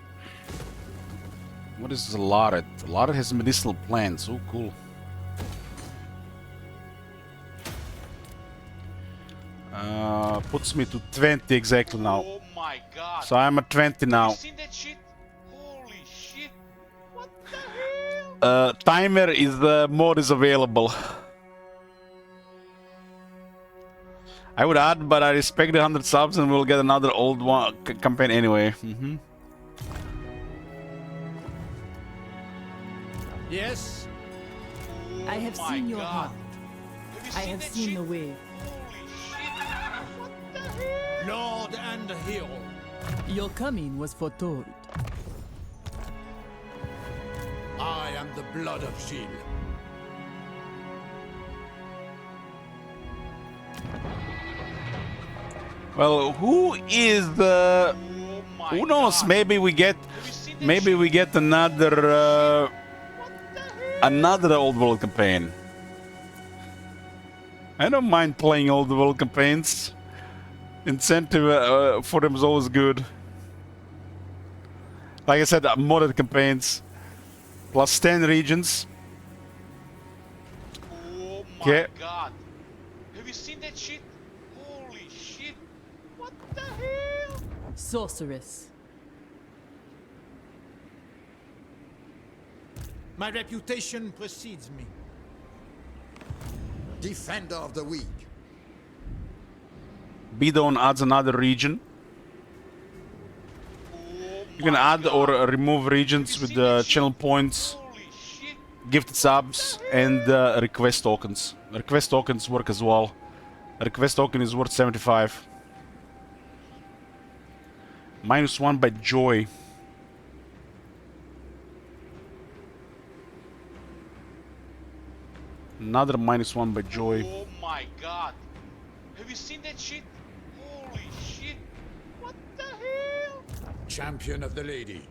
What is Laret? Laret has medicinal plants. Oh, cool. Puts me to 20 exactly now. Oh my god. So I'm at 20 now. Have you seen that shit? Holy shit. What the hell? Timer is mode is available. I would add, but I respect the 100 subs and we'll get another old one campaign anyway. Yes? I have seen your heart. I have seen the way. Lord and hero. Your coming was foretold. I am the blood of Gilles. Well, who is the? Who knows? Maybe we get another another old world campaign. I don't mind playing old world campaigns. Incentive for them is always good. Like I said, modded campaigns. Plus 10 regions. Oh my god. Have you seen that shit? Holy shit. What the hell? Sorceress. My reputation precedes me. Defender of the weak. Bidon adds another region. You can add or remove regions with channel points, gifted subs, and request tokens. Request tokens work as well. A request token is worth 75. -1 by Joy. Another -1 by Joy. Oh my god. Have you seen that shit? Holy shit. What the hell? Champion of the lady.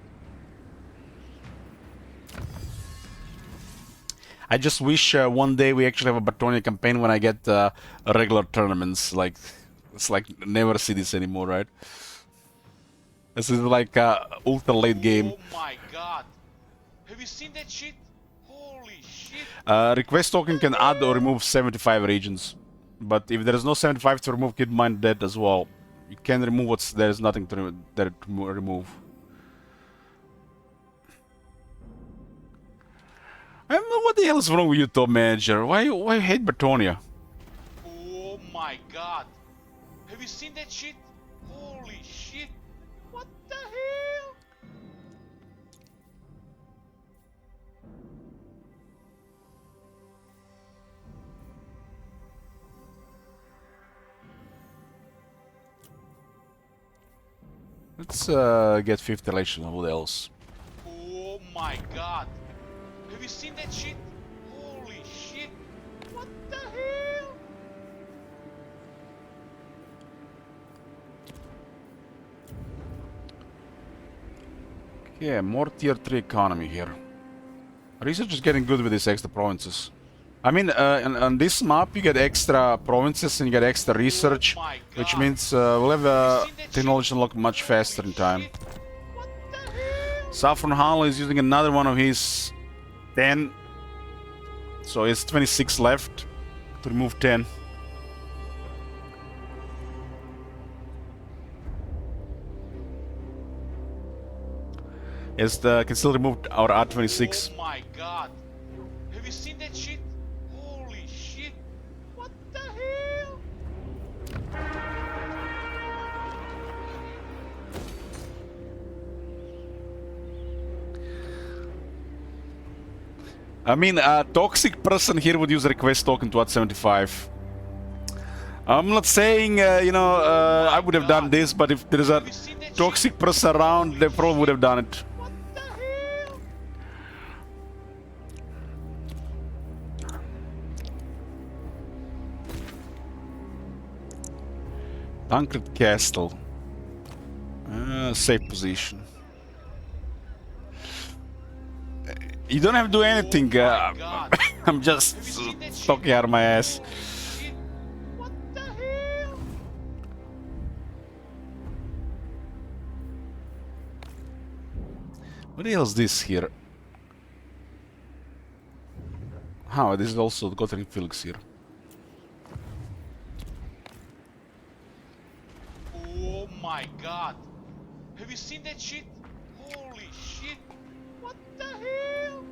I just wish one day we actually have a Batonia campaign when I get regular tournaments. Like, it's like never see this anymore, right? This is like ultra late game. Oh my god. Have you seen that shit? Holy shit. Request token can add or remove 75 regions. But if there is no 75 to remove, keep in mind that as well. You can remove what's there is nothing to remove. I don't know what the hell is wrong with you, top manager. Why you hate Batonia? Oh my god. Have you seen that shit? Holy shit. What the hell? Let's get 50 election. What else? Oh my god. Have you seen that shit? Holy shit. What the hell? Yeah, more tier 3 economy here. Research is getting good with these extra provinces. I mean, on this map you get extra provinces and you get extra research, which means we'll have technology unlock much faster in time. Saffron Hall is using another one of his 10, so it's 26 left to remove 10. Yes, can still remove our R26. Oh my god. Have you seen that shit? Holy shit. What the hell? I mean, a toxic person here would use a request token to add 75. I'm not saying, you know, I would have done this, but if there's a toxic person around, they probably would have done it. What the hell? Anchored Castle. Safe position. You don't have to do anything. I'm just talking out of my ass. What the hell? What the hell is this here? How? This is also got refills here. Oh my god. Have you seen that shit? Holy shit. What the hell?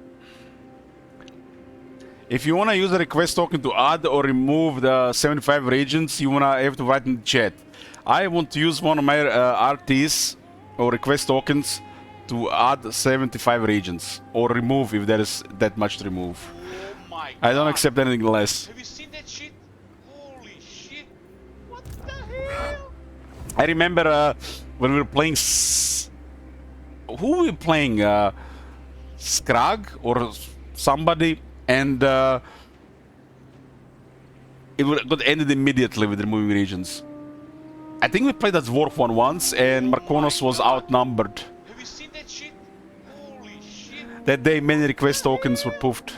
If you wanna use a request token to add or remove the 75 regions, you wanna have to write in the chat. I want to use one of my RTs or request tokens to add 75 regions or remove if there is that much to remove. Oh my god. I don't accept anything less. Have you seen that shit? Holy shit. What the hell? I remember when we were playing. Who were we playing? Scrag or somebody, and it got ended immediately with removing regions. I think we played that dwarf one once, and Markonos was outnumbered. Have you seen that shit? Holy shit. That day, many request tokens were poofed.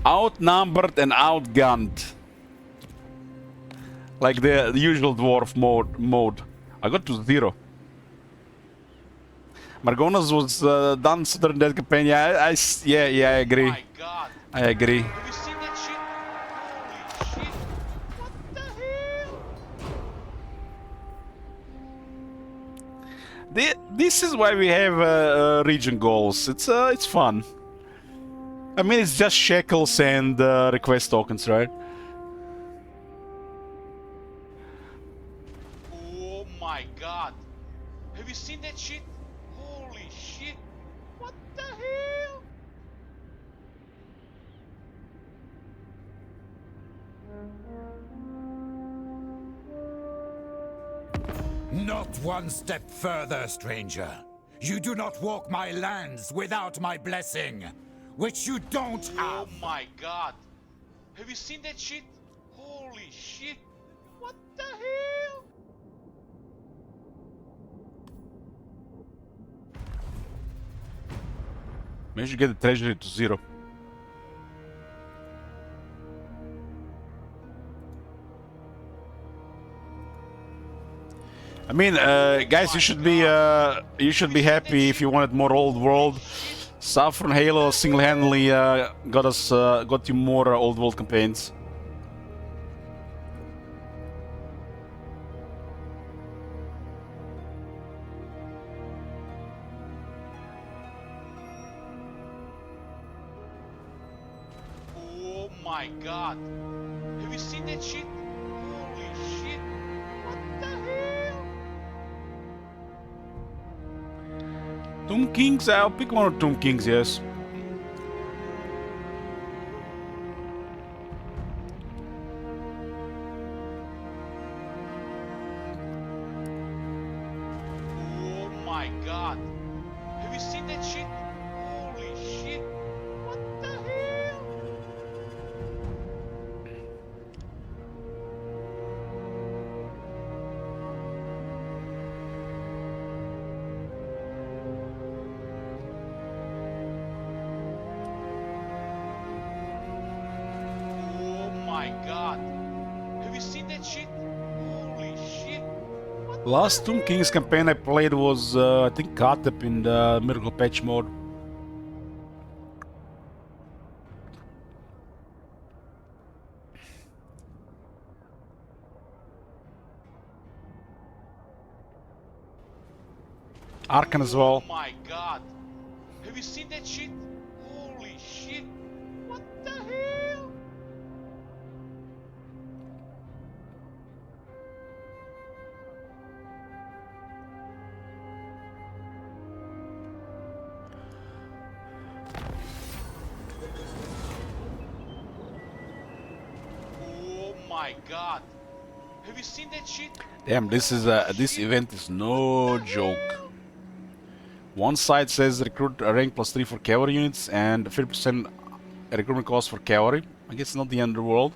Outnumbered and outgunned. Like the usual dwarf mode. I got to 0. Margonas was done during that campaign. Yeah, I agree. Oh my god. I agree. Have you seen that shit? Holy shit. What the hell? This is why we have region goals. It's fun. I mean, it's just shekels and request tokens, right? Oh my god. Have you seen that shit? Holy shit. What the hell? Not one step further, stranger. You do not walk my lands without my blessing, which you don't have. Oh my god. Have you seen that shit? Holy shit. What the hell? Managed to get the treasury to 0. I mean, guys, you should be happy if you wanted more old world. Saffron Halo single-handedly got you more old world campaigns. Oh my god. Have you seen that shit? Holy shit. What the hell? Tomb Kings, I'll pick one of Tomb Kings, yes. Oh my god. Have you seen that shit? Holy shit. What the hell? Oh my god. Have you seen that shit? Holy shit. Last Tomb Kings campaign I played was, I think, Katep in the Miracle Patch mode. Arkan as well. Oh my god. Have you seen that shit? Holy shit. What the hell? Oh my god. Have you seen that shit? Damn, this event is no joke. One side says recruit rank +3 for cavalry units and 50% recruitment cost for cavalry. I guess not the end of the world.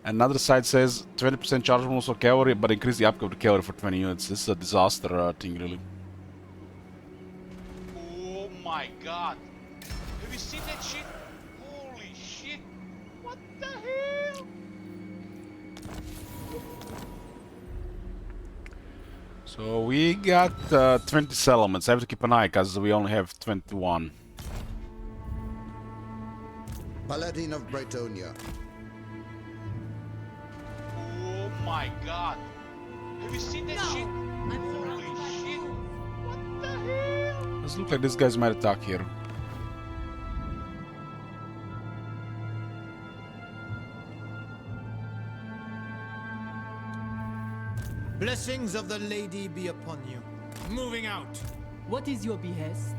Another side says 20% charge bonus for cavalry, but increase the upkeep of cavalry for 20 units. This is a disaster thing, really. Oh my god. Have you seen that shit? Holy shit. What the hell? So we got 20 settlements. I have to keep an eye because we only have 21. Paladin of Bretonia. Oh my god. Have you seen that shit? Holy shit. What the hell? Does look like this guy's might attack here. Blessings of the lady be upon you. Moving out. What is your behest?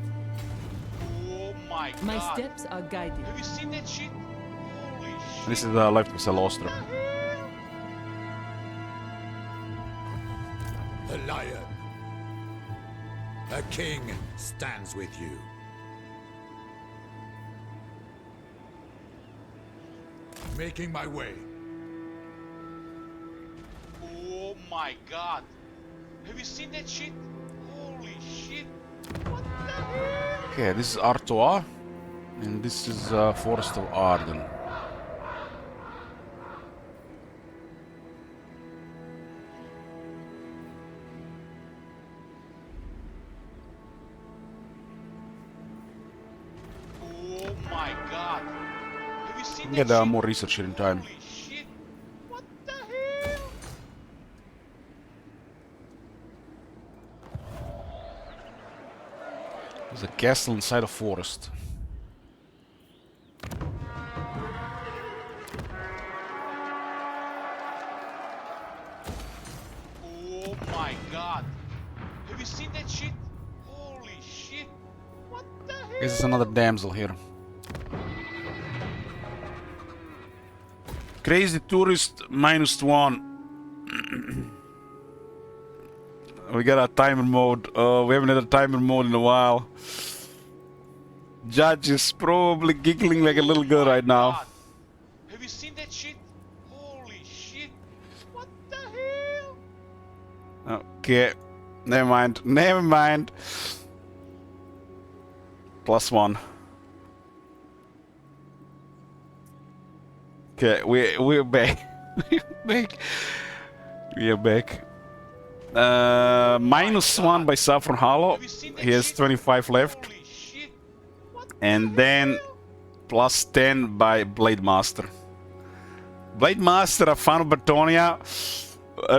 Oh my god. My steps are guided. Have you seen that shit? Holy shit. This is the left of Celostra. The lion. A king stands with you. Making my way. Oh my god. Have you seen that shit? Holy shit. What the hell? Okay, this is Artois, and this is Forest of Arden. Oh my god. Have you seen Get that shit? more research here in time. Holy shit. What the hell? There's a castle inside a forest. Oh my god. Have you seen that shit? Holy shit. What the hell? This is another damsel here. Crazy tourist -1. We got a timer mode. We haven't had a timer mode in a while. Judge is probably giggling like a little girl right now. Have you seen that shit? Holy shit. What the hell? Okay. Never mind. Never mind. +1. Okay, we're back. We are back. -1 by Saffron Hollow. He has 25 left. And then +10 by Blade Master. Blade Master, a fan of Bretonia.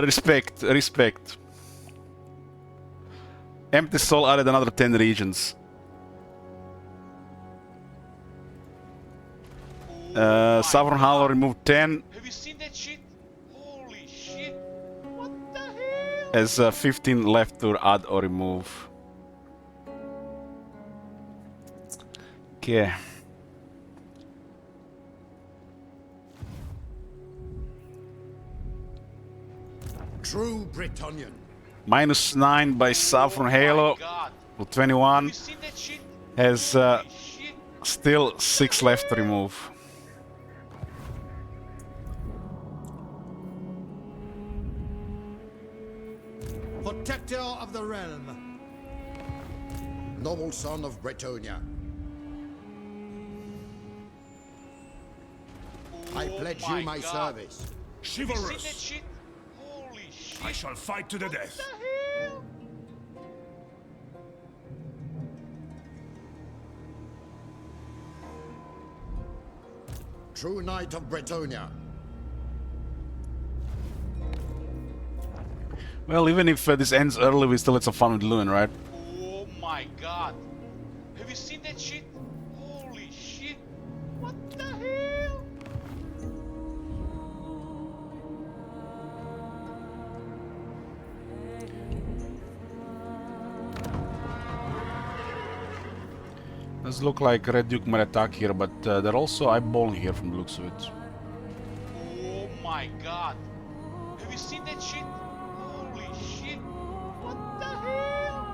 Respect, respect. Empty Soul added another 10 regions. Saffron Hollow removed 10. Have you seen that shit? Holy shit. What the hell? Has 15 left to add or remove. Okay. True Bretonian. -9 by Saffron Halo. With 21. Has still 6 left to remove. Protector of the realm. Noble son of Bretonia. I pledge you my service. Chivalrous. I shall fight to the death. True knight of Bretonia. Well, even if this ends early, we still had some fun with Lewin, right? Oh my god. Have you seen that shit? Holy shit. What the hell? Does look like Red Duke might attack here, but they're also eyeballing here from the looks of it. Oh my god. Have you seen that shit? Holy shit. What the hell?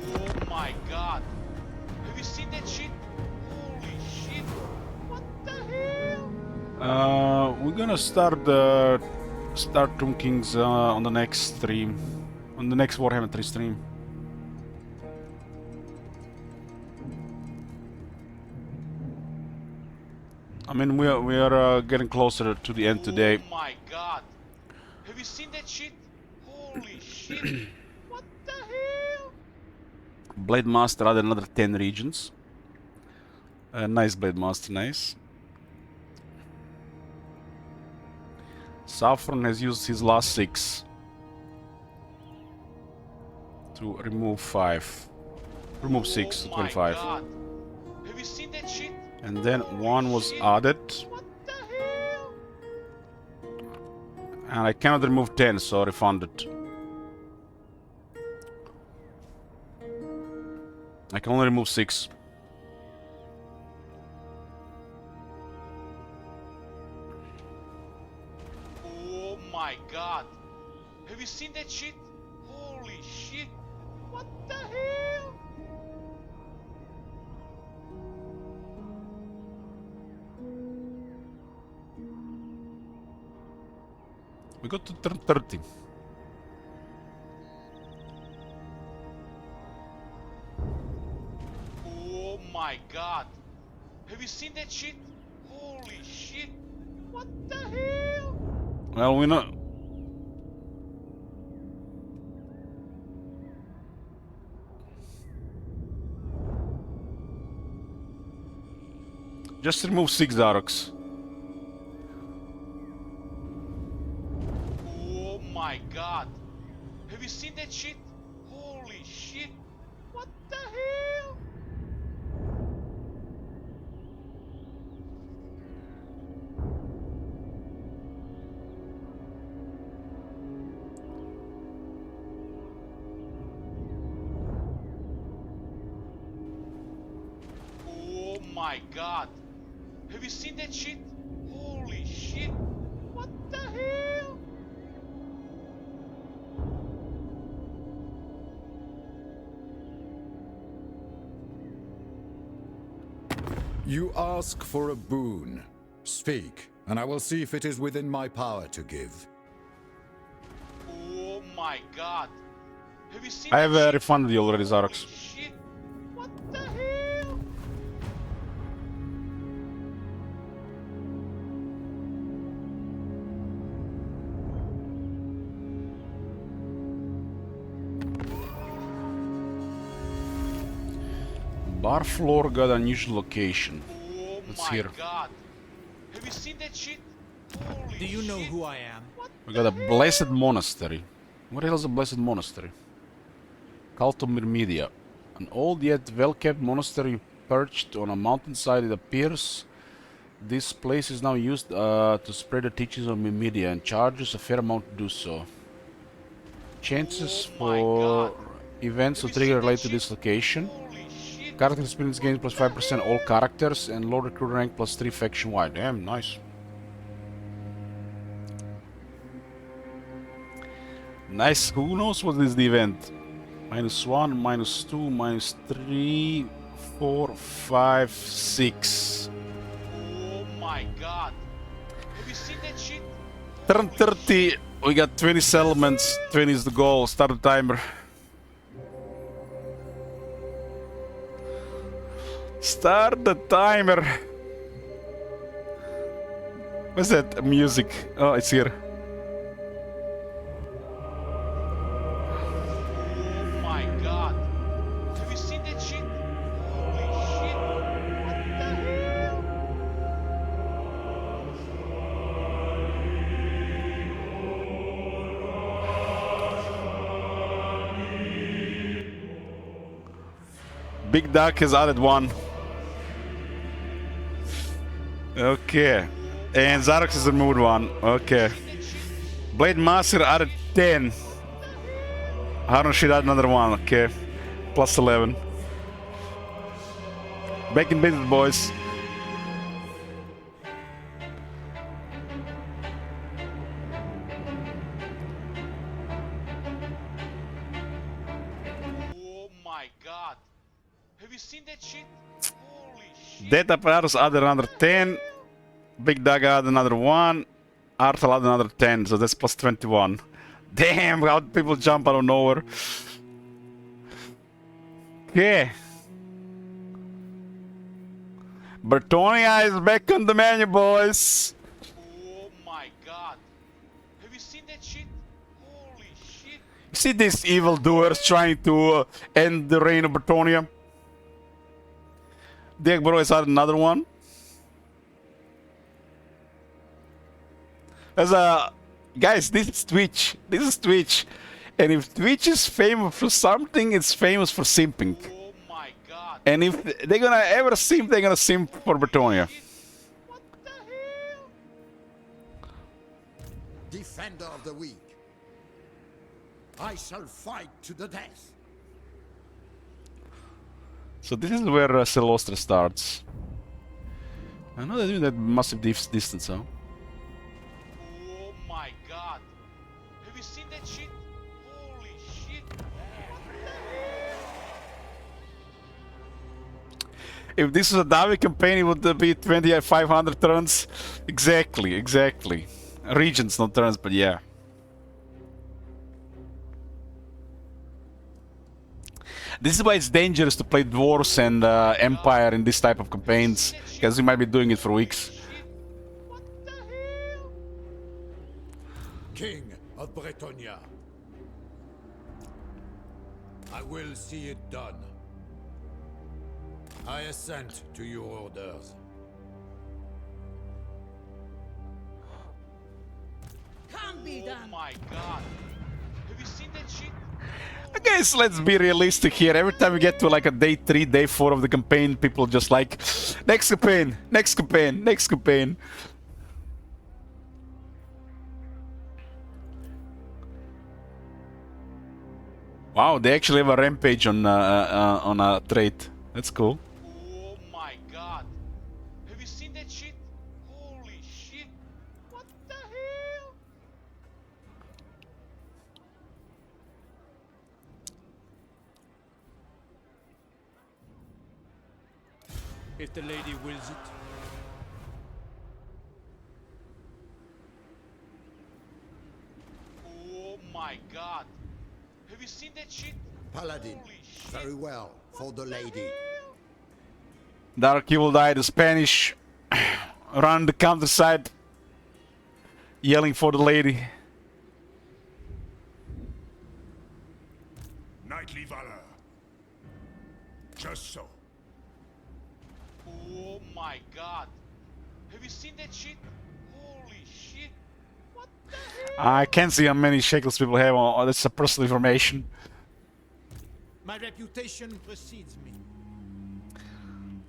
Oh my god. Have you seen that shit? Holy shit. What the hell? We're gonna start Tomb Kings on the next stream, on the next Warhammer 3 stream. I mean, we are getting closer to the end today. Oh my god. Have you seen that shit? Holy shit. What the hell? Blade Master added another 10 regions. Nice Blade Master, nice. Saffron has used his last 6 to remove 5. Remove 6 to 25. God. Have you seen that shit? And then 1 was added. What the hell? And I cannot remove 10, so refunded. I can only remove 6. Oh my god. Have you seen that shit? Holy shit. What the hell? We got to turn 30. Oh my god. Have you seen that shit? Holy shit. What the hell? Well, we know. Just remove 6 Daroks. Oh my god. Have you seen that shit? Holy shit. What the hell? Oh my god. Have you seen that shit? Holy shit. What the hell? You ask for a boon. Speak, and I will see if it is within my power to give. Oh my god. Have you seen I have that shit? refunded you already, Zarox. Shit. What the hell? Bar floor got unusual location. Oh Let's my hear. god. Have you seen that shit? Holy Do you know shit. who I am? We got a blessed monastery. What the hell is a blessed monastery? Cult of Myrmedia. An old yet well-kept monastery perched on a mountainside, it appears. This place is now used to spread the teachings of Myrmedia and charges a fair amount to do so. Chances for events to trigger related to this location. Character experience gains plus 5% all characters and low recruit rank plus 3 faction wide. Damn, nice. Nice. Who knows what is the event? -1, -2, -3, 4, 5, 6. Oh my god. Have you seen that shit? Turn 30. We got 20 settlements. 20 is the goal. Start the timer. Start the timer. What's that music? Oh, it's here. Oh my god. Big Duck has added 1. Okay. And Zarox has removed 1. Okay. Blade Master added 10. Harun should add another 1. Okay. Plus 11. Back in business, boys. Oh my god. Have you seen that shit? Holy shit. Data Apparatus added another 10. Big Dog added another 1. Arthur added another 10, so that's plus 21. Damn, how people jump out of nowhere. Okay. Bertonia is back on the menu, boys. Oh my god. Have you seen that shit? Holy shit. You see these evildoers trying to end the reign of Bertonia? Dick Bro has added another 1. As a guys, this is Twitch. This is Twitch. And if Twitch is famous for something, it's famous for simping. Oh my god. And if they're gonna ever simp, they're gonna simp for Bertonia. What the hell? Defender of the weak. I shall fight to the death. So this is where Celostra starts. I know they're doing that massive distance, huh? Oh my god. Have you seen that shit? Holy shit. What the hell? If this was a Davi campaign, it would be 2,500 turns. Exactly, exactly. Regions, not turns, but yeah. This is why it's dangerous to play Dwarves and Empire in this type of campaigns, because you might be doing it for weeks. What the hell? King of Bretonia, I will see it done. I assent to your orders. Can't be Oh done. my god. Have you seen that shit? I guess let's be realistic here. Every time we get to like a day 3, day 4 of the campaign, people just like, next campaign, next campaign, next campaign. Wow, they actually have a rampage on a trait. That's cool. Oh my god. Have you seen that shit? Holy shit. What the hell? If the lady wills it. Oh my god. Have you seen that shit? Paladin, Holy shit. very well, for the lady. Dark Evil Die, the Spanish, run the countryside, yelling for the lady. Knightly valor. Just so. Oh my god. Have you seen that shit? Holy shit. What the hell? I can't see how many shekels people have. Oh, that's a personal information. My reputation precedes me.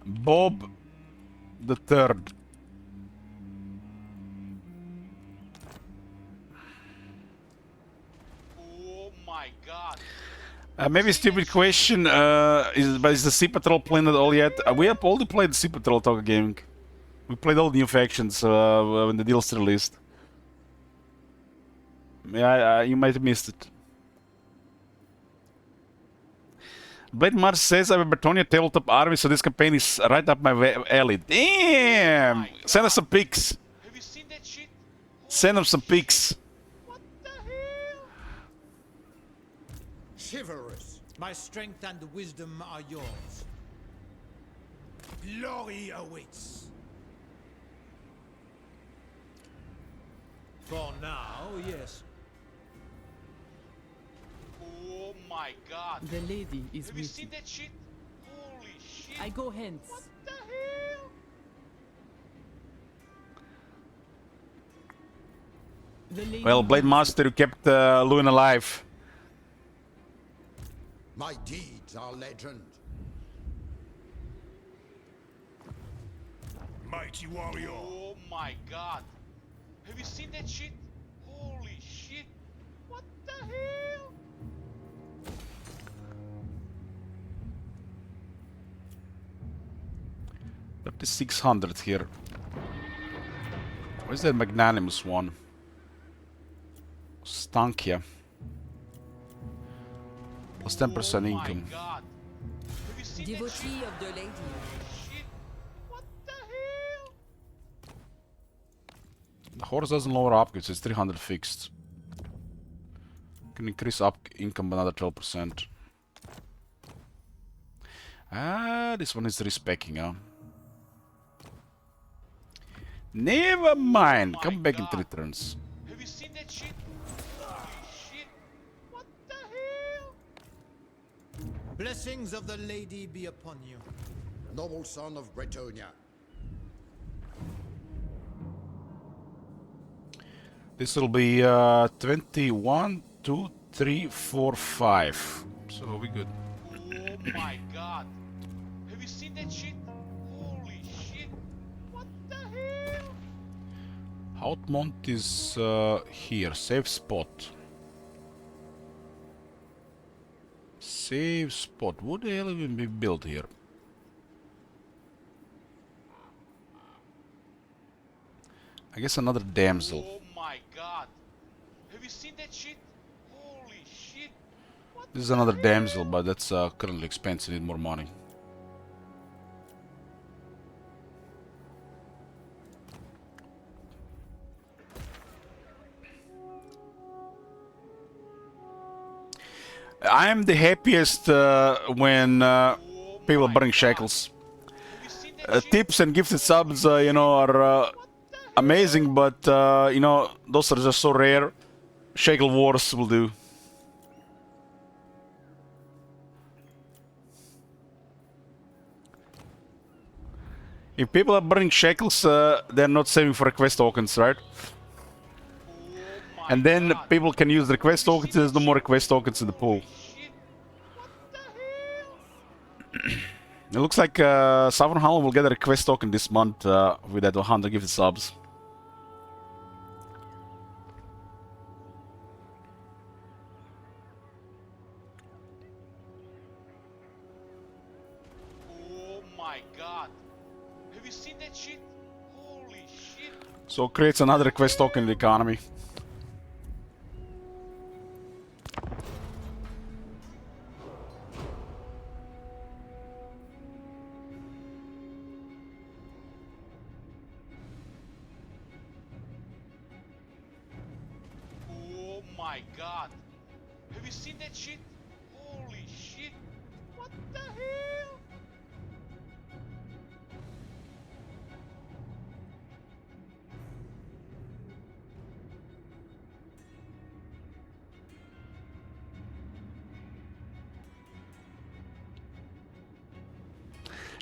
Bob the Third. Oh my god. Maybe a stupid question, is the Sea Patrol playing at all yet? We have only played the Sea Patrol Talk Gaming. We played all the new factions when the deal's released. Yeah, you might have missed it. Blade Mars says I have a Bertonia tabletop army, so this campaign is right up my alley. Damn! Send us some pics. Have you seen that shit? Send them some pics. What the hell? Chivalrous. My strength and wisdom are yours. Glory awaits. For now, yes. Oh my god. The lady is Have you seen waiting. that shit? Holy shit. I go hence. What the hell? The lady Well, Blade Master, you kept Luin alive. My deeds are legend. mighty warrior. Oh my god. Have you seen that shit? Holy shit. What the hell? $3,600 here. Where's that magnanimous one? Stankia. Plus 10% income. God. Have you seen Devotee of the lady. shit? What the hell? The horse doesn't lower upgrades, it's 300 fixed. Can increase up income by another 12%. Ah, this one is respecking, huh? Never mind. Come back in 3 turns. Have you seen that shit? Holy shit. What the hell? Blessings of the lady be upon you, noble son of Bretonia. This will be 21, 2, 3, 4, 5. So we good. Oh my god. Have you seen that shit? Holy shit. What the hell? Outmont is here. Safe spot. Safe spot. Would the hell even be built here? I guess another damsel. Oh my god. Have you seen that shit? Holy shit. This is another damsel, but that's currently expensive. Need more money. I'm the happiest when people bring shekels. Tips and gifted subs, you know, are amazing, but you know, those are just so rare. Shekel wars will do. If people are burning shekels, they're not saving for request tokens, right? And then people can use the request tokens. There's no more request tokens in the pool. It looks like Southern Holland will get a request token this month with that 100 gifted subs. Oh my god. Have you seen that shit? Holy shit. So it creates another request token in the economy. Oh my god. Have you seen that shit? Holy shit. What the hell?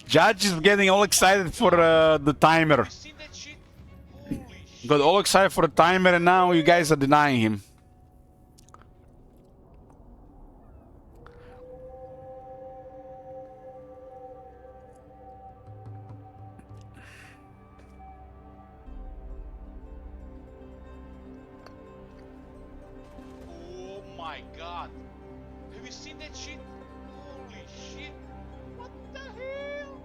Judge is getting all excited for the timer. Got all excited for the timer and now you guys are denying him. Oh my god. Have you seen that shit? Holy shit. What the hell?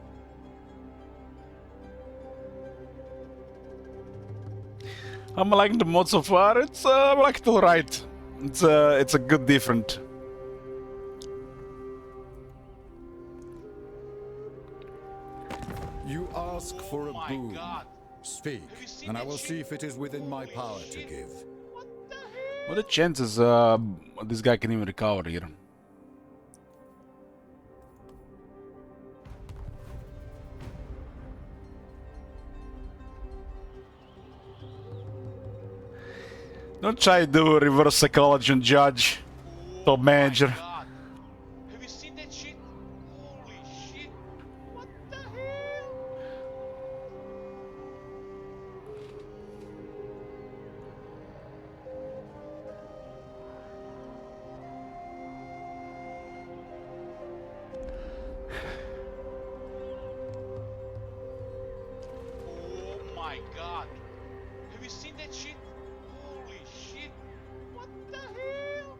I'm liking the mod so far. It's I like it alright. It's a good different. You ask for a boon. Speak, and I will see if it is within my power to give. What are the chances this guy can even recover here? Don't try to do reverse psychology on Judge, top manager. Have you seen that shit? Holy shit. What the hell? you seen that shit? Holy shit! What the hell?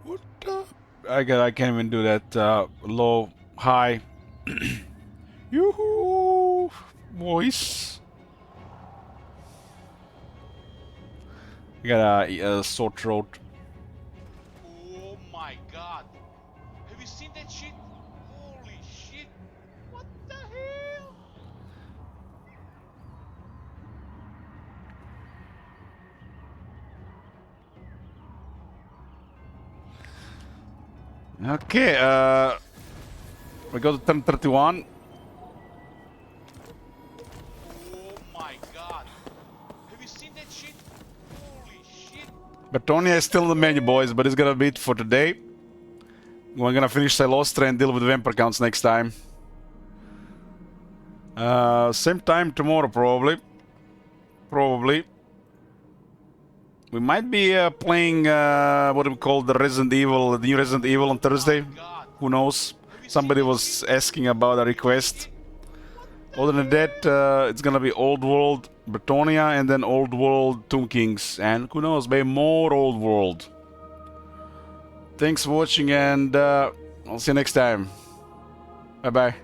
What the? I can't even do that. Low, high. Yoo-hoo, boys. I got a sore throat. Oh my god! Have you seen that shit? Holy shit! What the hell? Okay, we go to turn 31. Oh my god! Have you seen that shit? Holy shit! Bretonia is still in the menu, boys, but it's gonna be it for today. We're gonna finish Silostra and deal with vampire counts next time. Same time tomorrow, probably. Probably. We might be playing what do we call the Resident Evil, the new Resident Evil on Thursday. Who knows? Somebody was asking about a request. Other than that, it's gonna be Old World Bretonia and then Old World Tomb Kings. And who knows, maybe more Old World. Thanks for watching and I'll see you next time. Bye bye.